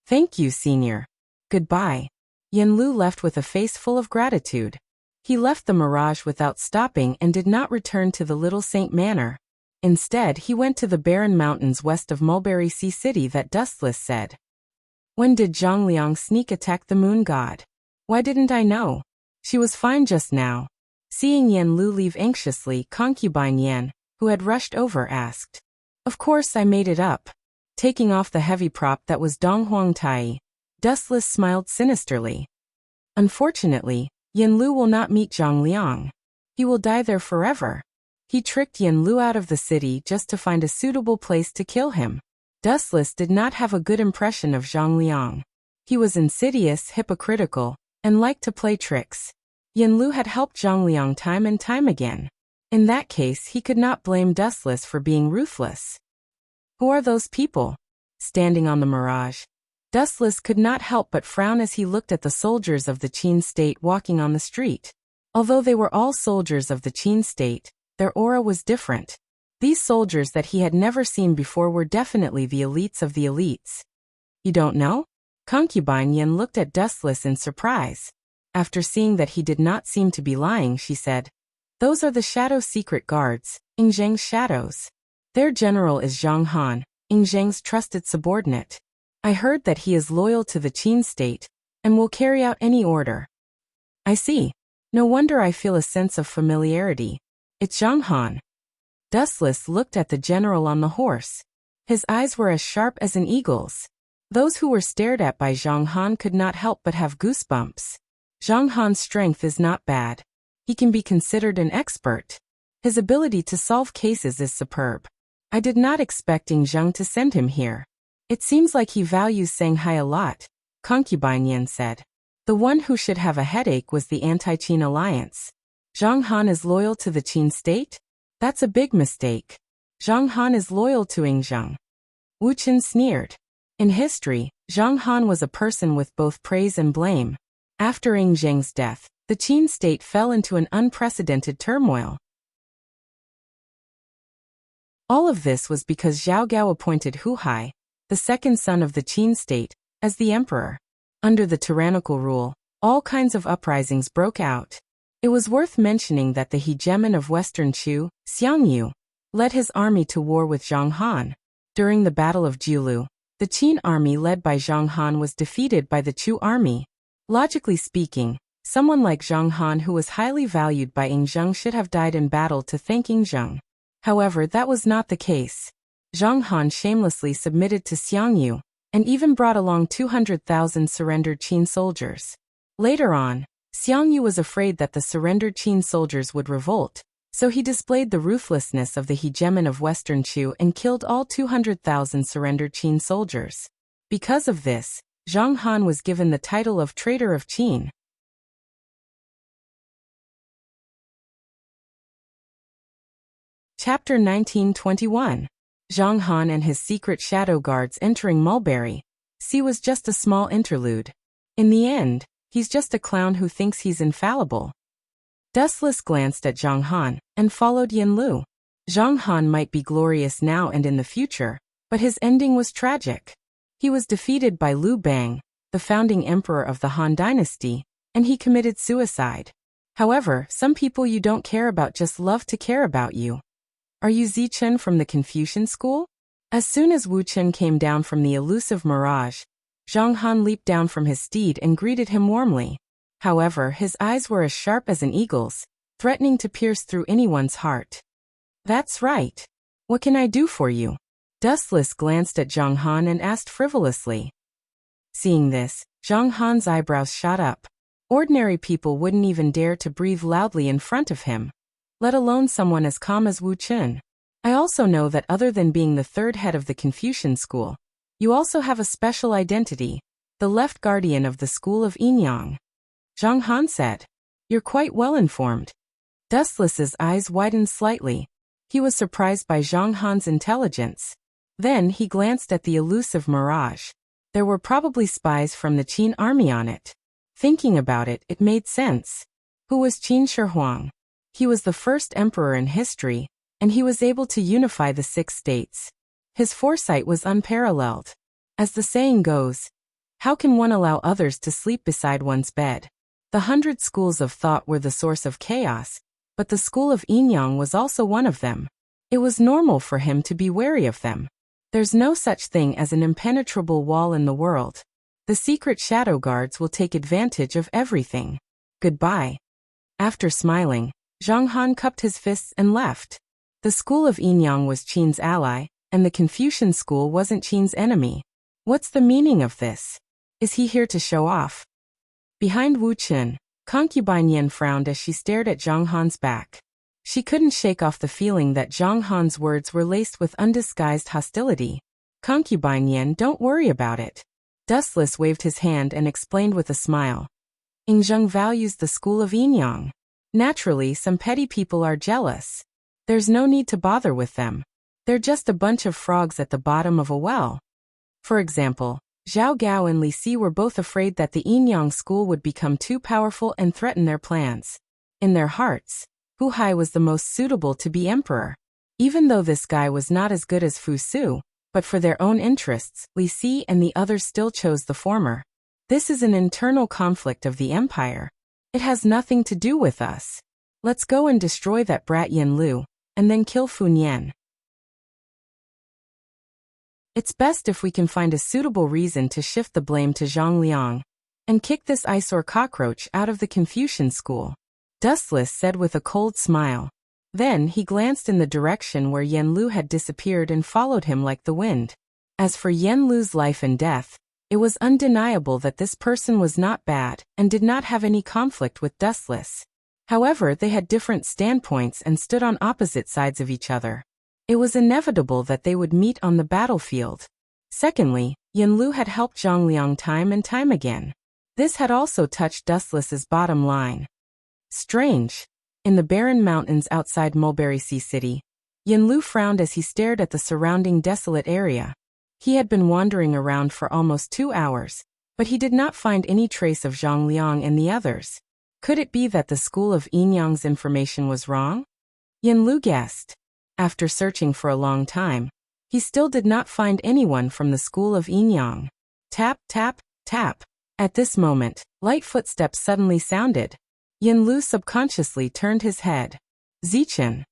Thank you, senior. Goodbye. Yanlu left with a face full of gratitude. He left the Mirage without stopping and did not return to the Little Saint Manor. Instead, he went to the barren mountains west of Mulberry Sea City that Dustless said. When did Zhang Liang sneak attack the moon god? Why didn't I know? She was fine just now. Seeing Yanlu leave anxiously, concubine Yan, who had rushed over, asked. Of course I made it up. Taking off the heavy prop that was Dong Huangtai, Dustless smiled sinisterly. Unfortunately, Yanlu will not meet Zhang Liang. He will die there forever. He tricked Yanlu out of the city just to find a suitable place to kill him. Dustless did not have a good impression of Zhang Liang. He was insidious, hypocritical, and liked to play tricks. Yanlu had helped Zhang Liang time and time again. In that case, he could not blame Dustless for being ruthless. Who are those people? Standing on the Mirage, Dustless could not help but frown as he looked at the soldiers of the Qin state walking on the street. Although they were all soldiers of the Qin state, their aura was different. These soldiers that he had never seen before were definitely the elites of the elites. You don't know? Concubine Yan looked at Dustless in surprise. After seeing that he did not seem to be lying, she said, "Those are the Shadow Secret Guards, Yingzheng's shadows. Their general is Zhang Han, Yingzheng's trusted subordinate. I heard that he is loyal to the Qin state and will carry out any order." I see. No wonder I feel a sense of familiarity. It's Zhang Han. Dustless looked at the general on the horse. His eyes were as sharp as an eagle's. Those who were stared at by Zhang Han could not help but have goosebumps. Zhang Han's strength is not bad. He can be considered an expert. His ability to solve cases is superb. I did not expect Yingzheng to send him here. It seems like he values Shanghai a lot, Concubine Yan said. The one who should have a headache was the anti-Qin alliance. Zhang Han is loyal to the Qin state? That's a big mistake. Zhang Han is loyal to Yingzheng. Wu Chen sneered. In history, Zhang Han was a person with both praise and blame. After Yingzheng's death, the Qin state fell into an unprecedented turmoil. All of this was because Zhao Gao appointed Hu Hai, the second son of the Qin state, as the emperor. Under the tyrannical rule, all kinds of uprisings broke out. It was worth mentioning that the hegemon of Western Chu, Xiangyu, led his army to war with Zhang Han. During the Battle of Jiulu, The Qin army led by Zhang Han was defeated by the Chu army. Logically speaking, someone like Zhang Han who was highly valued by Ying Zheng should have died in battle to thank Ying Zheng. However, that was not the case. Zhang Han shamelessly submitted to Xiang Yu, and even brought along 200,000 surrendered Qin soldiers. Later on, Xiang Yu was afraid that the surrendered Qin soldiers would revolt, so he displayed the ruthlessness of the hegemon of Western Chu and killed all 200,000 surrendered Qin soldiers. Because of this, Zhang Han was given the title of Traitor of Qin. Chapter 1921. Zhang Han and his secret shadow guards entering Mulberry. C was just a small interlude. In the end, he's just a clown who thinks he's infallible. Dustless glanced at Zhang Han and followed Yin Lu. Zhang Han might be glorious now and in the future, but his ending was tragic. He was defeated by Liu Bang, the founding emperor of the Han dynasty, and he committed suicide. However, some people you don't care about just love to care about you. Are you Zichen from the Confucian school? As soon as Wu Chen came down from the elusive mirage, Zhang Han leaped down from his steed and greeted him warmly. However, his eyes were as sharp as an eagle's, threatening to pierce through anyone's heart. That's right. What can I do for you? Dustless glanced at Zhang Han and asked frivolously. Seeing this, Zhang Han's eyebrows shot up. Ordinary people wouldn't even dare to breathe loudly in front of him, let alone someone as calm as Wu Chen. I also know that other than being the third head of the Confucian school, you also have a special identity, the left guardian of the school of Yinyang. Zhang Han said. You're quite well informed. Dustless's eyes widened slightly. He was surprised by Zhang Han's intelligence. Then he glanced at the elusive mirage. There were probably spies from the Qin army on it. Thinking about it, it made sense. Who was Qin Shi Huang? He was the first emperor in history, and he was able to unify the 6 states. His foresight was unparalleled. As the saying goes, how can one allow others to sleep beside one's bed? The 100 schools of thought were the source of chaos, but the school of Yinyang was also one of them. It was normal for him to be wary of them. There's no such thing as an impenetrable wall in the world. The secret shadow guards will take advantage of everything. Goodbye. After smiling, Zhang Han cupped his fists and left. The school of Yinyang was Qin's ally, and the Confucian school wasn't Qin's enemy. What's the meaning of this? Is he here to show off? Behind Wu Chen, concubine Yen frowned as she stared at Zhang Han's back. She couldn't shake off the feeling that Zhang Han's words were laced with undisguised hostility. Concubine Yen, don't worry about it. Dustless waved his hand and explained with a smile. Ying Zheng values the school of Yinyang. Naturally, some petty people are jealous. There's no need to bother with them. They're just a bunch of frogs at the bottom of a well. For example, Zhao Gao and Li Si were both afraid that the Yinyang school would become too powerful and threaten their plans. In their hearts, Hu Hai was the most suitable to be emperor. Even though this guy was not as good as Fu Su, but for their own interests, Li Si and the others still chose the former. This is an internal conflict of the empire. It has nothing to do with us. Let's go and destroy that brat Yen Lu, and then kill Fu Nian. It's best if we can find a suitable reason to shift the blame to Zhang Liang, and kick this eyesore cockroach out of the Confucian school. Dustless said with a cold smile. Then he glanced in the direction where Yen Lu had disappeared and followed him like the wind. As for Yen Lu's life and death, it was undeniable that this person was not bad and did not have any conflict with Dustless. However, they had different standpoints and stood on opposite sides of each other. It was inevitable that they would meet on the battlefield. Secondly, Yen Lu had helped Zhang Liang time and time again. This had also touched Dustless's bottom line. Strange. In the barren mountains outside Mulberry Sea City, Yen Lu frowned as he stared at the surrounding desolate area. He had been wandering around for almost 2 hours, but he did not find any trace of Zhang Liang and the others. Could it be that the school of Yinyang's information was wrong? Yen Lu guessed. After searching for a long time, he still did not find anyone from the school of Yinyang. Tap, tap, tap. At this moment, light footsteps suddenly sounded. Yen Lu subconsciously turned his head. Zichen.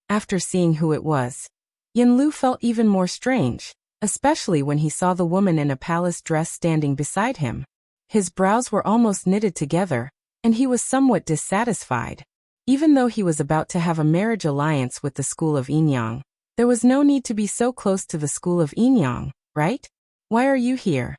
After seeing who it was, Yen Lu felt even more strange. especially when he saw the woman in a palace dress standing beside him. His brows were almost knitted together, and he was somewhat dissatisfied. Even though he was about to have a marriage alliance with the school of Inyang, there was no need to be so close to the school of Inyang, right? Why are you here?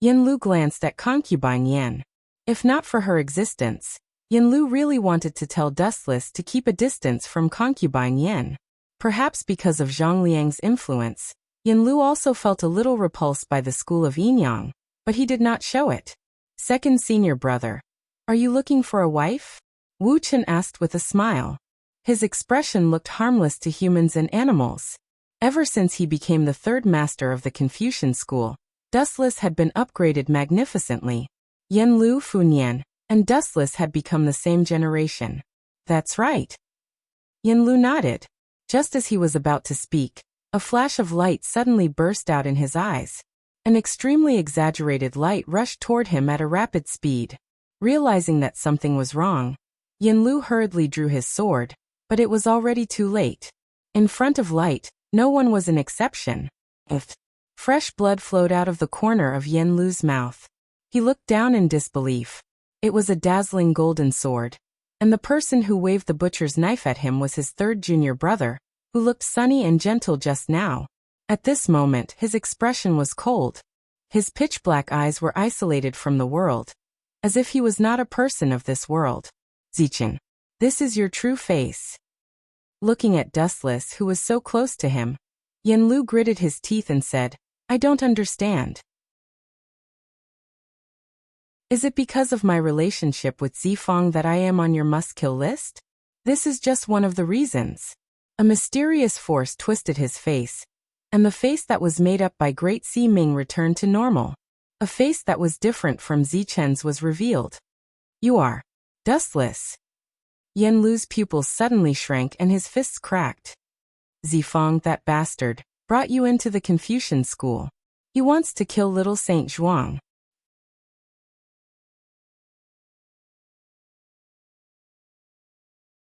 Yanlu glanced at concubine Yan. If not for her existence, Yanlu really wanted to tell Dustless to keep a distance from concubine Yan. Perhaps because of Zhang Liang's influence, Yanlu also felt a little repulsed by the school of Inyang, but he did not show it. Second senior brother. Are you looking for a wife? Wu Chen asked with a smile. His expression looked harmless to humans and animals. Ever since he became the third master of the Confucian school, Dustless had been upgraded magnificently. Yanlu Funyan and Dustless had become the same generation. That's right. Yanlu nodded. Just as he was about to speak, a flash of light suddenly burst out in his eyes. An extremely exaggerated light rushed toward him at a rapid speed. Realizing that something was wrong, Yanlu hurriedly drew his sword, but it was already too late. In front of light, no one was an exception. Fresh blood flowed out of the corner of Yanlu's mouth. He looked down in disbelief. It was a dazzling golden sword, and the person who waved the butcher's knife at him was his third junior brother, who looked sunny and gentle just now. At this moment, his expression was cold. His pitch-black eyes were isolated from the world, as if he was not a person of this world. Zichen, this is your true face. Looking at Dustless, who was so close to him, Yanlu gritted his teeth and said, I don't understand. Is it because of my relationship with Zifang that I am on your must-kill list? This is just one of the reasons. A mysterious force twisted his face, and the face that was made up by Great Xi Ming returned to normal. A face that was different from Zichen's was revealed. You are Dustless. Yanlu's pupils suddenly shrank and his fists cracked. Zifang, that bastard, brought you into the Confucian school. He wants to kill little Saint Zhuang.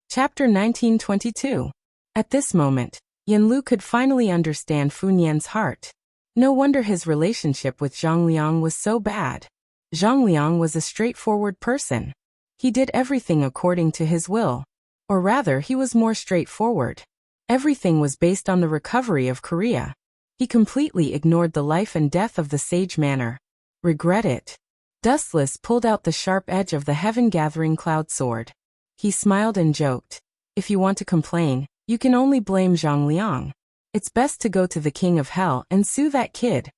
Chapter 1922. At this moment, Yanlu could finally understand Funyan's heart. No wonder his relationship with Zhang Liang was so bad. Zhang Liang was a straightforward person. He did everything according to his will. Or rather, he was more straightforward. Everything was based on the recovery of Korea. He completely ignored the life and death of the sage manor. Regret it. Dustless pulled out the sharp edge of the heaven-gathering cloud sword. He smiled and joked. If you want to complain, you can only blame Zhang Liang. It's best to go to the king of hell and sue that kid.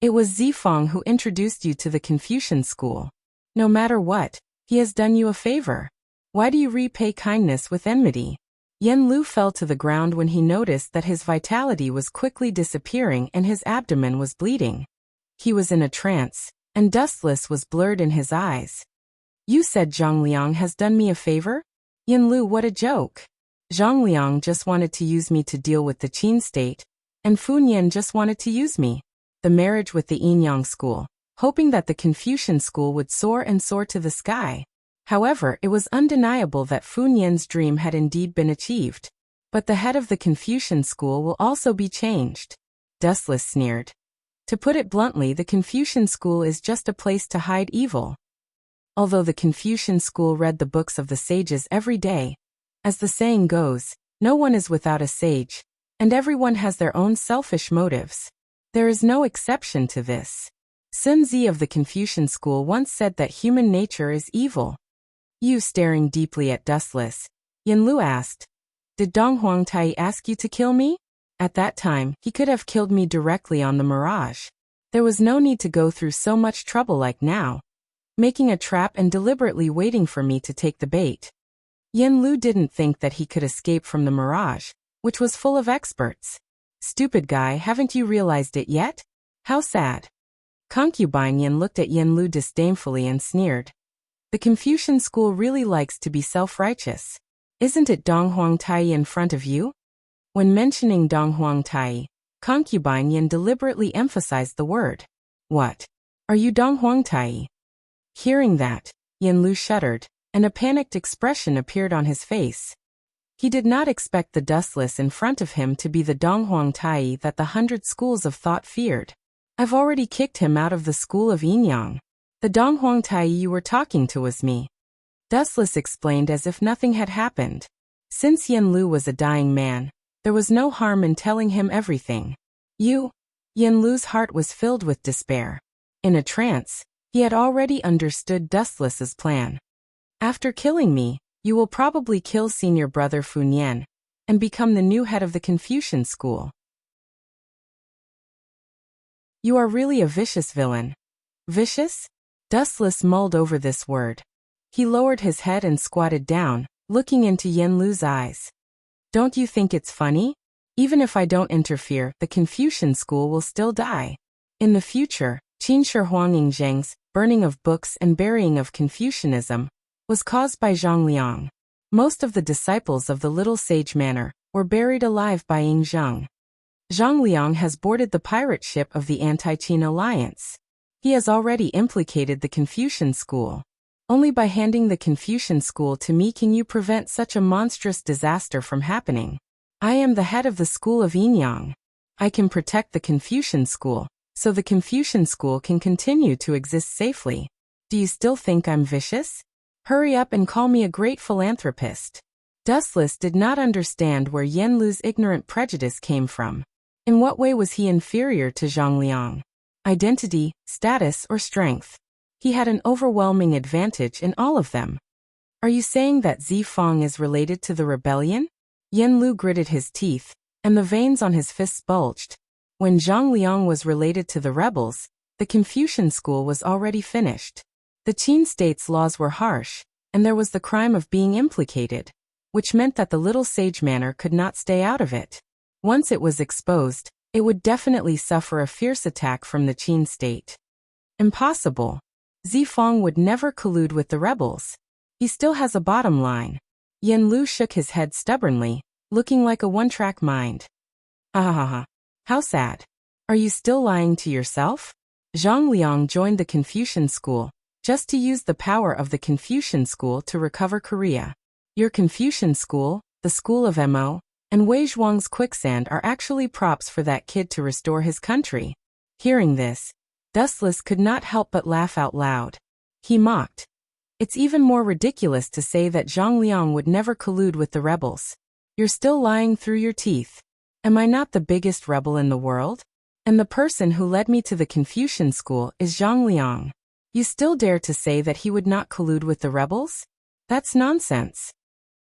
It was Zifang who introduced you to the Confucian school. No matter what, he has done you a favor. Why do you repay kindness with enmity? Yanlu fell to the ground when he noticed that his vitality was quickly disappearing and his abdomen was bleeding. He was in a trance, and Dustless was blurred in his eyes. You said Zhang Liang has done me a favor? Yanlu, what a joke. Zhang Liang just wanted to use me to deal with the Qin state, and Funyan just wanted to use me. The marriage with the Inyang school, hoping that the Confucian school would soar and soar to the sky. However, it was undeniable that Funyan's dream had indeed been achieved. But the head of the Confucian school will also be changed. Dustless sneered. To put it bluntly, the Confucian school is just a place to hide evil. Although the Confucian school read the books of the sages every day, as the saying goes, no one is without a sage, and everyone has their own selfish motives. There is no exception to this. Sun Zi of the Confucian school once said that human nature is evil. You staring deeply at Dustless, Yanlu asked, Did Dong Huangtai ask you to kill me? At that time, he could have killed me directly on the mirage. There was no need to go through so much trouble like now, making a trap and deliberately waiting for me to take the bait. Yanlu didn't think that he could escape from the mirage, which was full of experts. Stupid guy, haven't you realized it yet? How sad. Concubine Yan looked at Yanlu disdainfully and sneered. The Confucian school really likes to be self-righteous. Isn't it Dong Huangtai in front of you? When mentioning Dong Huangtai, Concubine Yan deliberately emphasized the word. What? Are you Dong Huangtai? Hearing that, Yanlu shuddered, and a panicked expression appeared on his face. He did not expect the dustless in front of him to be the Donghuang Tai that the 100 schools of thought feared. I've already kicked him out of the school of Yinyang. The Donghuang Tai you were talking to was me. Dustless explained as if nothing had happened. Since Yanlu was a dying man, there was no harm in telling him everything. Yanlu's heart was filled with despair. In a trance, he had already understood Dustless's plan. After killing me, you will probably kill senior brother Funyan and become the new head of the Confucian school. You are really a vicious villain. Vicious? Dustless mulled over this word. He lowered his head and squatted down, looking into Yanlu's eyes. Don't you think it's funny? Even if I don't interfere, the Confucian school will still die. In the future, Qin Shi Huanging Zheng's burning of books and burying of Confucianism was caused by Zhang Liang. Most of the disciples of the Little Sage Manor were buried alive by Ying Zheng. Zhang Liang has boarded the pirate ship of the Anti-Qin Alliance. He has already implicated the Confucian school. Only by handing the Confucian school to me can you prevent such a monstrous disaster from happening. I am the head of the school of Yinyang. I can protect the Confucian school, so the Confucian school can continue to exist safely. Do you still think I'm vicious? Hurry up and call me a great philanthropist. Dustless did not understand where Yanlu's ignorant prejudice came from. In what way was he inferior to Zhang Liang? Identity, status, or strength? He had an overwhelming advantage in all of them. Are you saying that Zifang is related to the rebellion? Yanlu gritted his teeth, and the veins on his fists bulged. When Zhang Liang was related to the rebels, the Confucian school was already finished. The Qin state's laws were harsh, and there was the crime of being implicated, which meant that the Little Sage Manor could not stay out of it. Once it was exposed, it would definitely suffer a fierce attack from the Qin state. Impossible. Zifang would never collude with the rebels. He still has a bottom line. Yanlu shook his head stubbornly, looking like a one-track mind. Ha. How sad. Are you still lying to yourself? Zhang Liang joined the Confucian school, just to use the power of the Confucian school to recover Korea. Your Confucian school, the school of Mo, and Wei Zhuang's quicksand are actually props for that kid to restore his country. Hearing this, Dustless could not help but laugh out loud. He mocked. It's even more ridiculous to say that Zhang Liang would never collude with the rebels. You're still lying through your teeth. Am I not the biggest rebel in the world? And the person who led me to the Confucian school is Zhang Liang. You still dare to say that he would not collude with the rebels? That's nonsense.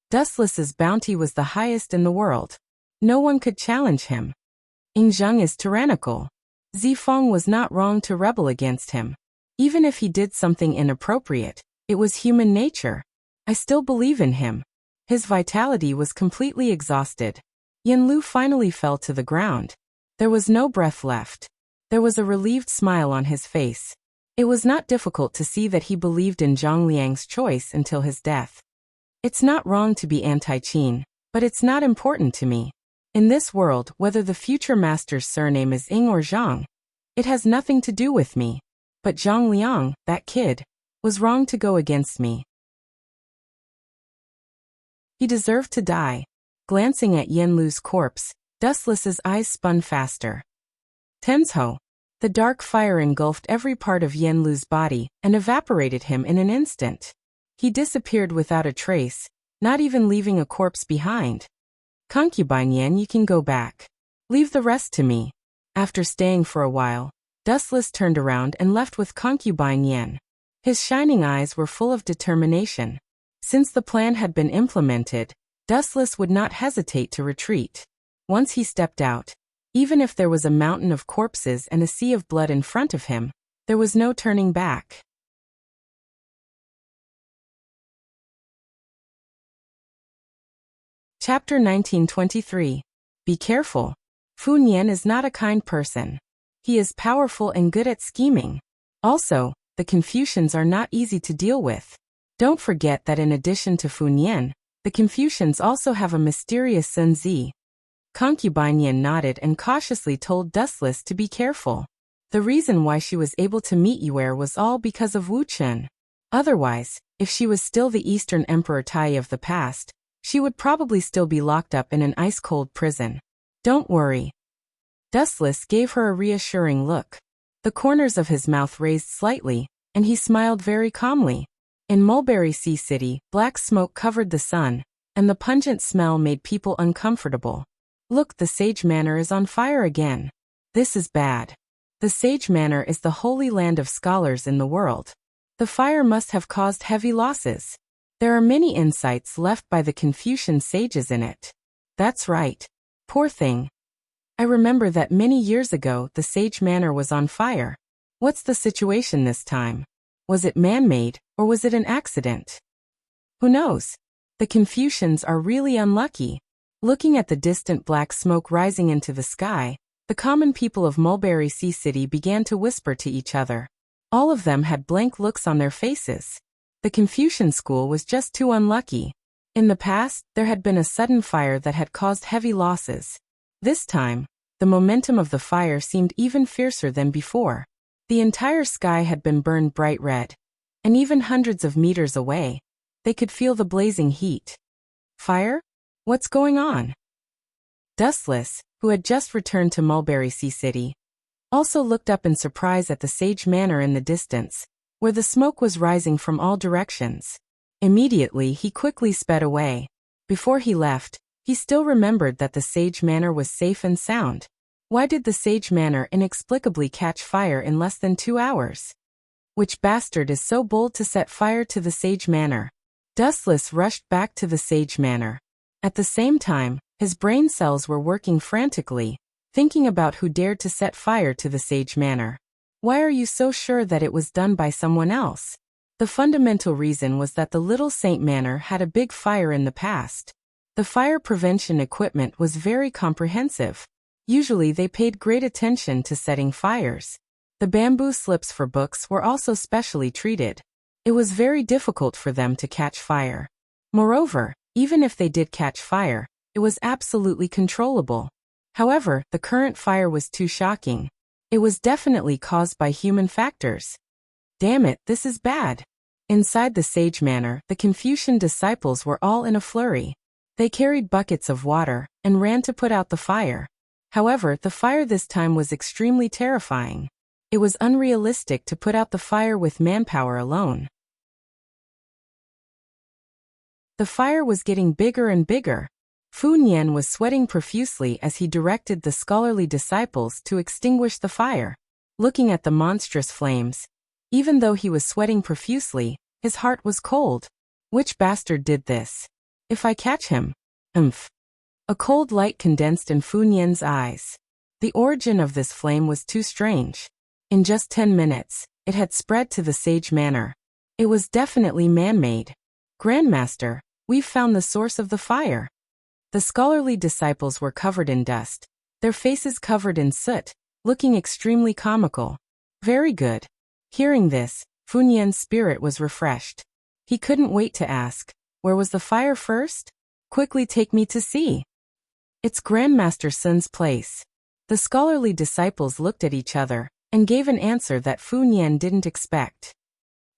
Dustless's bounty was the highest in the world. No one could challenge him. Ying Zheng is tyrannical. Zifang was not wrong to rebel against him. Even if he did something inappropriate, it was human nature. I still believe in him. His vitality was completely exhausted. Yanlu finally fell to the ground. There was no breath left. There was a relieved smile on his face. It was not difficult to see that he believed in Zhang Liang's choice until his death. It's not wrong to be anti-Qin, but it's not important to me. In this world, whether the future master's surname is Ying or Zhang, it has nothing to do with me. But Zhang Liang, that kid, was wrong to go against me. He deserved to die. Glancing at Yanlu's corpse, Dustless's eyes spun faster. Tensho. The dark fire engulfed every part of Yanlu's body and evaporated him in an instant. He disappeared without a trace, not even leaving a corpse behind. Concubine Yan, you can go back. Leave the rest to me. After staying for a while, Dustless turned around and left with Concubine Yan. His shining eyes were full of determination. Since the plan had been implemented, Dustless would not hesitate to retreat. Once he stepped out, even if there was a mountain of corpses and a sea of blood in front of him, there was no turning back. Chapter 1923. Be careful. Fu Nian is not a kind person. He is powerful and good at scheming. Also, the Confucians are not easy to deal with. Don't forget that in addition to Fu Nian, the Confucians also have a mysterious Sun Zi. Concubine Yan nodded and cautiously told Dustless to be careful. The reason why she was able to meet Yuer was all because of Wuxia. Otherwise, if she was still the Eastern Emperor Tai of the past, She would probably still be locked up in an ice-cold prison. Don't worry. Dustless gave her a reassuring look. The corners of his mouth raised slightly, and he smiled very calmly. In Mulberry Sea City, black smoke covered the sun, and the pungent smell made people uncomfortable. Look, the Sage Manor is on fire again. This is bad. The Sage Manor is the holy land of scholars in the world. The fire must have caused heavy losses. There are many insights left by the Confucian sages in it. That's right. Poor thing. I remember that many years ago the Sage Manor was on fire. What's the situation this time? Was it man-made, or was it an accident? Who knows? The Confucians are really unlucky. Looking at the distant black smoke rising into the sky, the common people of Mulberry Sea City began to whisper to each other. All of them had blank looks on their faces. The Confucian school was just too unlucky. In the past, there had been a sudden fire that had caused heavy losses. This time, the momentum of the fire seemed even fiercer than before. The entire sky had been burned bright red. And even hundreds of meters away, they could feel the blazing heat. Fire? What's going on? Dustless, who had just returned to Mulberry Sea City, also looked up in surprise at the Sage Manor in the distance, where the smoke was rising from all directions. Immediately, he quickly sped away. Before he left, he still remembered that the Sage Manor was safe and sound. Why did the Sage Manor inexplicably catch fire in less than 2 hours? Which bastard is so bold to set fire to the Sage Manor? Dustless rushed back to the Sage Manor. At the same time, his brain cells were working frantically, thinking about who dared to set fire to the Sage Manor. Why are you so sure that it was done by someone else? The fundamental reason was that the Little Saint Manor had a big fire in the past. The fire prevention equipment was very comprehensive. Usually they paid great attention to setting fires. The bamboo slips for books were also specially treated. It was very difficult for them to catch fire. Moreover, even if they did catch fire, it was absolutely controllable. However, the current fire was too shocking. It was definitely caused by human factors. Damn it, this is bad. Inside the Sage Manor, the Confucian disciples were all in a flurry. They carried buckets of water and ran to put out the fire. However, the fire this time was extremely terrifying. It was unrealistic to put out the fire with manpower alone. The fire was getting bigger and bigger. Fu Nian was sweating profusely as he directed the scholarly disciples to extinguish the fire. Looking at the monstrous flames, even though he was sweating profusely, his heart was cold. Which bastard did this? If I catch him. A cold light condensed in Fu Nian's eyes. The origin of this flame was too strange. In just 10 minutes, it had spread to the Sage Manor. It was definitely man-made. Grandmaster, we've found the source of the fire. The scholarly disciples were covered in dust, their faces covered in soot, looking extremely comical. Very good. Hearing this, Fu Nian's spirit was refreshed. He couldn't wait to ask, where was the fire first? Quickly take me to see. It's Grandmaster Sun's place. The scholarly disciples looked at each other and gave an answer that Fu Nian didn't expect.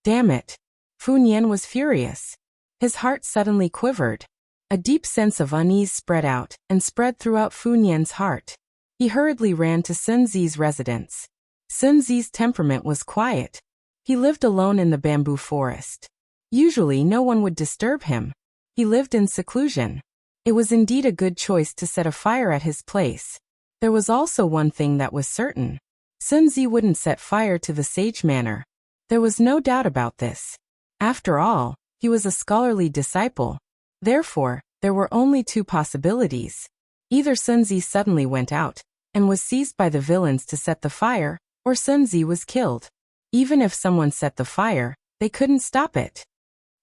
Damn it. Fu Nian was furious. His heart suddenly quivered. A deep sense of unease spread out and spread throughout Fu Nian's heart. He hurriedly ran to Sun Zi's residence. Sun Zi's temperament was quiet. He lived alone in the bamboo forest. Usually no one would disturb him. He lived in seclusion. It was indeed a good choice to set a fire at his place. There was also one thing that was certain. Sun Zi wouldn't set fire to the Sage Manor. There was no doubt about this. After all, he was a scholarly disciple. Therefore, there were only 2 possibilities. Either Sun Zi suddenly went out and was seized by the villains to set the fire, or Sun Zi was killed. Even if someone set the fire, they couldn't stop it.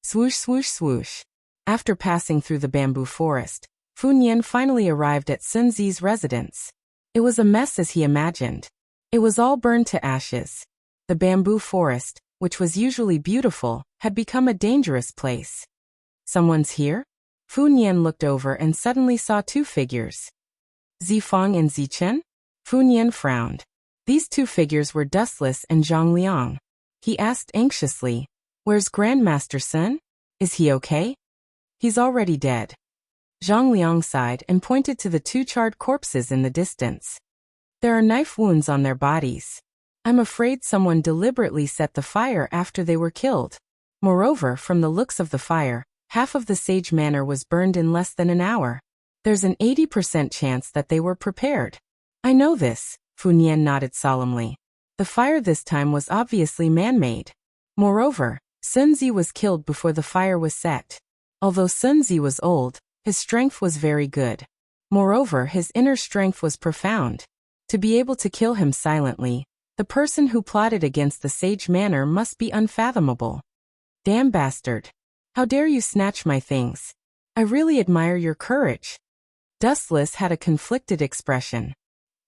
Swoosh, swoosh, swoosh. After passing through the bamboo forest, Fu Nian finally arrived at Sun Zi's residence. It was a mess as he imagined. It was all burned to ashes. The bamboo forest, which was usually beautiful, had become a dangerous place. Someone's here? Fu Nian looked over and suddenly saw 2 figures. Zifang and Zichen? Fu Nian frowned. These 2 figures were Dustless and Zhang Liang. He asked anxiously, "Where's Grandmaster Sun? Is he okay?" "He's already dead. Zhang Liang sighed and pointed to the two charred corpses in the distance. There are knife wounds on their bodies. I'm afraid someone deliberately set the fire after they were killed. Moreover, from the looks of the fire, half of the Sage Manor was burned in less than an hour. There's an 80% chance that they were prepared. I know this, Fu Nian nodded solemnly. The fire this time was obviously man-made. Moreover, Sun Zi was killed before the fire was set. Although Sun Zi was old, his strength was very good. Moreover, his inner strength was profound. To be able to kill him silently, the person who plotted against the Sage Manor must be unfathomable. Damn bastard. How dare you snatch my things? I really admire your courage. Dustless had a conflicted expression.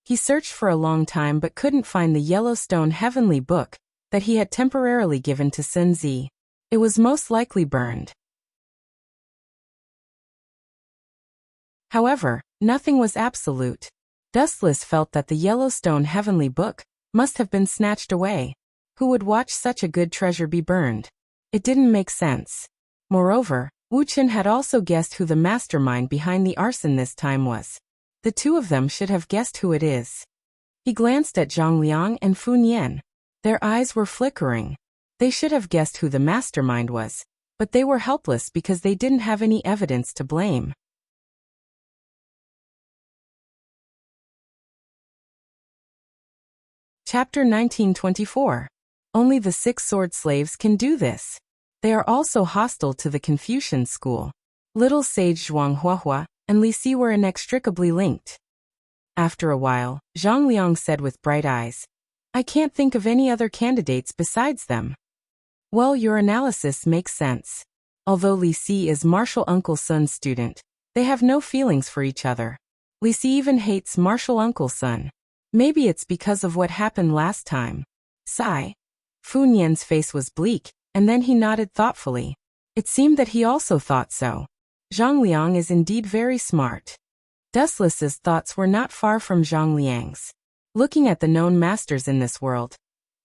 He searched for a long time but couldn't find the Yellowstone Heavenly Book that he had temporarily given to Sun Zi. It was most likely burned. However, nothing was absolute. Dustless felt that the Yellowstone Heavenly Book must have been snatched away. Who would watch such a good treasure be burned? It didn't make sense. Moreover, Wuxia had also guessed who the mastermind behind the arson this time was. The two of them should have guessed who it is. He glanced at Zhang Liang and Fu Nian. Their eyes were flickering. They should have guessed who the mastermind was, but they were helpless because they didn't have any evidence to blame. Chapter 1924. Only the 6 sword slaves can do this. They are also hostile to the Confucian school. Little sage Zhuang Huahua and Li Si were inextricably linked. After a while, Zhang Liang said with bright eyes, I can't think of any other candidates besides them. Well, your analysis makes sense. Although Li Si is Martial Uncle Sun's student, they have no feelings for each other. Li Si even hates Martial Uncle Sun. Maybe it's because of what happened last time. Sigh. Fu Nian's face was bleak, and then he nodded thoughtfully. It seemed that he also thought so. Zhang Liang is indeed very smart. Dustless's thoughts were not far from Zhang Liang's. Looking at the known masters in this world,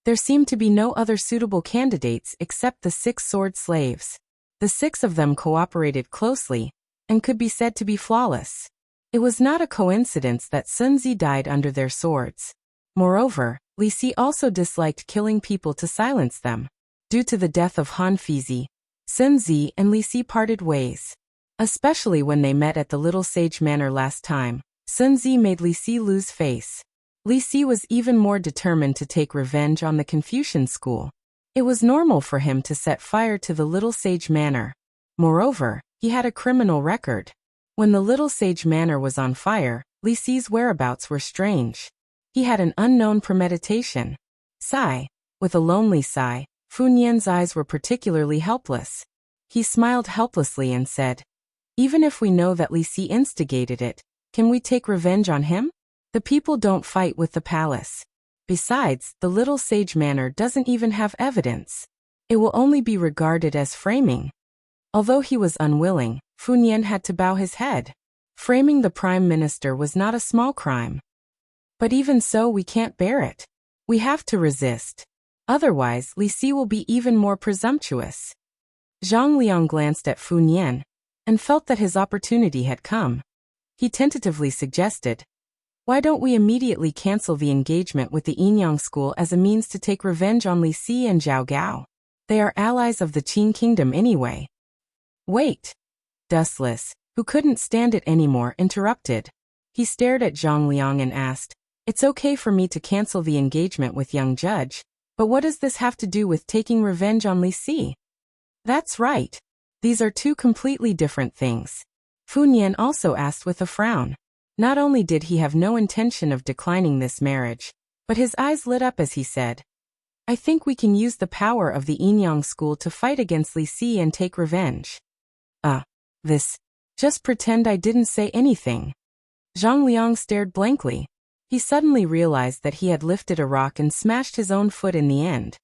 there seemed to be no other suitable candidates except the 6 sword slaves. The 6 of them cooperated closely, and could be said to be flawless. It was not a coincidence that Sun Zi died under their swords. Moreover, Li Si also disliked killing people to silence them. Due to the death of Han Fizi, Sun Zi and Li Si parted ways. Especially when they met at the Little Sage Manor last time, Sun Zi made Li Si lose face. Li Si was even more determined to take revenge on the Confucian school. It was normal for him to set fire to the Little Sage Manor. Moreover, he had a criminal record. When the Little Sage Manor was on fire, Li Si's whereabouts were strange. He had an unknown premeditation. Sigh. With a lonely sigh, Fu Nian's eyes were particularly helpless. He smiled helplessly and said, even if we know that Li Si instigated it, can we take revenge on him? The people don't fight with the palace. Besides, the Little Sage Manor doesn't even have evidence. It will only be regarded as framing. Although he was unwilling, Fu Nian had to bow his head. Framing the prime minister was not a small crime. But even so, we can't bear it. We have to resist. Otherwise, Li Si will be even more presumptuous. Zhang Liang glanced at Fu Nian and felt that his opportunity had come. He tentatively suggested, why don't we immediately cancel the engagement with the Yinyang school as a means to take revenge on Li Si and Zhao Gao? They are allies of the Qin kingdom anyway. Wait. Dustless, who couldn't stand it anymore, interrupted. He stared at Zhang Liang and asked, it's okay for me to cancel the engagement with young judge, but what does this have to do with taking revenge on Li Si? That's right. These are two completely different things. Fu Nian also asked with a frown. Not only did he have no intention of declining this marriage, but his eyes lit up as he said, I think we can use the power of the Yinyang school to fight against Li Si and take revenge. Just pretend I didn't say anything. Zhang Liang stared blankly. He suddenly realized that he had lifted a rock and smashed his own foot in the end.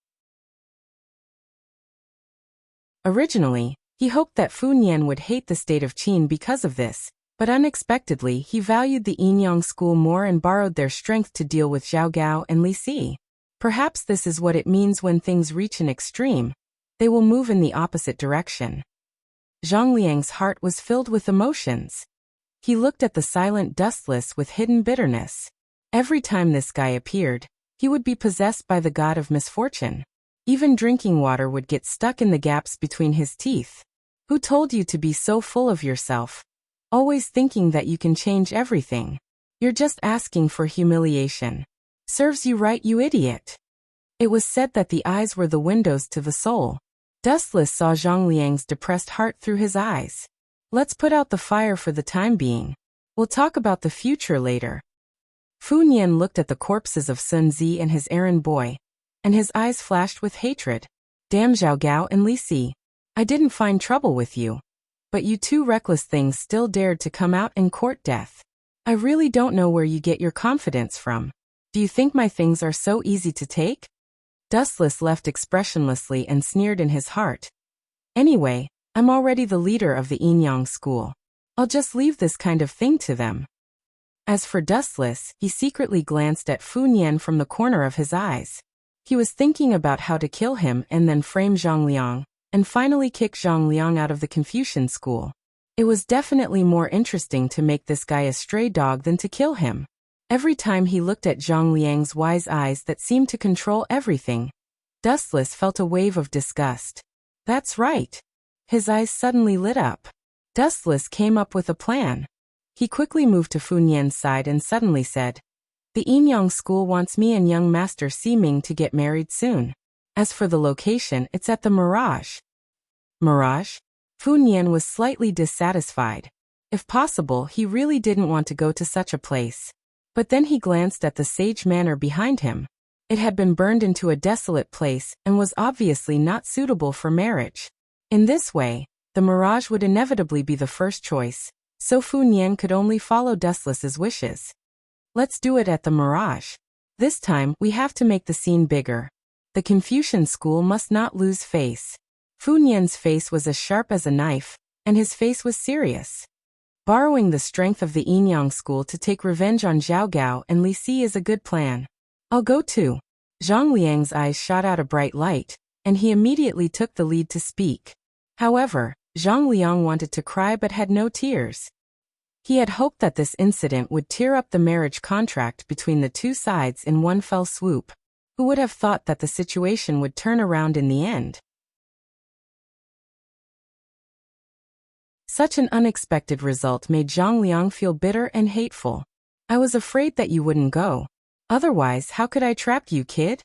Originally, he hoped that Fu Nian would hate the state of Qin because of this, but unexpectedly he valued the Yinyang school more and borrowed their strength to deal with Zhao Gao and Li Si. Perhaps this is what it means when things reach an extreme. They will move in the opposite direction. Zhang Liang's heart was filled with emotions. He looked at the silent Dustless with hidden bitterness. Every time this guy appeared, he would be possessed by the god of misfortune. Even drinking water would get stuck in the gaps between his teeth. Who told you to be so full of yourself? Always thinking that you can change everything. You're just asking for humiliation. Serves you right, you idiot. It was said that the eyes were the windows to the soul. Dustless saw Zhang Liang's depressed heart through his eyes. Let's put out the fire for the time being. We'll talk about the future later. Fu Nian looked at the corpses of Sun Zi and his errand boy, and his eyes flashed with hatred. Damn Zhao Gao and Li Si. I didn't find trouble with you. But you two reckless things still dared to come out and court death. I really don't know where you get your confidence from. Do you think my things are so easy to take? Dustless left expressionlessly and sneered in his heart. Anyway, I'm already the leader of the Yin-Yang school. I'll just leave this kind of thing to them. As for Dustless, he secretly glanced at Fu Nian from the corner of his eyes. He was thinking about how to kill him and then frame Zhang Liang, and finally kick Zhang Liang out of the Confucian school. It was definitely more interesting to make this guy a stray dog than to kill him. Every time he looked at Zhang Liang's wise eyes that seemed to control everything, Dustless felt a wave of disgust. That's right. His eyes suddenly lit up. Dustless came up with a plan. He quickly moved to Fu Nian's side and suddenly said, The Yin-Yang school wants me and young Master Ximing to get married soon. As for the location, it's at the Mirage. Mirage? Fu Nian was slightly dissatisfied. If possible, he really didn't want to go to such a place. But then he glanced at the sage manor behind him. It had been burned into a desolate place and was obviously not suitable for marriage. In this way, the Mirage would inevitably be the first choice, so Fu Nian could only follow Dustless's wishes. Let's do it at the Mirage. This time, we have to make the scene bigger. The Confucian school must not lose face. Fu Nian's face was as sharp as a knife, and his face was serious. Borrowing the strength of the Yin-Yang school to take revenge on Zhao Gao and Li Si is a good plan. I'll go too. Zhang Liang's eyes shot out a bright light, and he immediately took the lead to speak. However, Zhang Liang wanted to cry but had no tears. He had hoped that this incident would tear up the marriage contract between the two sides in one fell swoop. Who would have thought that the situation would turn around in the end? Such an unexpected result made Zhang Liang feel bitter and hateful. I was afraid that you wouldn't go. Otherwise, how could I trap you, kid?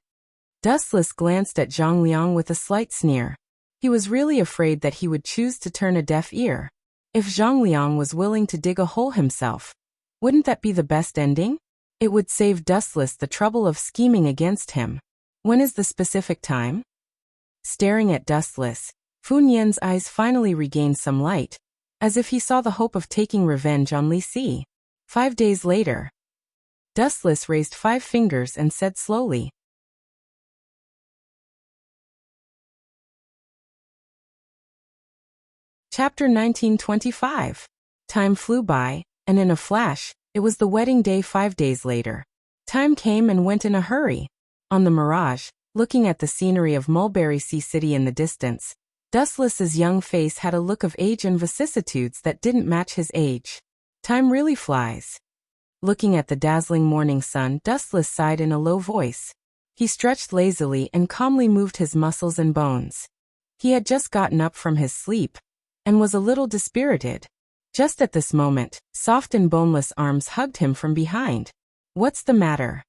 Dustless glanced at Zhang Liang with a slight sneer. He was really afraid that he would choose to turn a deaf ear. If Zhang Liang was willing to dig a hole himself, wouldn't that be the best ending? It would save Dustless the trouble of scheming against him. When is the specific time? Staring at Dustless, Fu Nian's eyes finally regained some light, as if he saw the hope of taking revenge on Li Si. 5 days later. Dustless raised 5 fingers and said slowly. Chapter 1925. Time flew by, and in a flash, it was the wedding day 5 days later. Time came and went in a hurry. On the Mirage, looking at the scenery of Mulberry Sea City in the distance, Dustless's young face had a look of age and vicissitudes that didn't match his age. Time really flies. Looking at the dazzling morning sun, Dustless sighed in a low voice. He stretched lazily and calmly moved his muscles and bones. He had just gotten up from his sleep, and was a little dispirited. Just at this moment, soft and boneless arms hugged him from behind. What's the matter?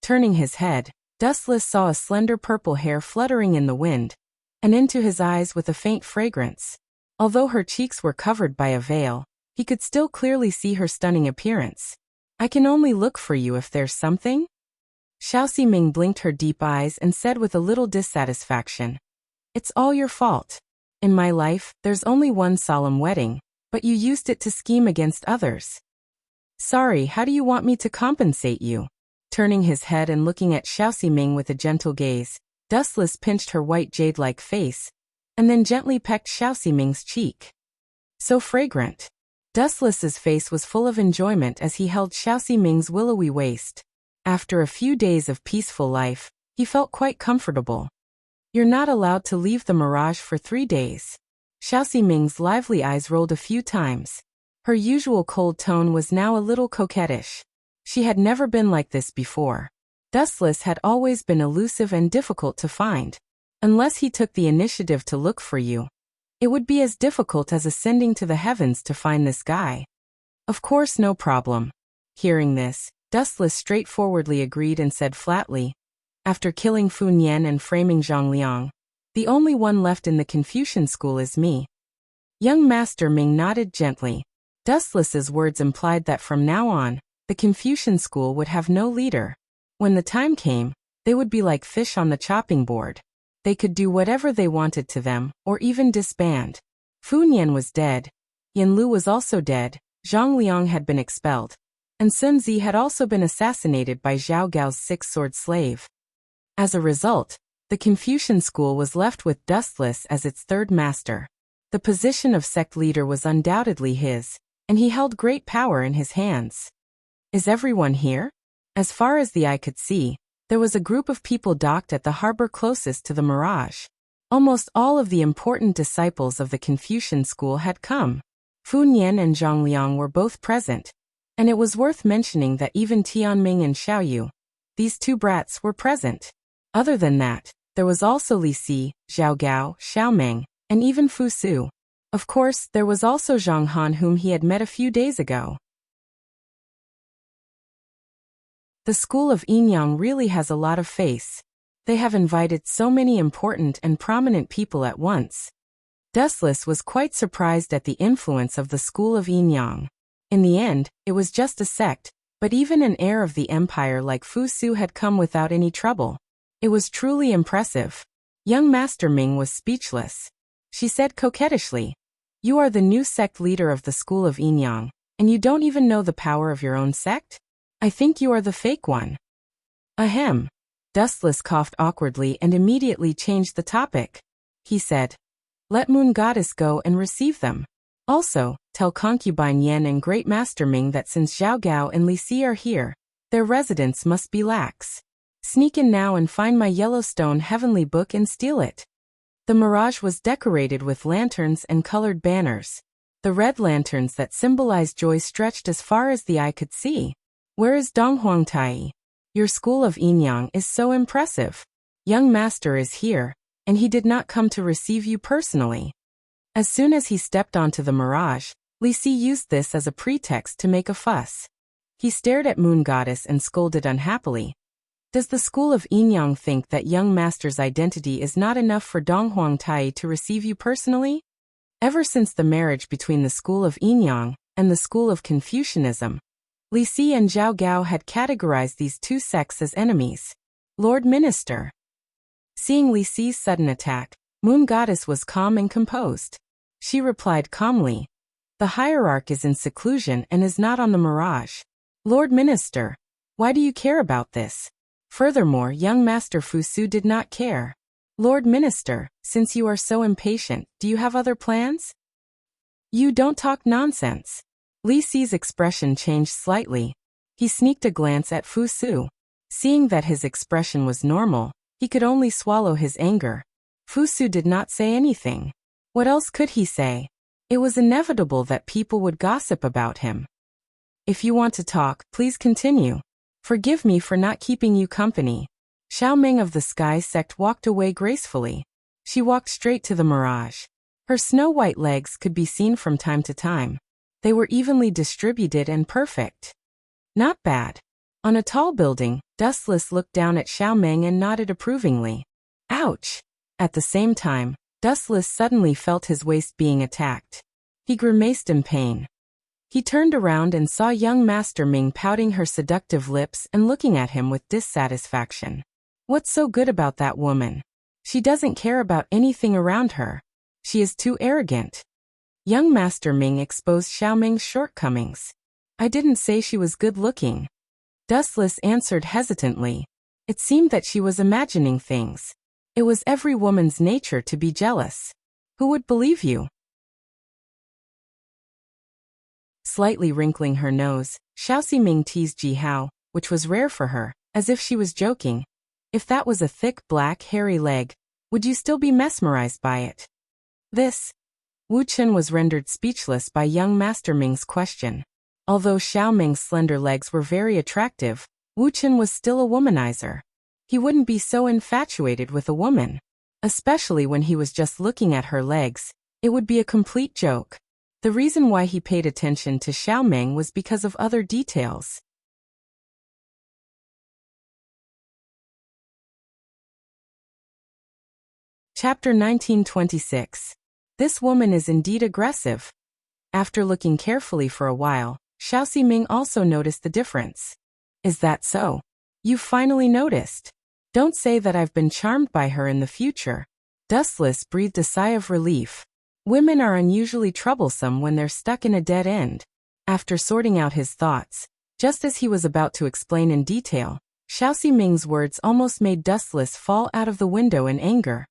Turning his head, Dustless saw a slender purple hair fluttering in the wind, and into his eyes with a faint fragrance. Although her cheeks were covered by a veil, he could still clearly see her stunning appearance. I can only look for you if there's something? Xiao Ximing blinked her deep eyes and said with a little dissatisfaction. It's all your fault. In my life, there's only one solemn wedding, but you used it to scheme against others. Sorry, how do you want me to compensate you? Turning his head and looking at Xiao Ximing with a gentle gaze, Dustless pinched her white jade-like face, and then gently pecked Xiao Ximing's cheek. So fragrant. Dustless's face was full of enjoyment as he held Xiao Ximing's willowy waist. After a few days of peaceful life, he felt quite comfortable. You're not allowed to leave the Mirage for 3 days. Xiao Ximing's lively eyes rolled a few times. Her usual cold tone was now a little coquettish. She had never been like this before. Dustless had always been elusive and difficult to find. Unless he took the initiative to look for you, it would be as difficult as ascending to the heavens to find this guy. Of course, no problem. Hearing this, Dustless straightforwardly agreed and said flatly, after killing Fu Nian and framing Zhang Liang, the only one left in the Confucian school is me. Young Master Ming nodded gently. Dustless's words implied that from now on, the Confucian school would have no leader. When the time came, they would be like fish on the chopping board. They could do whatever they wanted to them, or even disband. Fu Nian was dead. Yin Lu was also dead. Zhang Liang had been expelled. And Sun Zi had also been assassinated by Zhao Gao's six-sword slave. As a result, the Confucian school was left with Dustless as its third master. The position of sect leader was undoubtedly his, and he held great power in his hands. Is everyone here? As far as the eye could see, there was a group of people docked at the harbor closest to the Mirage. Almost all of the important disciples of the Confucian school had come. Fu Nian and Zhang Liang were both present, and it was worth mentioning that even Tianming and Xiaoyu, these two brats, were present. Other than that, there was also Li Si, Zhao Gao, Xiaomeng, and even Fu Su. Of course, there was also Zhang Han, whom he had met a few days ago. The school of Yinyang really has a lot of face. They have invited so many important and prominent people at once. Dustless was quite surprised at the influence of the school of Yinyang. In the end, it was just a sect, but even an heir of the empire like Fu Su had come without any trouble. It was truly impressive. Young Master Ming was speechless. She said coquettishly, "You are the new sect leader of the school of Yinyang, and you don't even know the power of your own sect? I think you are the fake one." Ahem. Dustless coughed awkwardly and immediately changed the topic. He said, "Let Moon Goddess go and receive them. Also, tell Concubine Yen and Great Master Ming that since Zhao Gao and Li Si are here, their residence must be lax. Sneak in now and find my Yellowstone Heavenly Book and steal it." The Mirage was decorated with lanterns and colored banners. The red lanterns that symbolized joy stretched as far as the eye could see. "Where is Donghuang Tai? Your school of Yinyang is so impressive. Young Master is here, and he did not come to receive you personally." As soon as he stepped onto the Mirage, Li Si used this as a pretext to make a fuss. He stared at Moon Goddess and scolded unhappily. Does the school of Yinyang think that young master's identity is not enough for Donghuang Tai to receive you personally? Ever since the marriage between the school of Yinyang and the school of Confucianism, Li Si and Zhao Gao had categorized these two sects as enemies. Lord Minister. Seeing Li Si's sudden attack, Moon Goddess was calm and composed. She replied calmly, "The hierarch is in seclusion and is not on the Mirage. Lord Minister, why do you care about this? Furthermore, young Master Fu Su did not care. Lord Minister, since you are so impatient, do you have other plans?" "You don't talk nonsense." Li Si's expression changed slightly. He sneaked a glance at Fu Su. Seeing that his expression was normal, he could only swallow his anger. Fu Su did not say anything. What else could he say? It was inevitable that people would gossip about him. "If you want to talk, please continue. Forgive me for not keeping you company." Xiao Ming of the Sky sect walked away gracefully. She walked straight to the Mirage. Her snow-white legs could be seen from time to time. They were evenly distributed and perfect. Not bad. On a tall building, Dustless looked down at Xiao Ming and nodded approvingly. Ouch! At the same time, Dustless suddenly felt his waist being attacked. He grimaced in pain. He turned around and saw young Master Ming pouting her seductive lips and looking at him with dissatisfaction. What's so good about that woman? She doesn't care about anything around her. She is too arrogant. Young Master Ming exposed Xiao Ming's shortcomings. "I didn't say she was good-looking." Dustless answered hesitantly. It seemed that she was imagining things. It was every woman's nature to be jealous. Who would believe you? Slightly wrinkling her nose, Xiao Ximing teased Ji Hao, which was rare for her, as if she was joking. "If that was a thick, black, hairy leg, would you still be mesmerized by it?" This Wu Chen was rendered speechless by young Master Ming's question. Although Xiao Ming's slender legs were very attractive, Wu Chen was still a womanizer. He wouldn't be so infatuated with a woman. Especially when he was just looking at her legs, it would be a complete joke. The reason why he paid attention to Xiao Ming was because of other details. Chapter 1926. This woman is indeed aggressive. After looking carefully for a while, Xiao Ximing also noticed the difference. Is that so? You've finally noticed. Don't say that I've been charmed by her in the future. Dustless breathed a sigh of relief. Women are unusually troublesome when they're stuck in a dead end. After sorting out his thoughts, just as he was about to explain in detail, Xiao Ximing's words almost made Dustless fall out of the window in anger.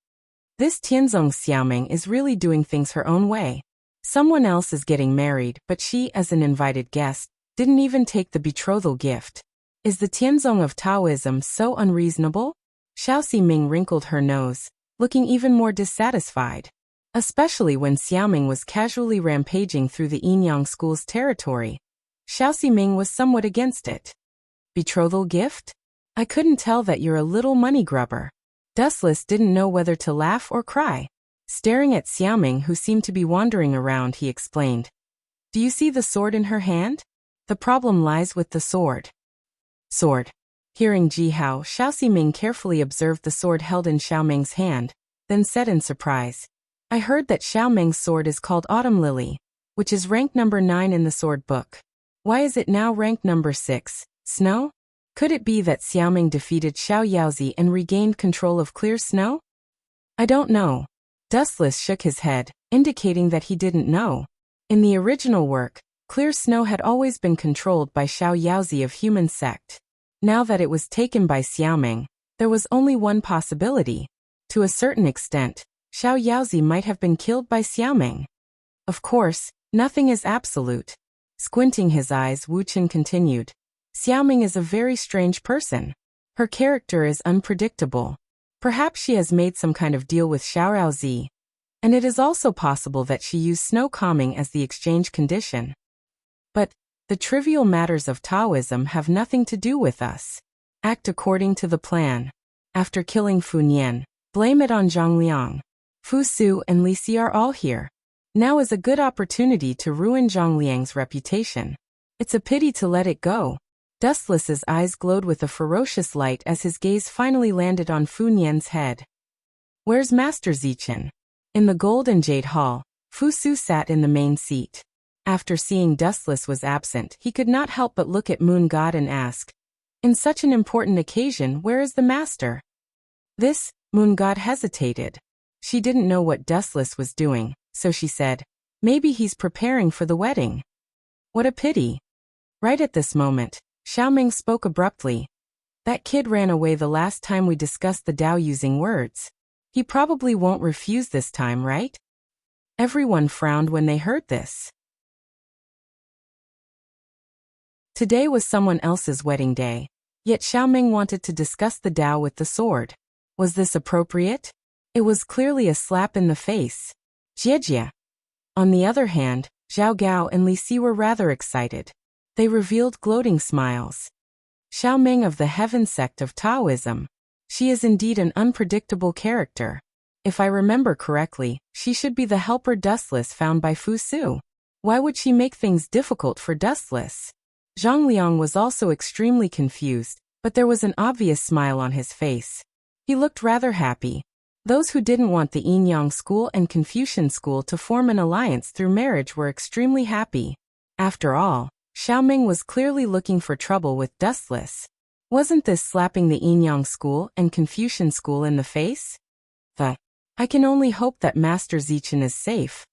This Tianzong Xiaoming is really doing things her own way. Someone else is getting married, but she, as an invited guest, didn't even take the betrothal gift. Is the Tianzong of Taoism so unreasonable? Xiao Ximing wrinkled her nose, looking even more dissatisfied. Especially when Xiaoming was casually rampaging through the Yinyang school's territory. Xiao Ximing was somewhat against it. Betrothal gift? I couldn't tell that you're a little money grubber. Dustless didn't know whether to laugh or cry. Staring at Xiaoming, who seemed to be wandering around, he explained. Do you see the sword in her hand? The problem lies with the sword. Sword. Hearing Ji Hao, Xiao Ximing carefully observed the sword held in Xiaoming's hand, then said in surprise. I heard that Xiaoming's sword is called Autumn Lily, which is rank number 9 in the sword book. Why is it now ranked number 6, Snow? Could it be that Xiaoming defeated Xiao Yaozi and regained control of Clear Snow? I don't know. Dustless shook his head, indicating that he didn't know. In the original work, Clear Snow had always been controlled by Xiao Yaozi of Human Sect. Now that it was taken by Xiaoming, there was only one possibility. To a certain extent, Xiao Yaozi might have been killed by Xiaoming. Of course, nothing is absolute. Squinting his eyes, Wu Chen continued. Xiaoming is a very strange person. Her character is unpredictable. Perhaps she has made some kind of deal with Xiao Yaozi. And it is also possible that she used snow calming as the exchange condition. But the trivial matters of Taoism have nothing to do with us. Act according to the plan. After killing Fu Nian, blame it on Zhang Liang. Fu Su and Li Si are all here. Now is a good opportunity to ruin Zhang Liang's reputation. It's a pity to let it go. Dustless's eyes glowed with a ferocious light as his gaze finally landed on Fu Nian's head. Where's Master Zichen? In the gold and jade hall, Fu Su sat in the main seat. After seeing Dustless was absent, he could not help but look at Moon God and ask, in such an important occasion, where is the master? Moon God hesitated. She didn't know what Dustless was doing, so she said, maybe he's preparing for the wedding. What a pity. Right at this moment, Xiaoming spoke abruptly. That kid ran away the last time we discussed the Tao using words. He probably won't refuse this time, right? Everyone frowned when they heard this. Today was someone else's wedding day, yet Xiaoming wanted to discuss the Tao with the sword. Was this appropriate? It was clearly a slap in the face. Jiejie. On the other hand, Zhao Gao and Li Si were rather excited. They revealed gloating smiles. Xiaoming of the Heaven sect of Taoism. She is indeed an unpredictable character. If I remember correctly, she should be the helper Dustless found by Fu Su. Why would she make things difficult for Dustless? Zhang Liang was also extremely confused, but there was an obvious smile on his face. He looked rather happy. Those who didn't want the Yinyang school and Confucian school to form an alliance through marriage were extremely happy. After all, Xiaoming was clearly looking for trouble with Dustless. Wasn't this slapping the Yinyang school and Confucian school in the face? I can only hope that Master Zichen is safe.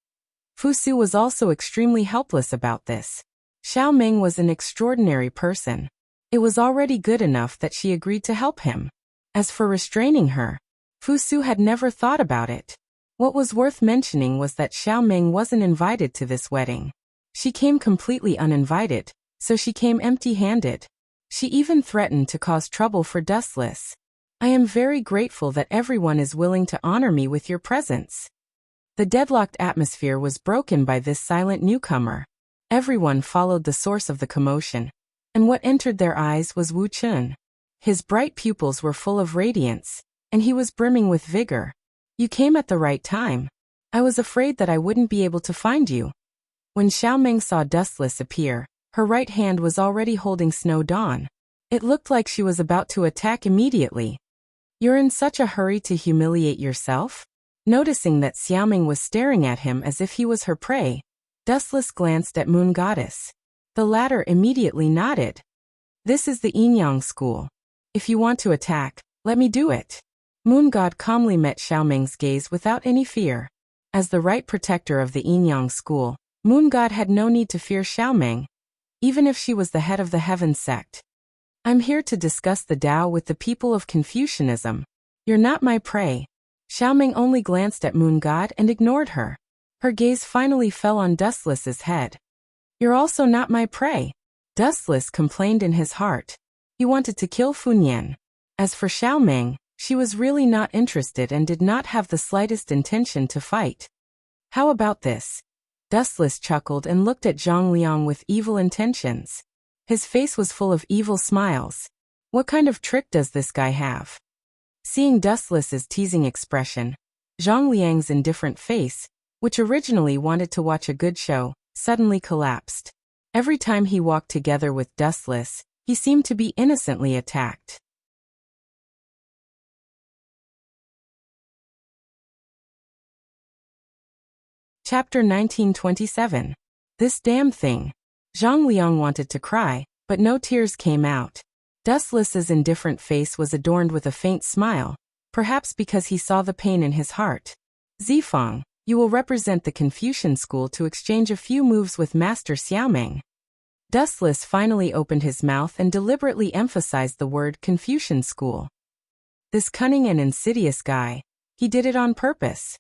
Fu Su was also extremely helpless about this. Xiaoming was an extraordinary person. It was already good enough that she agreed to help him. As for restraining her, Fu Su had never thought about it. What was worth mentioning was that Xiaoming wasn't invited to this wedding. She came completely uninvited, so she came empty-handed. She even threatened to cause trouble for Dustless. I am very grateful that everyone is willing to honor me with your presence. The deadlocked atmosphere was broken by this silent newcomer. Everyone followed the source of the commotion, and what entered their eyes was Wuxia. His bright pupils were full of radiance, and he was brimming with vigor. You came at the right time. I was afraid that I wouldn't be able to find you. When Xiaoming saw Dustless appear, her right hand was already holding Snow Dawn. It looked like she was about to attack immediately. You're in such a hurry to humiliate yourself? Noticing that Xiaoming was staring at him as if he was her prey, Dustless glanced at Moon Goddess. The latter immediately nodded. This is the Yin-Yang school. If you want to attack, let me do it. Moon God calmly met Xiaoming's gaze without any fear. As the right protector of the Yin-Yang school, Moon God had no need to fear Xiaoming, even if she was the head of the Heaven sect. I'm here to discuss the Tao with the people of Confucianism. You're not my prey. Xiaoming only glanced at Moon God and ignored her. Her gaze finally fell on Dustless's head. You're also not my prey. Dustless complained in his heart. He wanted to kill Funyan. As for Xiaoming, she was really not interested and did not have the slightest intention to fight. How about this? Dustless chuckled and looked at Zhang Liang with evil intentions. His face was full of evil smiles. What kind of trick does this guy have? Seeing Dustless's teasing expression, Zhang Liang's indifferent face, which originally wanted to watch a good show, suddenly collapsed. Every time he walked together with Dustless, he seemed to be innocently attacked. Chapter 1927. This damn thing. Zhang Liang wanted to cry, but no tears came out. Dustless's indifferent face was adorned with a faint smile, perhaps because he saw the pain in his heart. Zifang, you will represent the Confucian school to exchange a few moves with Master Xiaoming. Dustless finally opened his mouth and deliberately emphasized the word Confucian school. This cunning and insidious guy, he did it on purpose.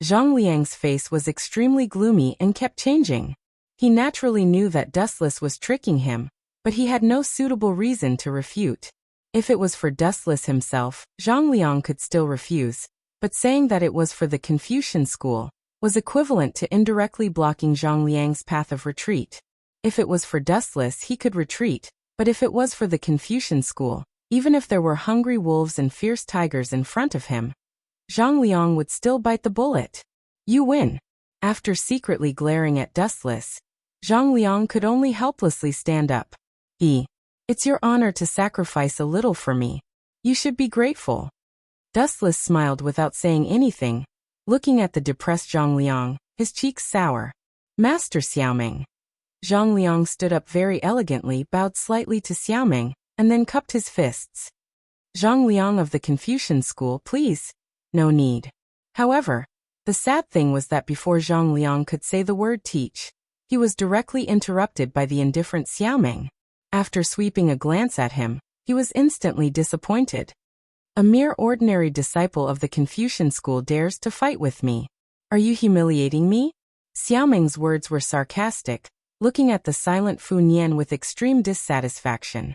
Zhang Liang's face was extremely gloomy and kept changing. He naturally knew that Dustless was tricking him, but he had no suitable reason to refute. If it was for Dustless himself, Zhang Liang could still refuse, but saying that it was for the Confucian school was equivalent to indirectly blocking Zhang Liang's path of retreat. If it was for Dustless, he could retreat, but if it was for the Confucian school, even if there were hungry wolves and fierce tigers in front of him, Zhang Liang would still bite the bullet. You win. After secretly glaring at Dustless, Zhang Liang could only helplessly stand up. It's your honor to sacrifice a little for me. You should be grateful. Dustless smiled without saying anything, looking at the depressed Zhang Liang, his cheeks sour. Master Xiaoming. Zhang Liang stood up very elegantly, bowed slightly to Xiaoming, and then cupped his fists. Zhang Liang of the Confucian school, please. No need. However, the sad thing was that before Zhang Liang could say the word teach, he was directly interrupted by the indifferent Xiaoming. After sweeping a glance at him, he was instantly disappointed. A mere ordinary disciple of the Confucian school dares to fight with me. Are you humiliating me? Xiaoming's words were sarcastic, looking at the silent Funyan with extreme dissatisfaction.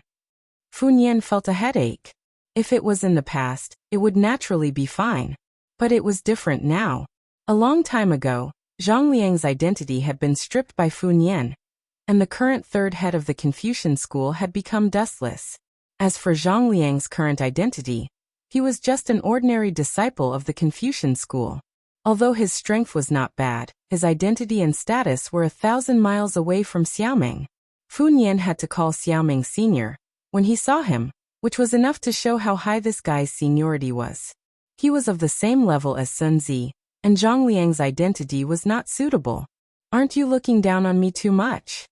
Funyan felt a headache. If it was in the past, it would naturally be fine. But it was different now. A long time ago, Zhang Liang's identity had been stripped by Funyan, and the current third head of the Confucian school had become Dustless. As for Zhang Liang's current identity, he was just an ordinary disciple of the Confucian school. Although his strength was not bad, his identity and status were 1,000 miles away from Xiaoming. Funyan had to call Xiaoming senior when he saw him, which was enough to show how high this guy's seniority was. He was of the same level as Sun Zi, and Zhang Liang's identity was not suitable. Aren't you looking down on me too much?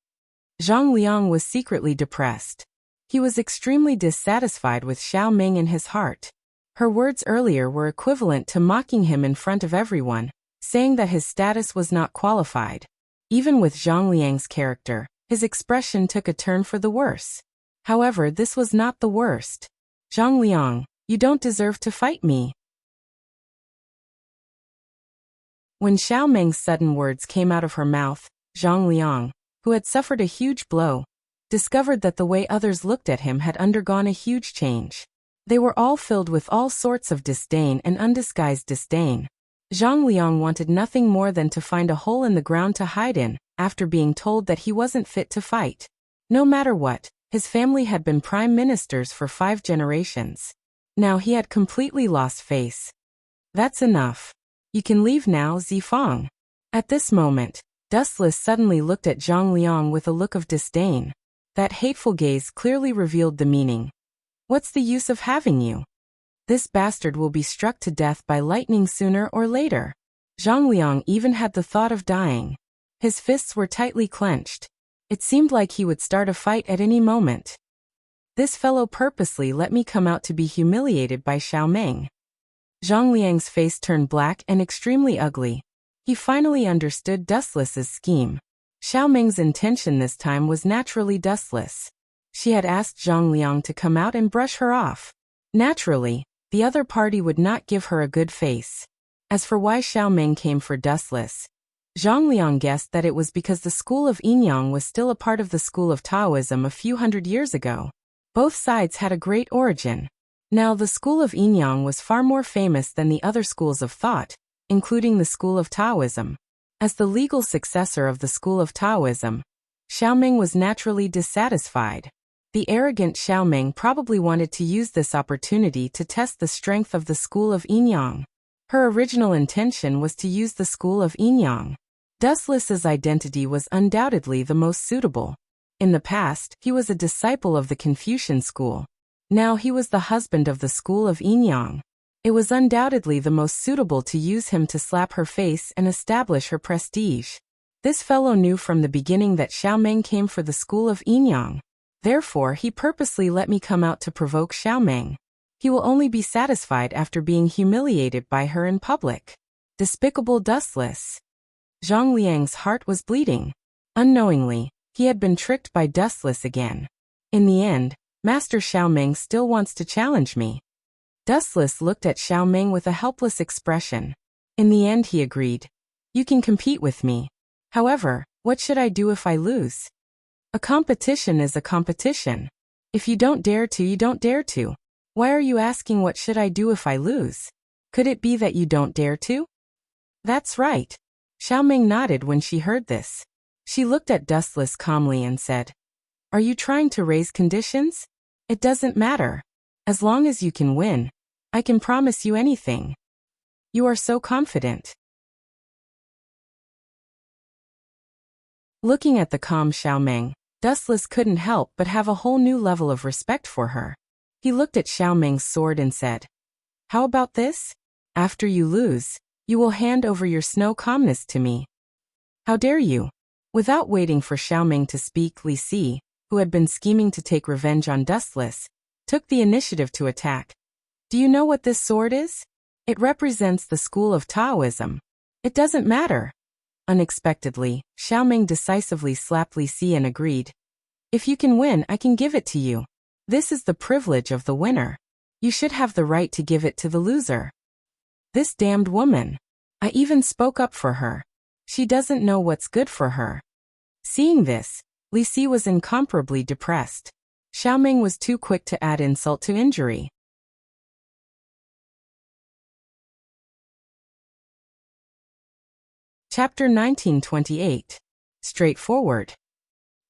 Zhang Liang was secretly depressed. He was extremely dissatisfied with Xiaoming in his heart. Her words earlier were equivalent to mocking him in front of everyone, saying that his status was not qualified. Even with Zhang Liang's character, his expression took a turn for the worse. However, this was not the worst. Zhang Liang, you don't deserve to fight me. When Xiaoming's sudden words came out of her mouth, Zhang Liang, who had suffered a huge blow, discovered that the way others looked at him had undergone a huge change. They were all filled with all sorts of disdain and undisguised disdain. Zhang Liang wanted nothing more than to find a hole in the ground to hide in, after being told that he wasn't fit to fight. No matter what, his family had been prime ministers for 5 generations. Now he had completely lost face. That's enough. You can leave now, Zifang. At this moment, Dustless suddenly looked at Zhang Liang with a look of disdain. That hateful gaze clearly revealed the meaning. What's the use of having you? This bastard will be struck to death by lightning sooner or later. Zhang Liang even had the thought of dying. His fists were tightly clenched. It seemed like he would start a fight at any moment. This fellow purposely let me come out to be humiliated by Xiaomeng. Zhang Liang's face turned black and extremely ugly. He finally understood Dustless's scheme. Xiaomeng's intention this time was naturally dustless. She had asked Zhang Liang to come out and brush her off. Naturally, the other party would not give her a good face. As for why Xiaomeng came for Dustless, Zhang Liang guessed that it was because the school of Yinyang was still a part of the school of Taoism a few hundred years ago. Both sides had a great origin. Now the school of Yinyang was far more famous than the other schools of thought, including the school of Taoism. As the legal successor of the school of Taoism, Xiaomeng was naturally dissatisfied. The arrogant Xiaomeng probably wanted to use this opportunity to test the strength of the school of Yinyang. Her original intention was to use the school of Yinyang. Dustless's identity was undoubtedly the most suitable. In the past, he was a disciple of the Confucian school. Now he was the husband of the school of Yinyang. It was undoubtedly the most suitable to use him to slap her face and establish her prestige. This fellow knew from the beginning that Xiaomeng came for the school of Yinyang. Therefore, he purposely let me come out to provoke Xiaomeng. He will only be satisfied after being humiliated by her in public. Despicable Dustless. Zhang Liang's heart was bleeding. Unknowingly, he had been tricked by Dustless again. In the end, Master Xiaomeng still wants to challenge me. Dustless looked at Xiaomeng with a helpless expression. In the end he agreed. You can compete with me. However, what should I do if I lose? A competition is a competition. If you don't dare to, you don't dare to. Why are you asking what should I do if I lose? Could it be that you don't dare to? That's right. Xiaomeng nodded when she heard this. She looked at Dustless calmly and said, Are you trying to raise conditions? It doesn't matter. As long as you can win, I can promise you anything. You are so confident. Looking at the calm Xiaomeng, Dustless couldn't help but have a whole new level of respect for her. He looked at Xiaomeng's sword and said, How about this? After you lose, you will hand over your snow calmness to me. How dare you? Without waiting for Xiaomeng to speak, Li Si, who had been scheming to take revenge on Dustless, took the initiative to attack. Do you know what this sword is? It represents the school of Taoism. It doesn't matter. Unexpectedly, Xiaomeng decisively slapped Li Si and agreed. If you can win, I can give it to you. This is the privilege of the winner. You should have the right to give it to the loser. This damned woman. I even spoke up for her. She doesn't know what's good for her. Seeing this, Li Si was incomparably depressed. Xiaomeng was too quick to add insult to injury. Chapter 1928. Straightforward.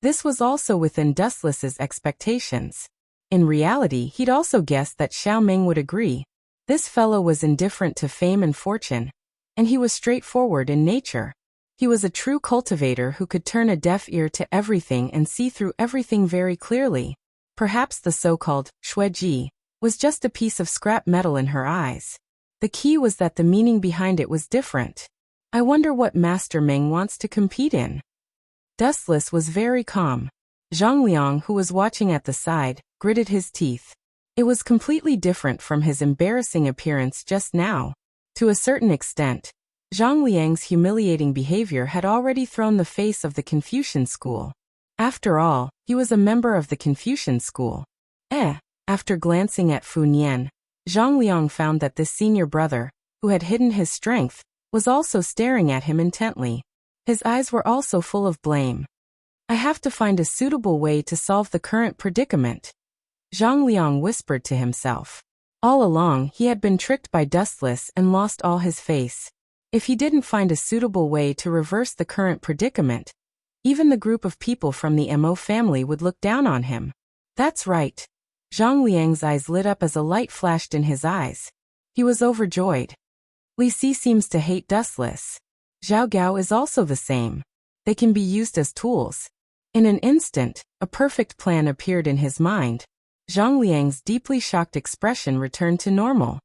This was also within Dustless's expectations. In reality, he'd also guessed that Xiaomeng would agree. This fellow was indifferent to fame and fortune, and he was straightforward in nature. He was a true cultivator who could turn a deaf ear to everything and see through everything very clearly. Perhaps the so-called shueji was just a piece of scrap metal in her eyes. The key was that the meaning behind it was different. I wonder what Master Meng wants to compete in. Dustless was very calm. Zhang Liang, who was watching at the side, gritted his teeth. It was completely different from his embarrassing appearance just now. To a certain extent, Zhang Liang's humiliating behavior had already thrown the face of the Confucian school. After all, he was a member of the Confucian school. After glancing at Fu Nian, Zhang Liang found that this senior brother, who had hidden his strength, was also staring at him intently. His eyes were also full of blame. I have to find a suitable way to solve the current predicament. Zhang Liang whispered to himself. All along, he had been tricked by Dustless and lost all his face. If he didn't find a suitable way to reverse the current predicament, even the group of people from the Mo family would look down on him. That's right. Zhang Liang's eyes lit up as a light flashed in his eyes. He was overjoyed. Li Si seems to hate dustless. Zhao Gao is also the same. They can be used as tools. In an instant, a perfect plan appeared in his mind. Zhang Liang's deeply shocked expression returned to normal.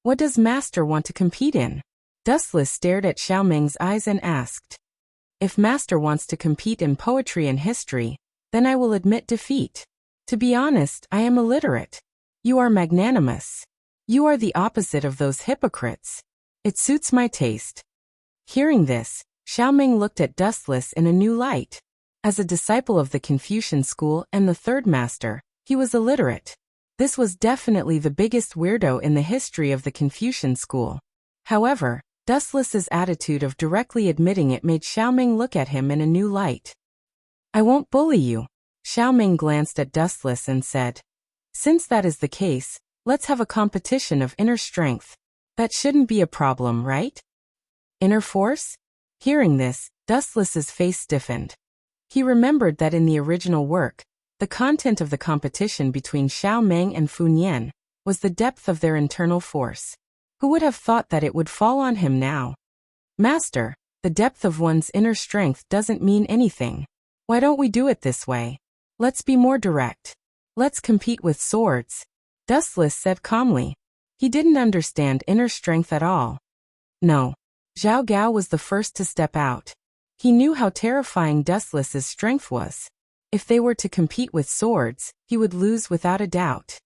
What does Master want to compete in? Dustless stared at Xiaoming's eyes and asked. If Master wants to compete in poetry and history, then I will admit defeat. To be honest, I am illiterate. You are magnanimous. You are the opposite of those hypocrites. It suits my taste. Hearing this, Xiaoming looked at Dustless in a new light. As a disciple of the Confucian school and the third master, he was illiterate. This was definitely the biggest weirdo in the history of the Confucian school. However, Dustless's attitude of directly admitting it made Xiaoming look at him in a new light. I won't bully you. Xiaoming glanced at Dustless and said. Since that is the case, let's have a competition of inner strength. That shouldn't be a problem, right? Inner force? Hearing this, Dustless's face stiffened. He remembered that in the original work, the content of the competition between Xiaoming and Funyan was the depth of their internal force. Who would have thought that it would fall on him now? Master, the depth of one's inner strength doesn't mean anything. Why don't we do it this way? Let's be more direct. Let's compete with swords. Dustless said calmly. He didn't understand inner strength at all. No. Zhao Gao was the first to step out. He knew how terrifying Dustless's strength was. If they were to compete with swords, he would lose without a doubt.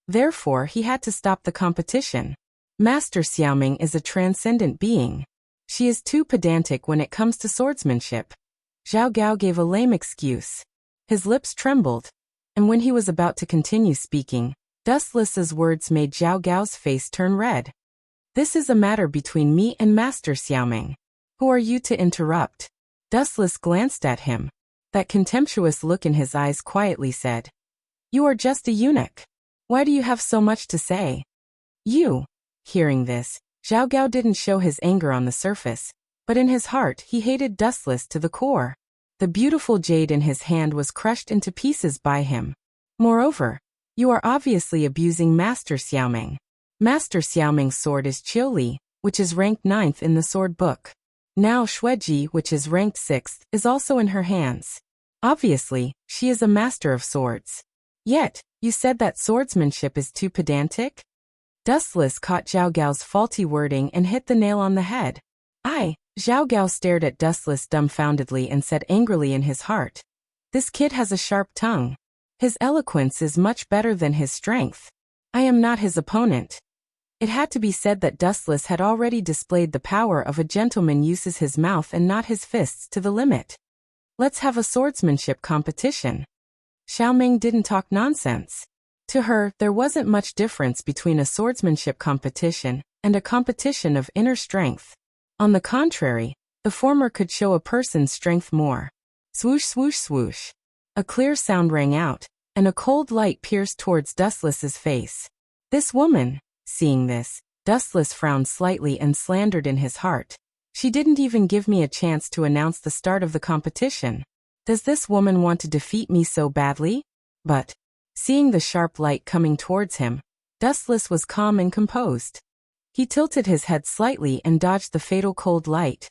Therefore, he had to stop the competition. Master Xiaoming is a transcendent being. She is too pedantic when it comes to swordsmanship. Zhao Gao gave a lame excuse. His lips trembled, and when he was about to continue speaking, Dustless's words made Zhao Gao's face turn red. This is a matter between me and Master Xiaoming. Who are you to interrupt? Dustless glanced at him. That contemptuous look in his eyes quietly said. You are just a eunuch. Why do you have so much to say? You. Hearing this, Zhao Gao didn't show his anger on the surface, but in his heart he hated Dustless to the core. The beautiful jade in his hand was crushed into pieces by him. Moreover, you are obviously abusing Master Xiaoming. Master Xiaoming's sword is Qiuli, which is ranked 9th in the sword book. Now Xueji, which is ranked 6th, is also in her hands. Obviously, she is a master of swords. Yet, you said that swordsmanship is too pedantic? Dustless caught Zhao Gao's faulty wording and hit the nail on the head. Zhao Gao stared at Dustless dumbfoundedly and said angrily in his heart. This kid has a sharp tongue. His eloquence is much better than his strength. I am not his opponent. It had to be said that Dustless had already displayed the power of a gentleman uses his mouth and not his fists to the limit. Let's have a swordsmanship competition. Xiaoming didn't talk nonsense. To her, there wasn't much difference between a swordsmanship competition and a competition of inner strength. On the contrary, the former could show a person's strength more. Swoosh, swoosh, swoosh. A clear sound rang out, and a cold light pierced towards Dustless's face. This woman. Seeing this, Dustless frowned slightly and slandered in his heart. She didn't even give me a chance to announce the start of the competition. Does this woman want to defeat me so badly? But, seeing the sharp light coming towards him, Dustless was calm and composed. He tilted his head slightly and dodged the fatal cold light.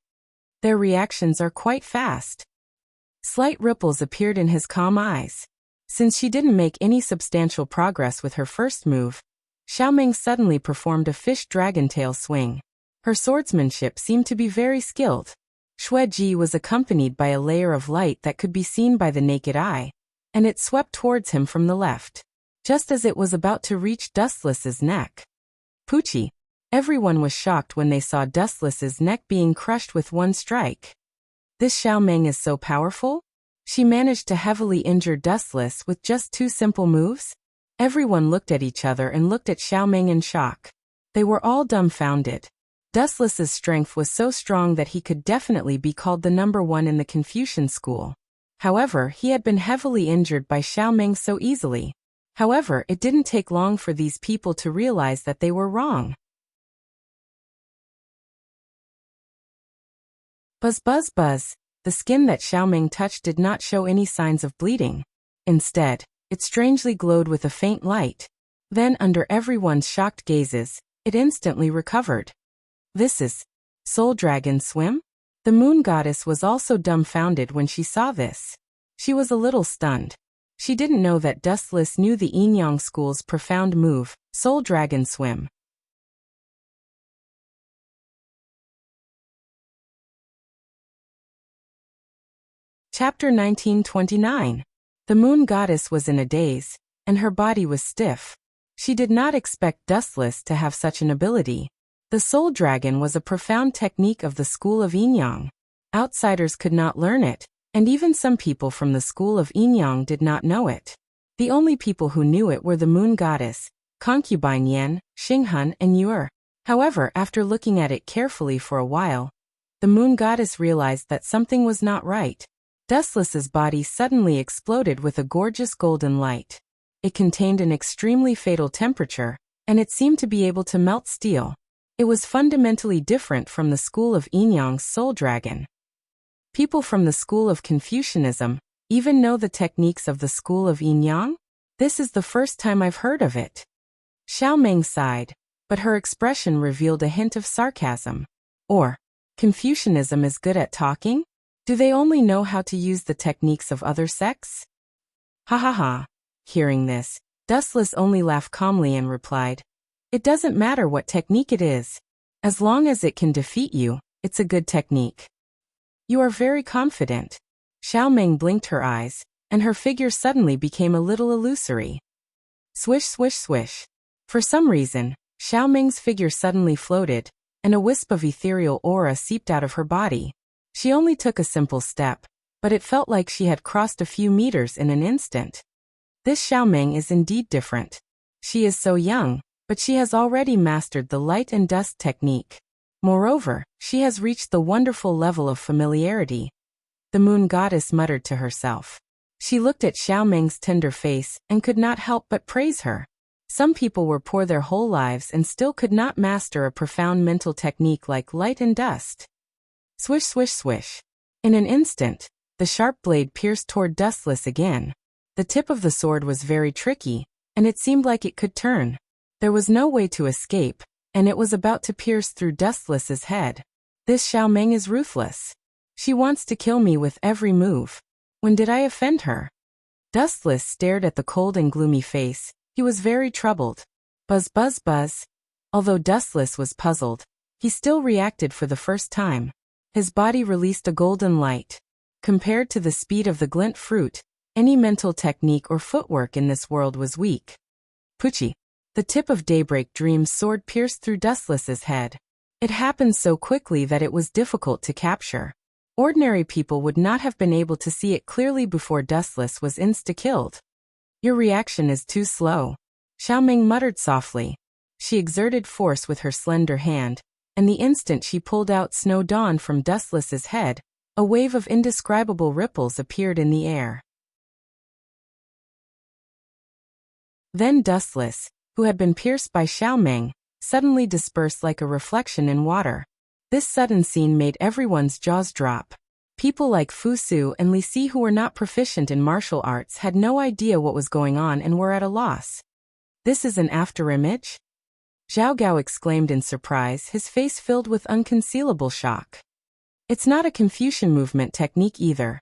Their reactions are quite fast. Slight ripples appeared in his calm eyes. Since she didn't make any substantial progress with her first move, Xiaoming suddenly performed a fish dragon tail swing. Her swordsmanship seemed to be very skilled. Xueji was accompanied by a layer of light that could be seen by the naked eye, and it swept towards him from the left, just as it was about to reach Dustless's neck. Poochie! Everyone was shocked when they saw Dustless's neck being crushed with one strike. This Xiaoming is so powerful? She managed to heavily injure Dustless with just 2 simple moves? Everyone looked at each other and looked at Xiaoming in shock. They were all dumbfounded. Dustless's strength was so strong that he could definitely be called the number 1 in the Confucian school. However, he had been heavily injured by Xiaoming so easily. However, it didn't take long for these people to realize that they were wrong. Buzz buzz buzz. The skin that Xiaoming touched did not show any signs of bleeding. Instead, it strangely glowed with a faint light. Then, under everyone's shocked gazes, it instantly recovered. This is Soul Dragon Swim? The moon goddess was also dumbfounded when she saw this. She was a little stunned. She didn't know that Dustless knew the Yin-Yang school's profound move, Soul Dragon Swim. Chapter 1929. The moon goddess was in a daze, and her body was stiff. She did not expect Dustless to have such an ability. The Soul Dragon was a profound technique of the school of Yin-Yang. Outsiders could not learn it, and even some people from the school of Yin-Yang did not know it. The only people who knew it were the moon goddess, concubine Yan, Xinghun, and Yuer. However, after looking at it carefully for a while, the moon goddess realized that something was not right. Dustless's body suddenly exploded with a gorgeous golden light. It contained an extremely fatal temperature, and it seemed to be able to melt steel. It was fundamentally different from the school of Yin-Yang's Soul Dragon. People from the school of Confucianism even know the techniques of the school of Yin-Yang? This is the first time I've heard of it. Xiaoming sighed, but her expression revealed a hint of sarcasm. Or, Confucianism is good at talking? Do they only know how to use the techniques of other sects? Ha ha ha. Hearing this, Dustless only laughed calmly and replied, "It doesn't matter what technique it is. As long as it can defeat you, it's a good technique." You are very confident. Xiaoming blinked her eyes, and her figure suddenly became a little illusory. Swish swish swish. For some reason, Xiaoming's figure suddenly floated, and a wisp of ethereal aura seeped out of her body. She only took a simple step, but it felt like she had crossed a few meters in an instant. This Xiaoming is indeed different. She is so young, but she has already mastered the light and dust technique. Moreover, she has reached the wonderful level of familiarity. The moon goddess muttered to herself. She looked at Xiaoming's tender face and could not help but praise her. Some people were poor their whole lives and still could not master a profound mental technique like light and dust. Swish swish swish. In an instant, the sharp blade pierced toward Dustless again. The tip of the sword was very tricky, and it seemed like it could turn. There was no way to escape, and it was about to pierce through Dustless's head. This Xiaoming is ruthless. She wants to kill me with every move. When did I offend her? Dustless stared at the cold and gloomy face. He was very troubled. Buzz buzz buzz. Although Dustless was puzzled, he still reacted for the first time. His body released a golden light. Compared to the speed of the glint fruit, any mental technique or footwork in this world was weak. Pucci. The tip of Daybreak Dream's sword pierced through Dustless's head. It happened so quickly that it was difficult to capture. Ordinary people would not have been able to see it clearly before Dustless was insta-killed. Your reaction is too slow. Xiaoming muttered softly. She exerted force with her slender hand, and the instant she pulled out Snow Dawn from Dustless's head, a wave of indescribable ripples appeared in the air. Then Dustless, who had been pierced by Xiaoming, suddenly dispersed like a reflection in water. This sudden scene made everyone's jaws drop. People like Fu Su and Li Si, who were not proficient in martial arts, had no idea what was going on and were at a loss. This is an afterimage? Zhao Gao exclaimed in surprise, his face filled with unconcealable shock. It's not a Confucian movement technique either.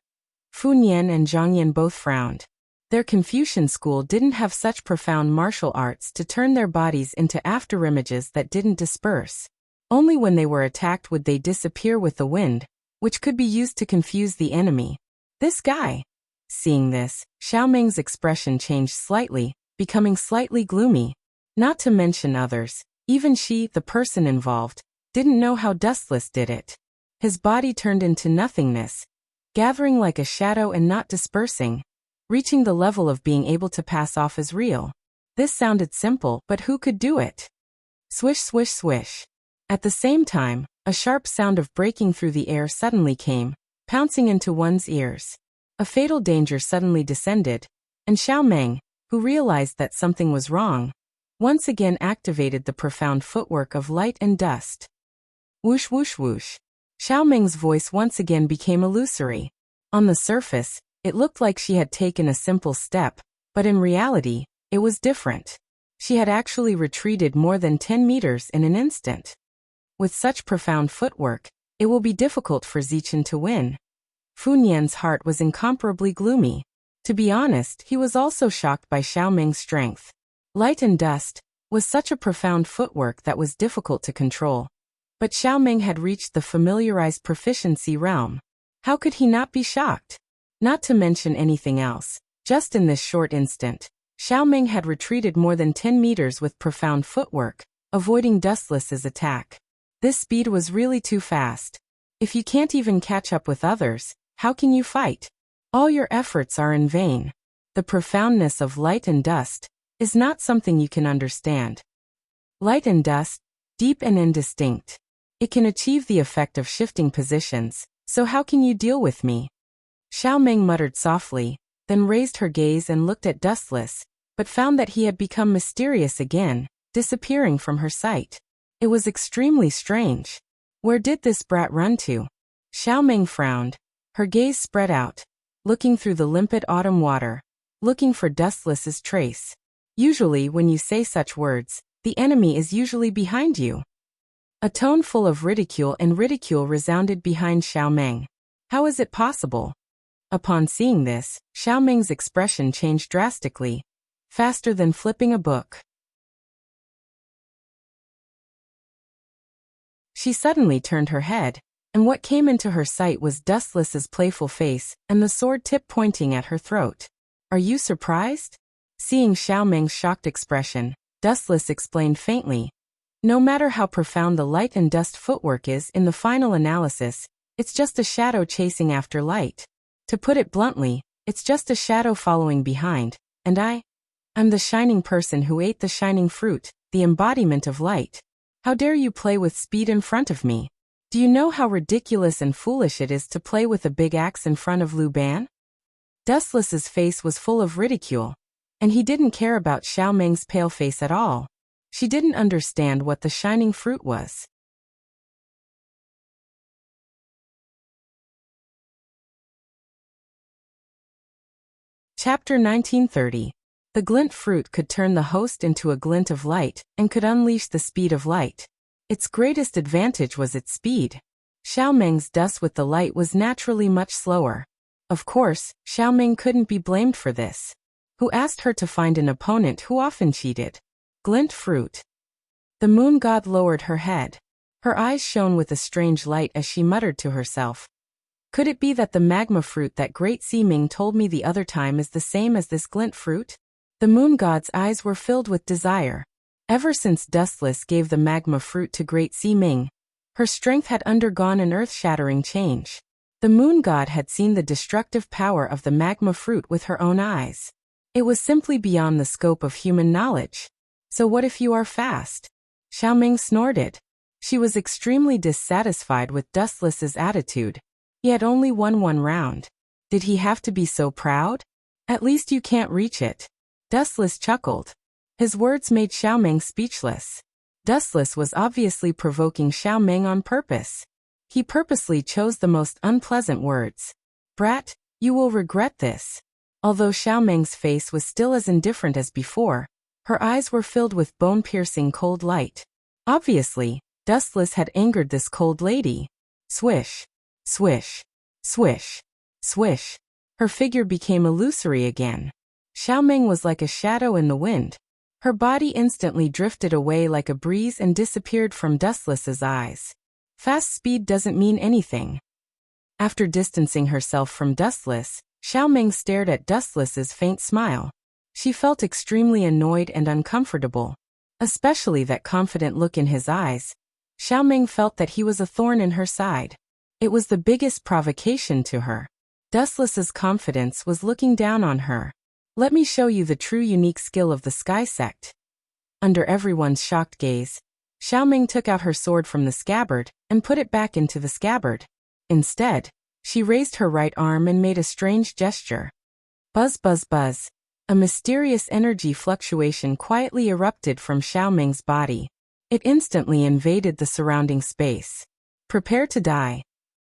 Fu Nian and Zhang Yan both frowned. Their Confucian school didn't have such profound martial arts to turn their bodies into afterimages that didn't disperse. Only when they were attacked would they disappear with the wind, which could be used to confuse the enemy. This guy. Seeing this, Xiaoming's expression changed slightly, becoming slightly gloomy. Not to mention others, even she, the person involved, didn't know how Dustless did it. His body turned into nothingness, gathering like a shadow and not dispersing, reaching the level of being able to pass off as real. This sounded simple, but who could do it? Swish swish swish. At the same time, a sharp sound of breaking through the air suddenly came, pouncing into one's ears. A fatal danger suddenly descended, and Xiaoming, who realized that something was wrong, once again activated the profound footwork of light and dust. Whoosh whoosh whoosh. Xiao Ming's voice once again became illusory. On the surface, it looked like she had taken a simple step, but in reality, it was different. She had actually retreated more than 10 meters in an instant. With such profound footwork, it will be difficult for Zichen to win. Fu Nian's heart was incomparably gloomy. To be honest, he was also shocked by Xiao Ming's strength. Light and dust was such a profound footwork that was difficult to control. But Xiao Ming had reached the familiarized proficiency realm. How could he not be shocked? Not to mention anything else, just in this short instant, Xiao Ming had retreated more than 10 meters with profound footwork, avoiding Dustless's attack. This speed was really too fast. If you can't even catch up with others, how can you fight? All your efforts are in vain. The profoundness of light and dust is not something you can understand. Light and dust, deep and indistinct. It can achieve the effect of shifting positions, so how can you deal with me? Xiao Ming muttered softly, then raised her gaze and looked at Dustless, but found that he had become mysterious again, disappearing from her sight. It was extremely strange. Where did this brat run to? Xiao Ming frowned. Her gaze spread out, looking through the limpid autumn water, looking for Dustless's trace. Usually when you say such words, the enemy is usually behind you. A tone full of ridicule resounded behind Xiao Ming. How is it possible? Upon seeing this, Xiao Ming's expression changed drastically, faster than flipping a book. She suddenly turned her head, and what came into her sight was Dustless's playful face and the sword tip pointing at her throat. Are you surprised? Seeing Xiao Ming's shocked expression, Dustless explained faintly. No matter how profound the light and dust footwork is in the final analysis, it's just a shadow chasing after light. To put it bluntly, it's just a shadow following behind, and I'm the shining person who ate the shining fruit, the embodiment of light. How dare you play with speed in front of me? Do you know how ridiculous and foolish it is to play with a big axe in front of Lu Ban? Dustless's face was full of ridicule, and he didn't care about Xiao Ming's pale face at all. She didn't understand what the shining fruit was. Chapter 1930. The glint fruit could turn the host into a glint of light and could unleash the speed of light. Its greatest advantage was its speed. Xiao Ming's dust with the light was naturally much slower. Of course, Xiao Ming couldn't be blamed for this. Who asked her to find an opponent who often cheated? Glint fruit. The moon god lowered her head. Her eyes shone with a strange light as she muttered to herself. Could it be that the magma fruit that Great Sea Ming told me the other time is the same as this glint fruit? The moon god's eyes were filled with desire. Ever since Dustless gave the magma fruit to Great Sea Ming, her strength had undergone an earth-shattering change. The moon god had seen the destructive power of the magma fruit with her own eyes. It was simply beyond the scope of human knowledge. So what if you are fast? Xiao Ming snorted. She was extremely dissatisfied with Dustless's attitude. He had only won one round. Did he have to be so proud? At least you can't reach it. Dustless chuckled. His words made Xiao Ming speechless. Dustless was obviously provoking Xiao Ming on purpose. He purposely chose the most unpleasant words. Brat, you will regret this. Although Xiao Ming's face was still as indifferent as before, her eyes were filled with bone-piercing cold light. Obviously, Dustless had angered this cold lady. Swish, swish, swish, swish. Her figure became illusory again. Xiao Ming was like a shadow in the wind. Her body instantly drifted away like a breeze and disappeared from Dustless's eyes. Fast speed doesn't mean anything. After distancing herself from Dustless, Xiao Ming stared at Dustless's faint smile. She felt extremely annoyed and uncomfortable, especially that confident look in his eyes. Xiao Ming felt that he was a thorn in her side. It was the biggest provocation to her. Dustless's confidence was looking down on her. Let me show you the true unique skill of the Sky Sect. Under everyone's shocked gaze, Xiao Ming took out her sword from the scabbard and put it back into the scabbard. Instead, she raised her right arm and made a strange gesture. Buzz buzz buzz. A mysterious energy fluctuation quietly erupted from Xiao Ming's body. It instantly invaded the surrounding space. Prepare to die.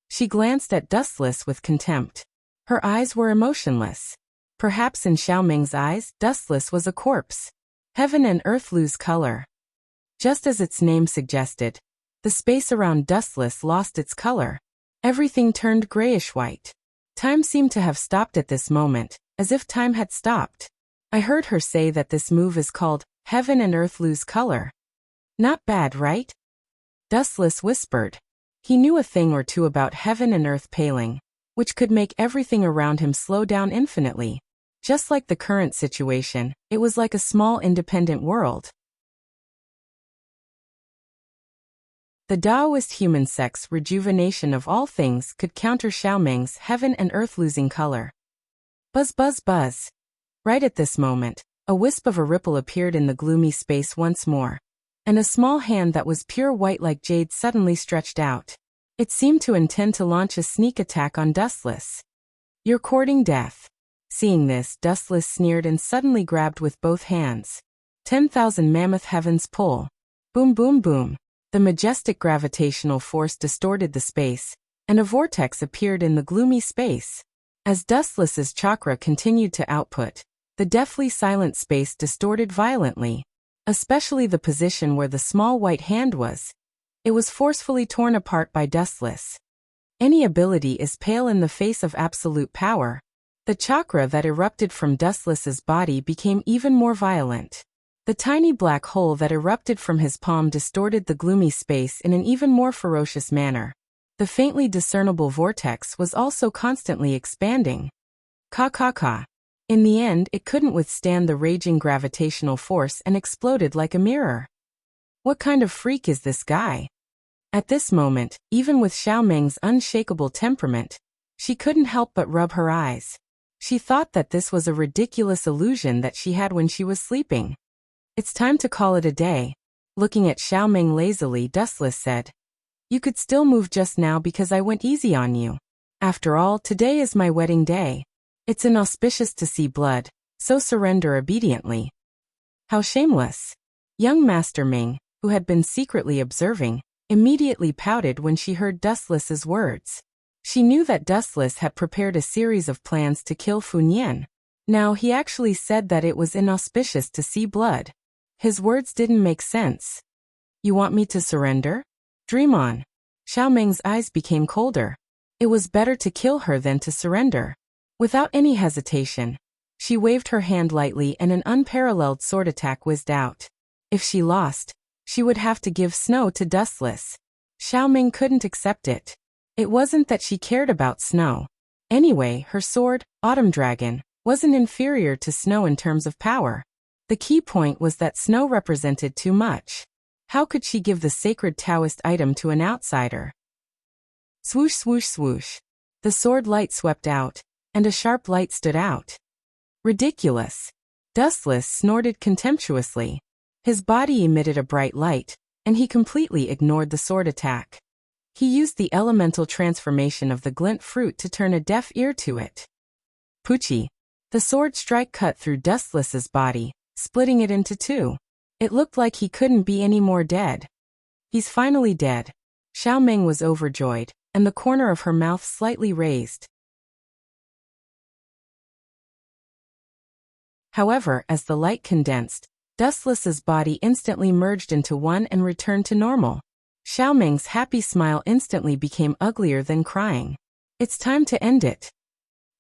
She glanced at Dustless with contempt. Her eyes were emotionless. Perhaps in Xiaoming's eyes, Dustless was a corpse. Heaven and earth lose color. Just as its name suggested, the space around Dustless lost its color. Everything turned grayish-white. Time seemed to have stopped at this moment, as if time had stopped. I heard her say that this move is called Heaven and Earth Lose Color. Not bad, right? Dustless whispered. He knew a thing or two about heaven and earth paling, which could make everything around him slow down infinitely. Just like the current situation, it was like a small independent world. The Taoist human sex rejuvenation of all things could counter Xiaoming's heaven and earth losing color. Buzz buzz buzz. Right at this moment, a wisp of a ripple appeared in the gloomy space once more, and a small hand that was pure white like jade suddenly stretched out. It seemed to intend to launch a sneak attack on Dustless. You're courting death. Seeing this, Dustless sneered and suddenly grabbed with both hands. 10,000 mammoth heavens pull. Boom boom boom. The majestic gravitational force distorted the space, and a vortex appeared in the gloomy space. As Dustless's chakra continued to output, the deathly silent space distorted violently, especially the position where the small white hand was. It was forcefully torn apart by Dustless. Any ability is pale in the face of absolute power. The chakra that erupted from Dustless's body became even more violent. The tiny black hole that erupted from his palm distorted the gloomy space in an even more ferocious manner. The faintly discernible vortex was also constantly expanding. Ka. In the end, it couldn't withstand the raging gravitational force and exploded like a mirror. What kind of freak is this guy? At this moment, even with Xiaoming's unshakable temperament, she couldn't help but rub her eyes. She thought that this was a ridiculous illusion that she had when she was sleeping. It's time to call it a day. Looking at Xiaoming lazily, Dustless said, You could still move just now because I went easy on you. After all, today is my wedding day. It's inauspicious to see blood, so surrender obediently. How shameless. Young Master Ming, who had been secretly observing, immediately pouted when she heard Dustless's words. She knew that Dustless had prepared a series of plans to kill Funyan. Now he actually said that it was inauspicious to see blood. His words didn't make sense. You want me to surrender? Dream on. Xiaoming's eyes became colder. It was better to kill her than to surrender. Without any hesitation, she waved her hand lightly and an unparalleled sword attack whizzed out. If she lost, she would have to give Snow to Dustless. Xiaoming couldn't accept it. It wasn't that she cared about Snow. Anyway, her sword, Autumn Dragon, wasn't inferior to Snow in terms of power. The key point was that Snow represented too much. How could she give the sacred Taoist item to an outsider? Swoosh swoosh swoosh. The sword light swept out, and a sharp light stood out. Ridiculous. Dustless snorted contemptuously. His body emitted a bright light, and he completely ignored the sword attack. He used the elemental transformation of the glint fruit to turn a deaf ear to it. Poochie. The sword strike cut through Dustless's body, splitting it into two. It looked like he couldn't be any more dead. He's finally dead. Xiaoming was overjoyed, and the corner of her mouth slightly raised. However, as the light condensed, Dustless's body instantly merged into one and returned to normal. Xiaoming's happy smile instantly became uglier than crying. It's time to end it.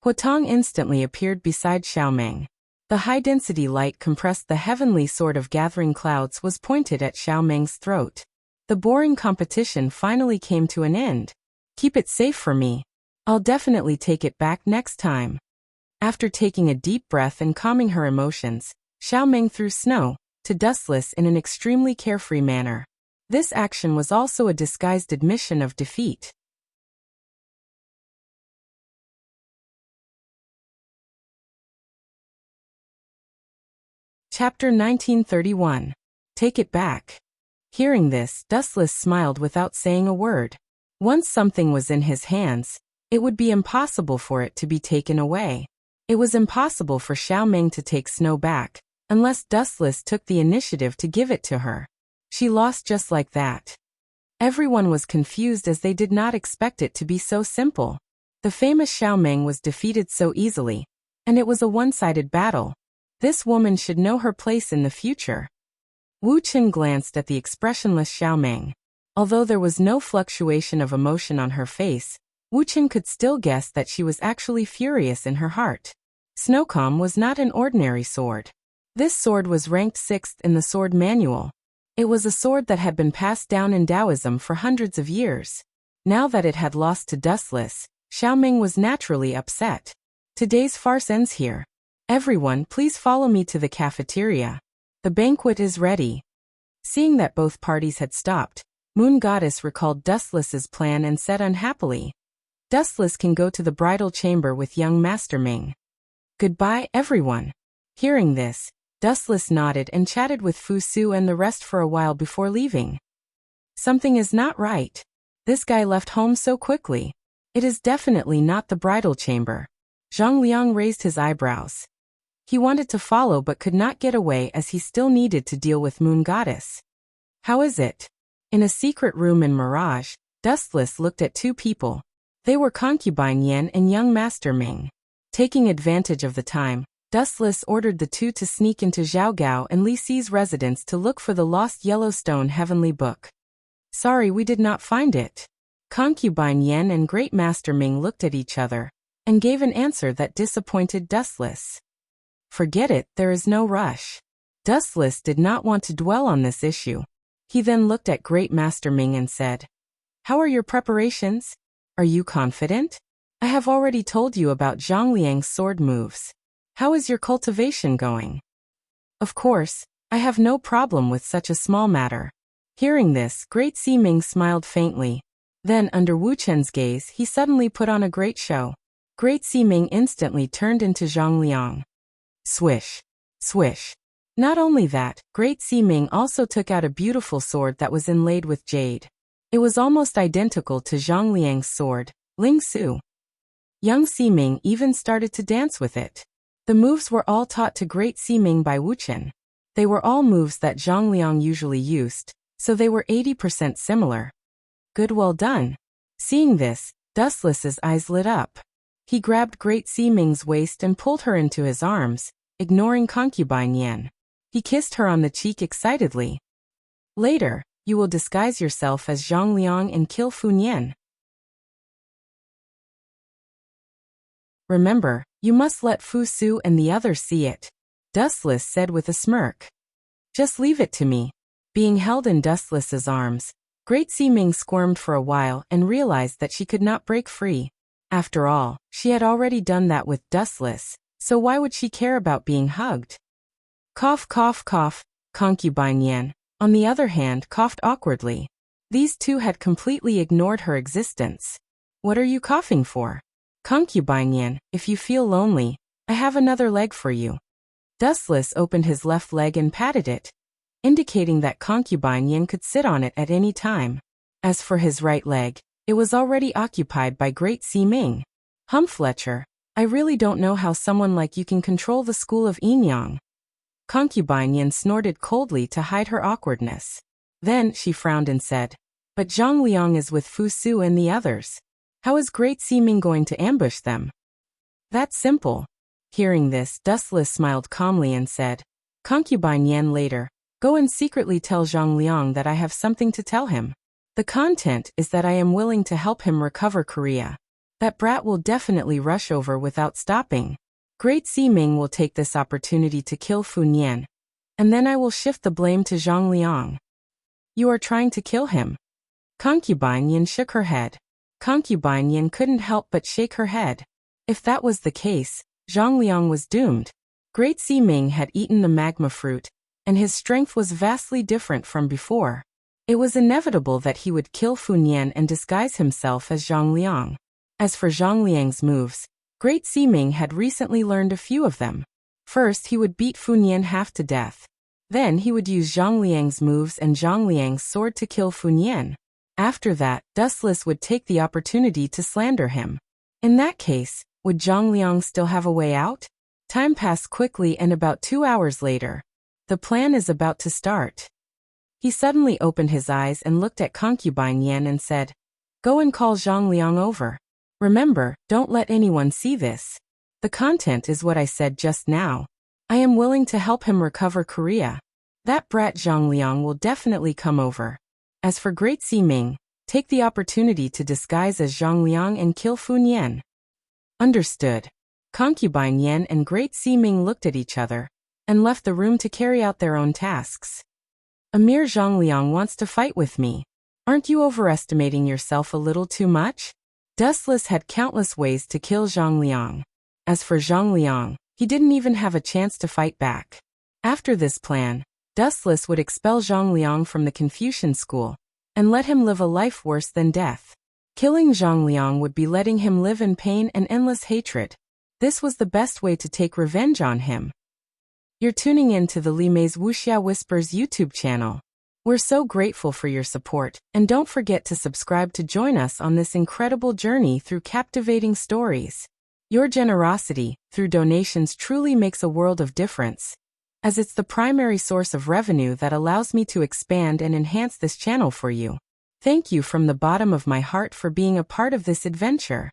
Huotong instantly appeared beside Xiaoming. The high-density light compressed the heavenly sword of gathering clouds was pointed at Xiaoming's throat. The boring competition finally came to an end. Keep it safe for me. I'll definitely take it back next time. After taking a deep breath and calming her emotions, Xiaoming threw Snow to Dustless in an extremely carefree manner. This action was also a disguised admission of defeat. Chapter 1931. Take it back. Hearing this, Dustless smiled without saying a word. Once something was in his hands, it would be impossible for it to be taken away. It was impossible for Xiaoming to take Snow back, unless Dustless took the initiative to give it to her. She lost just like that. Everyone was confused as they did not expect it to be so simple. The famous Xiaomeng was defeated so easily, and it was a one-sided battle. This woman should know her place in the future. Wu Qin glanced at the expressionless Xiaomeng. Although there was no fluctuation of emotion on her face, Wu Qin could still guess that she was actually furious in her heart. Snowcomb was not an ordinary sword. This sword was ranked 6th in the sword manual. It was a sword that had been passed down in Taoism for hundreds of years. Now that it had lost to Dustless, Xiaomeng was naturally upset. Today's farce ends here. Everyone, please follow me to the cafeteria. The banquet is ready. Seeing that both parties had stopped, Moon Goddess recalled Dustless's plan and said unhappily, "Dustless can go to the bridal chamber with young Master Ming. Goodbye, everyone." Hearing this, Dustless nodded and chatted with Fu Su and the rest for a while before leaving. Something is not right. This guy left home so quickly. It is definitely not the bridal chamber. Zhang Liang raised his eyebrows. He wanted to follow but could not get away as he still needed to deal with Moon Goddess. How is it? In a secret room in Mirage, Dustless looked at two people. They were Concubine Yan and young Master Ming. Taking advantage of the time, Dustless ordered the two to sneak into Zhao Gao and Li Si's residence to look for the lost Yellowstone Heavenly Book. "Sorry, we did not find it." Concubine Yan and Great Master Ming looked at each other and gave an answer that disappointed Dustless. "Forget it, there is no rush." Dustless did not want to dwell on this issue. He then looked at Great Master Ming and said, "How are your preparations? Are you confident? I have already told you about Zhang Liang's sword moves. How is your cultivation going?" "Of course, I have no problem with such a small matter." Hearing this, Great Ming smiled faintly. Then, under Wu Chen's gaze, he suddenly put on a great show. Great Ming instantly turned into Zhang Liang. Swish. Swish. Not only that, Great Ming also took out a beautiful sword that was inlaid with jade. It was almost identical to Zhang Liang's sword, Ling Su. Young Ming even started to dance with it. The moves were all taught to Great Ming by Wu Chen. They were all moves that Zhang Liang usually used, so they were 80% similar. Good, well done. Seeing this, Dustless's eyes lit up. He grabbed Great Ming's waist and pulled her into his arms, ignoring Concubine Yan. He kissed her on the cheek excitedly. "Later, you will disguise yourself as Zhang Liang and kill Fu Nian. Remember, you must let Fu Su and the others see it," Dustless said with a smirk. "Just leave it to me." Being held in Dustless's arms, Great Ming squirmed for a while and realized that she could not break free. After all, she had already done that with Dustless, so why would she care about being hugged? Cough, cough, cough. Concubine Yan, on the other hand, coughed awkwardly. These two had completely ignored her existence. "What are you coughing for?" "Concubine Yan, if you feel lonely, I have another leg for you." Dustless opened his left leg and patted it, indicating that Concubine Yan could sit on it at any time. As for his right leg, it was already occupied by Great Ming. "Fletcher, I really don't know how someone like you can control the school of Yinyang." Concubine Yan snorted coldly to hide her awkwardness. Then she frowned and said, "But Zhang Liang is with Fu Su and the others. How is Great Ming going to ambush them?" "That's simple." Hearing this, Dustless smiled calmly and said, "Concubine Yan, later, go and secretly tell Zhang Liang that I have something to tell him. The content is that I am willing to help him recover Korea. That brat will definitely rush over without stopping. Great Ming will take this opportunity to kill Fu Nian, and then I will shift the blame to Zhang Liang." "You are trying to kill him?" Concubine Yan shook her head. Concubine Yan couldn't help but shake her head. If that was the case, Zhang Liang was doomed. Great Ming had eaten the magma fruit, and his strength was vastly different from before. It was inevitable that he would kill Fu Nian and disguise himself as Zhang Liang. As for Zhang Liang's moves, Great Ming had recently learned a few of them. First, he would beat Fu Nian half to death. Then he would use Zhang Liang's moves and Zhang Liang's sword to kill Fu Nian. After that, Dustless would take the opportunity to slander him. In that case, would Zhang Liang still have a way out? Time passed quickly, and about 2 hours later, the plan is about to start. He suddenly opened his eyes and looked at concubine Yan and said, "Go and call Zhang Liang over. Remember, don't let anyone see this. The content is what I said just now. I am willing to help him recover Korea. That brat Zhang Liang will definitely come over. As for Great Ming, take the opportunity to disguise as Zhang Liang and kill Fun Yan." Understood. Concubine Yan and Great Ming looked at each other and left the room to carry out their own tasks. "Emir Zhang Liang wants to fight with me. Aren't you overestimating yourself a little too much?" Dustless had countless ways to kill Zhang Liang. As for Zhang Liang, he didn't even have a chance to fight back. After this plan, Dustless would expel Zhang Liang from the Confucian school and let him live a life worse than death. Killing Zhang Liang would be letting him live in pain and endless hatred. This was the best way to take revenge on him. You're tuning in to the Li Mei's Wuxia Whispers YouTube channel. We're so grateful for your support, and don't forget to subscribe to join us on this incredible journey through captivating stories. Your generosity, through donations, truly makes a world of difference, as it's the primary source of revenue that allows me to expand and enhance this channel for you. Thank you from the bottom of my heart for being a part of this adventure.